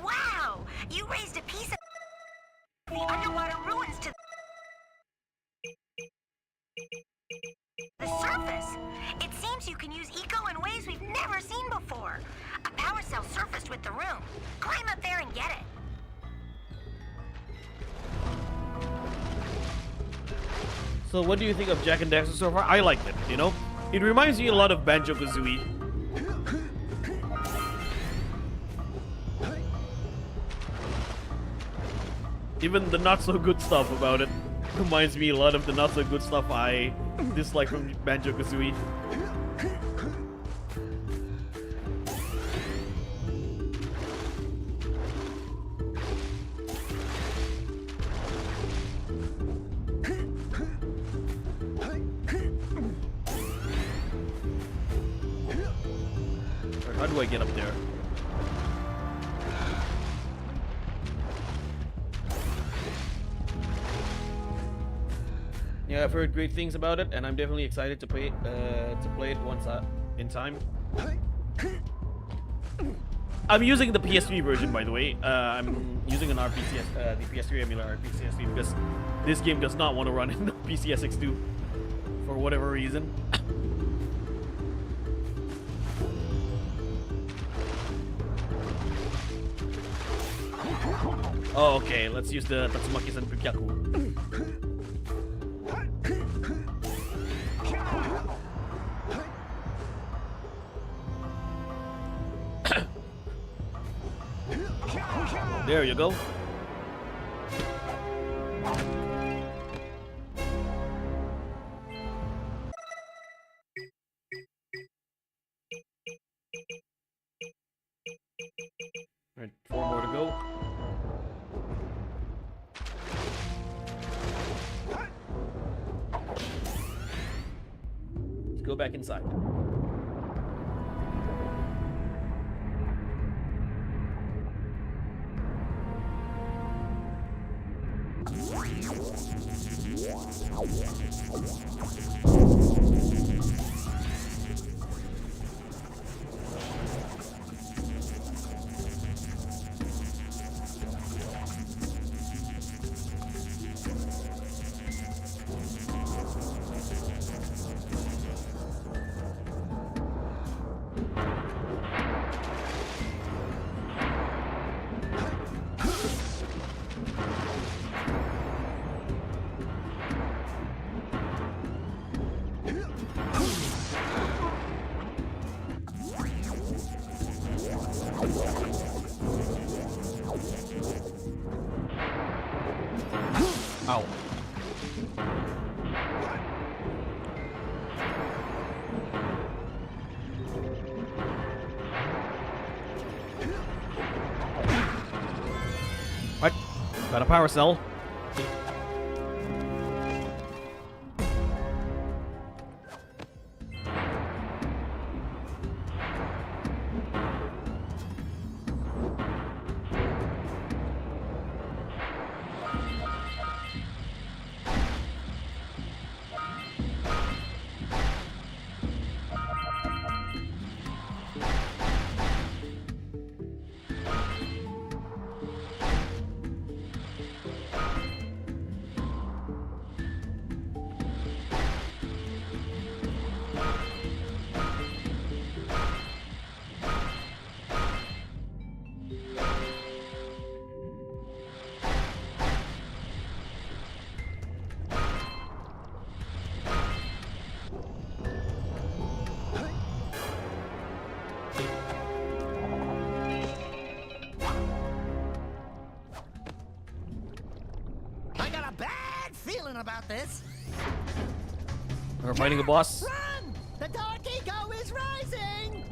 Wow! You raised a piece of the underwater ruins to the surface. It seems you can use eco in ways we've never seen before. A power cell surfaced with the room. Climb up there and get it. So what do you think of Jak and Daxter so far? I liked it, you know? It reminds me a lot of Banjo-Kazooie. Even the not-so-good stuff about it reminds me a lot of the not-so-good stuff I dislike from Banjo-Kazooie. How do I get up there? Yeah, I've heard great things about it, and I'm definitely excited to play it once in time. I'm using the PS3 version, by the way. I'm using an RPCS, the PS3 emulator RPCS3 because this game does not want to run in the PCSX2 for whatever reason. Oh, okay. Let's use the Tatsumaki-san Pukyaku. There you go. Alright, 4 more to go. Let's go back inside. Ow. What? Got a power cell. got this. We're fighting a boss. Run! The dark eco is rising!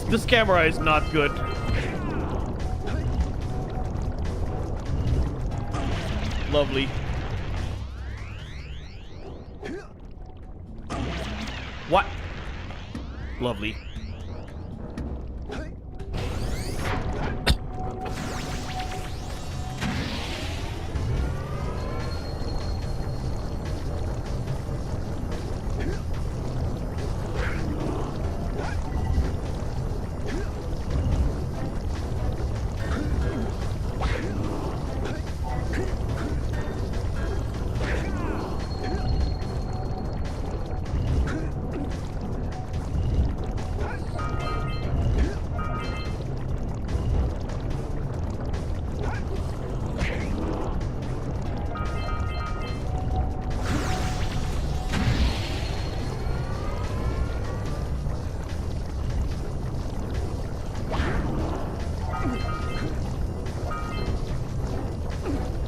This camera is not good. Lovely. What? Lovely.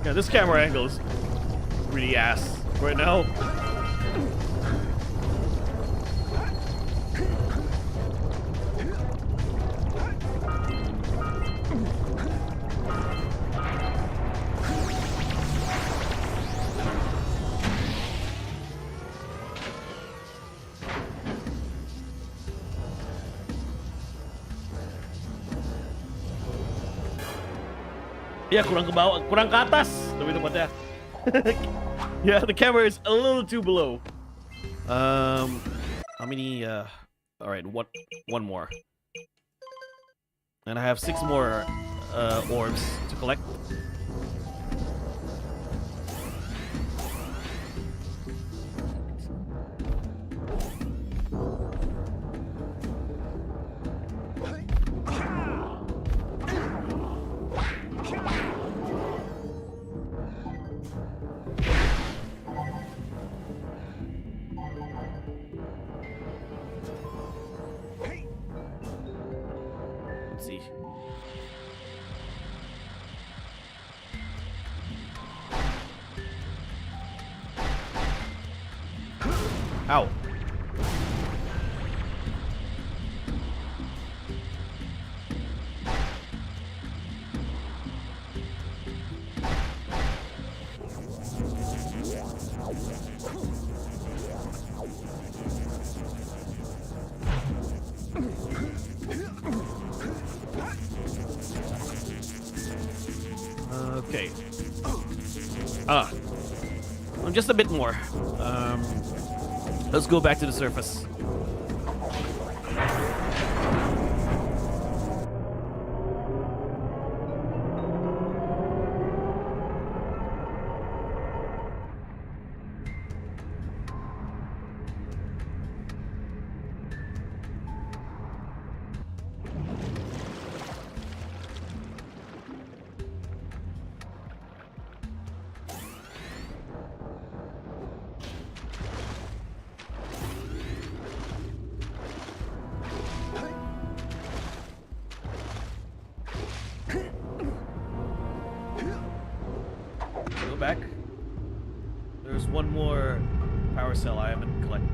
Yeah, this camera angle is really ass right now. Yeah, kurang ke bawah, kurang ke atas. Lebih tepatnya. Yeah, the camera is a little too below. How many? All right, one more. And I have 6 more orbs to collect. Let's see. Ow. Okay. Just a bit more. Let's go back to the surface. Go back. There's one more power cell I haven't collected.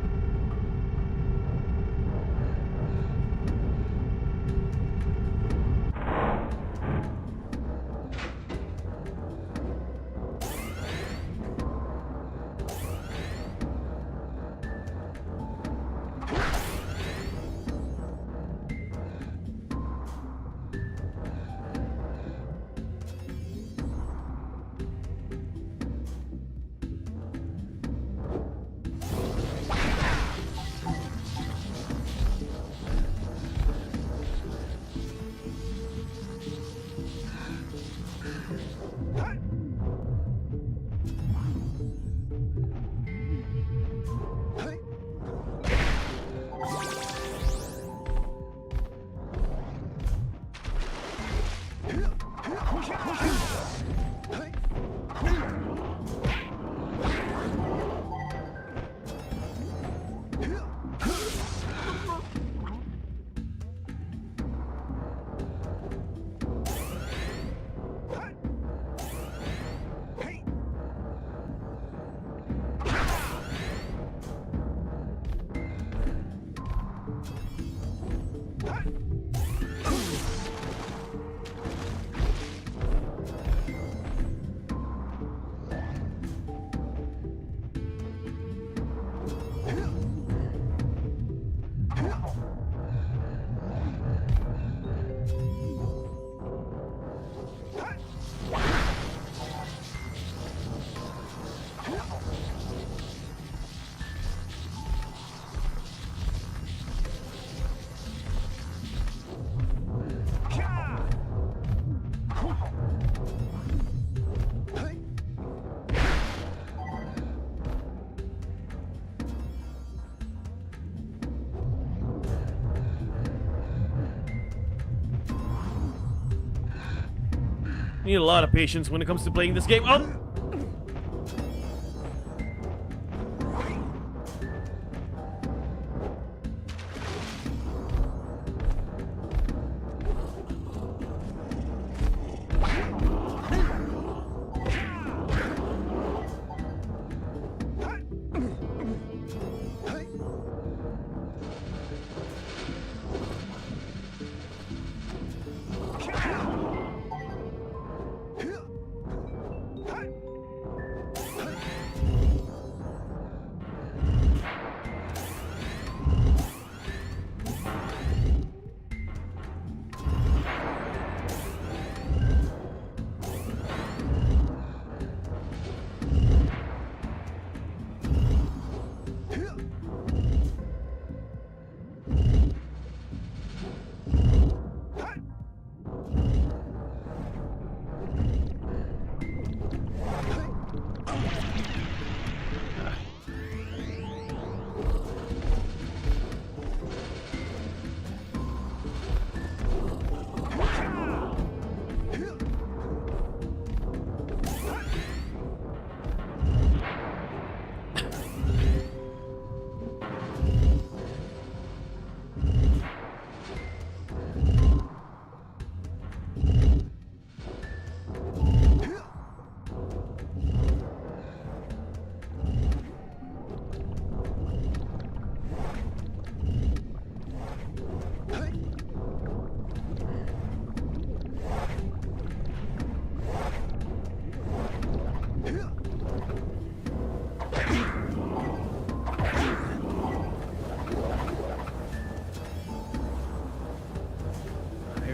Need a lot of patience when it comes to playing this game. Oh!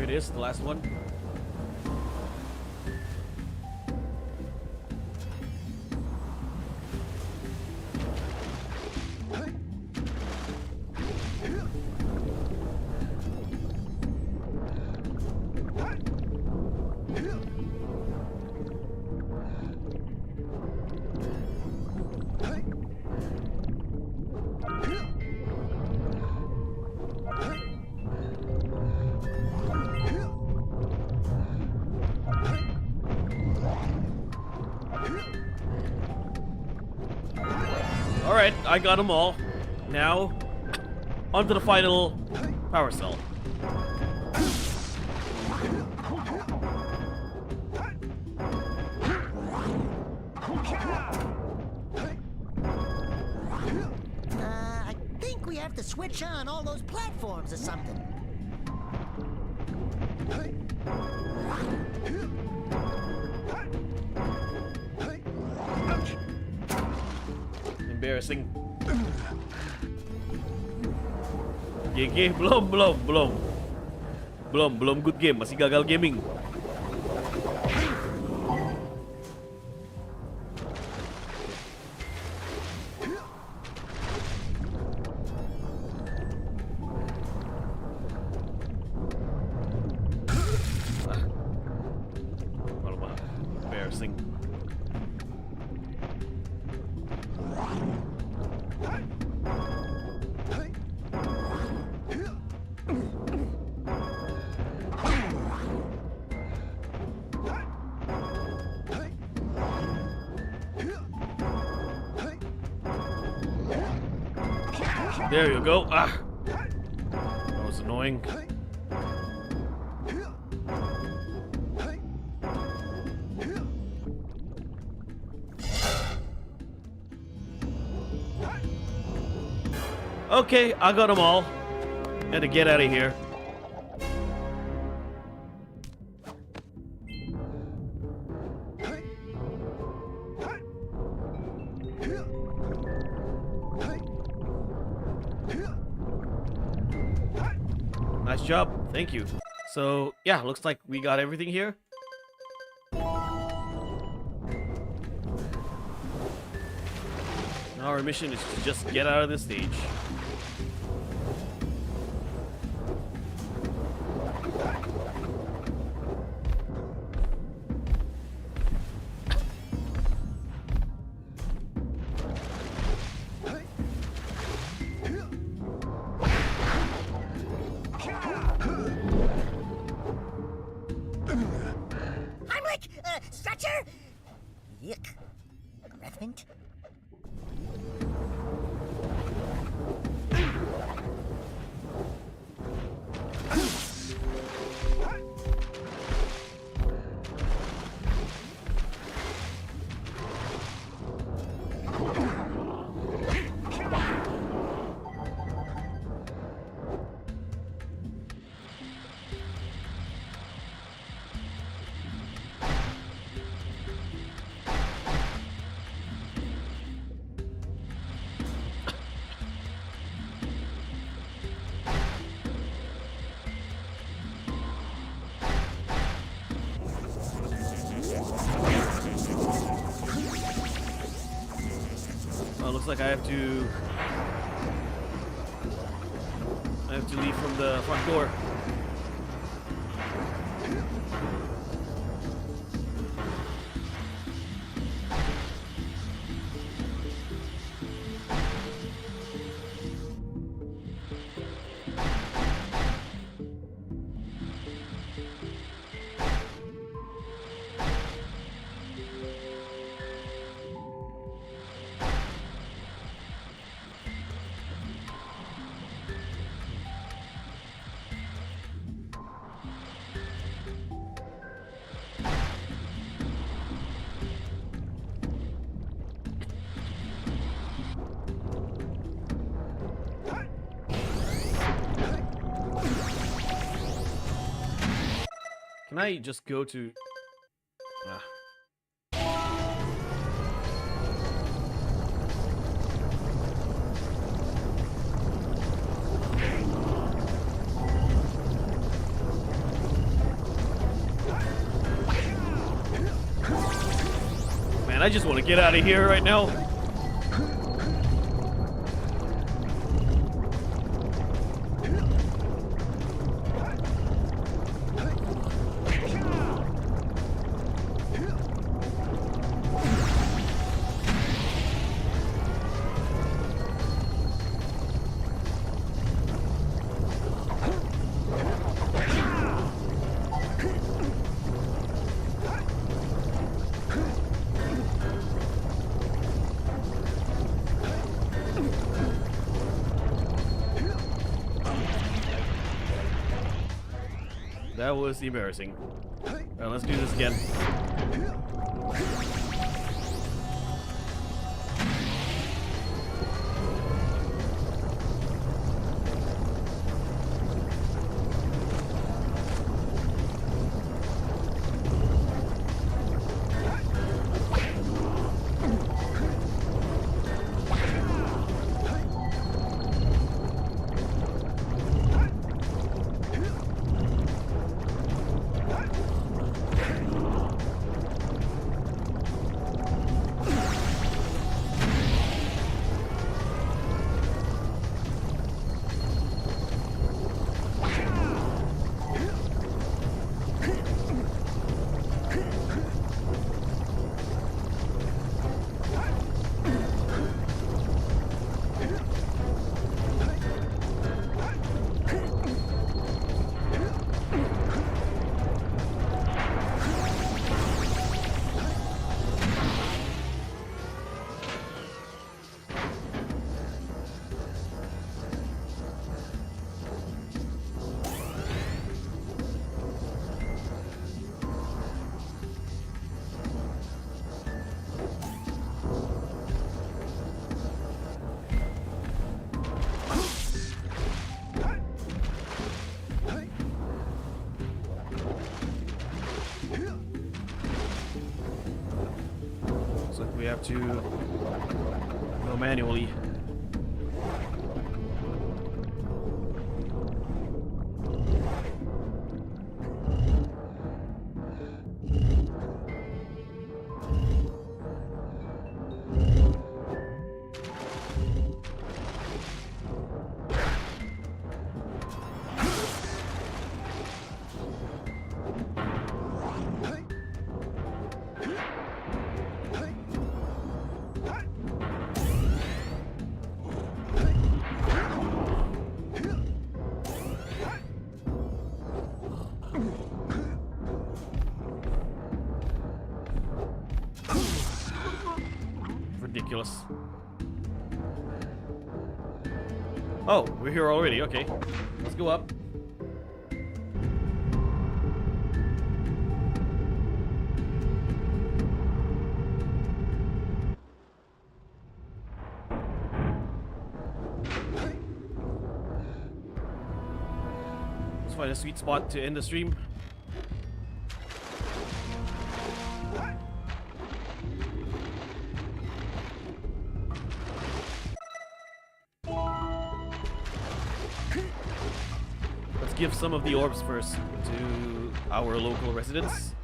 Is the last one. Alright, I got them all. Now, onto the final power cell. I think we have to switch on all those platforms or something. Embarrassing. GG, belum good game, masih gagal gaming. Embarrassing. There you go. Ah, that was annoying. Okay, I got them all. Got to get out of here. Nice job. Thank you. So, yeah, looks like we got everything here. Now our mission is to just get out of this stage. Oh, looks like I have to leave from the front door. Can I just go to... Man, I just want to get out of here right now. That was embarrassing. Alright, let's do this again. We have to go manually. Ridiculous. Oh, we're here already. Okay. Let's go up. Let's find a sweet spot to end the stream. Give some of the orbs first to our local residents.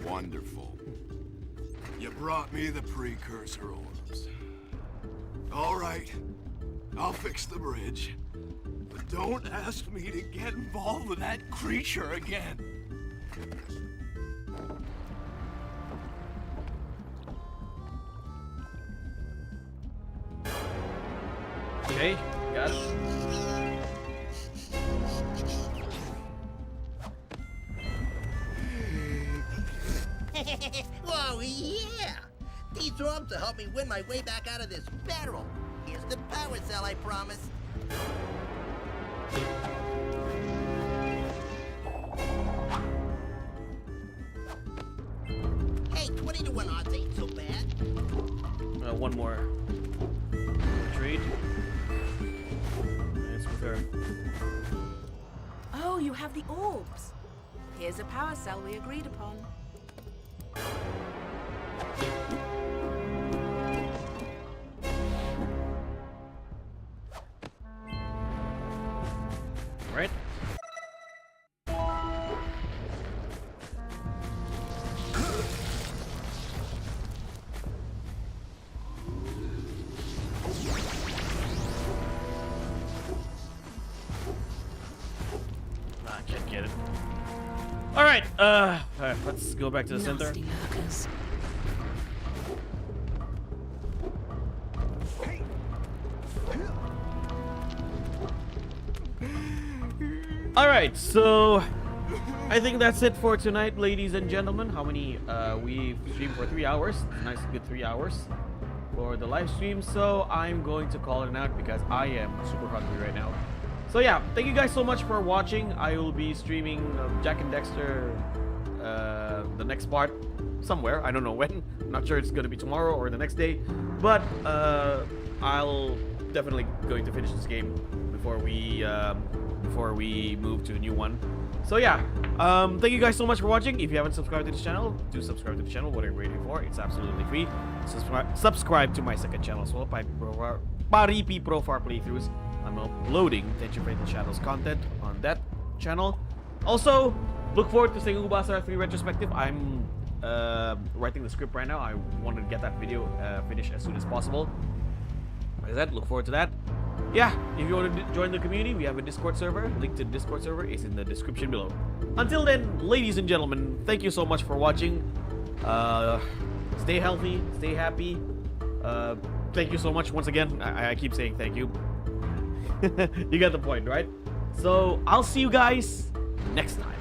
Wonderful. You brought me the Precursor orbs. All right, I'll fix the bridge. But don't ask me to get involved with that creature again. Okay, yes. Whoa, yeah! These orbs will help me win my way back out of this barrel. Here's the power cell I promised. Hey, 20 to 1 odds ain't so bad. One more trade. It's with her. Oh, you have the orbs. Here's a power cell we agreed upon. Right? I can't get it. Alright, let's go back to the center. Nasty lurkers. Alright, so I think that's it for tonight, ladies and gentlemen. How many? We streamed for 3 hours. Nice, good 3 hours for the live stream. So I'm going to call it out because I am super hungry right now. So yeah, thank you guys so much for watching. I will be streaming Jak and Daxter, the next part somewhere. I don't know when. I'm not sure it's gonna be tomorrow or the next day, but I'll definitely going to finish this game before we move to a new one. So yeah, thank you guys so much for watching. If you haven't subscribed to this channel, do subscribe to the channel. What are you waiting for? It's absolutely free. Subscribe to my second channel as well, Paripi Profar playthroughs. I'm uploading Tension Fatal Shadows content on that channel. Also, look forward to Sengoku Basara 3 retrospective. I'm writing the script right now. I want to get that video finished as soon as possible. Like I said, look forward to that. Yeah, if you want to join the community, we have a Discord server. Link to the Discord server is in the description below. Until then, ladies and gentlemen, thank you so much for watching. Stay healthy, stay happy. Thank you so much once again. I keep saying thank you. You get the point, right? So I'll see you guys next time.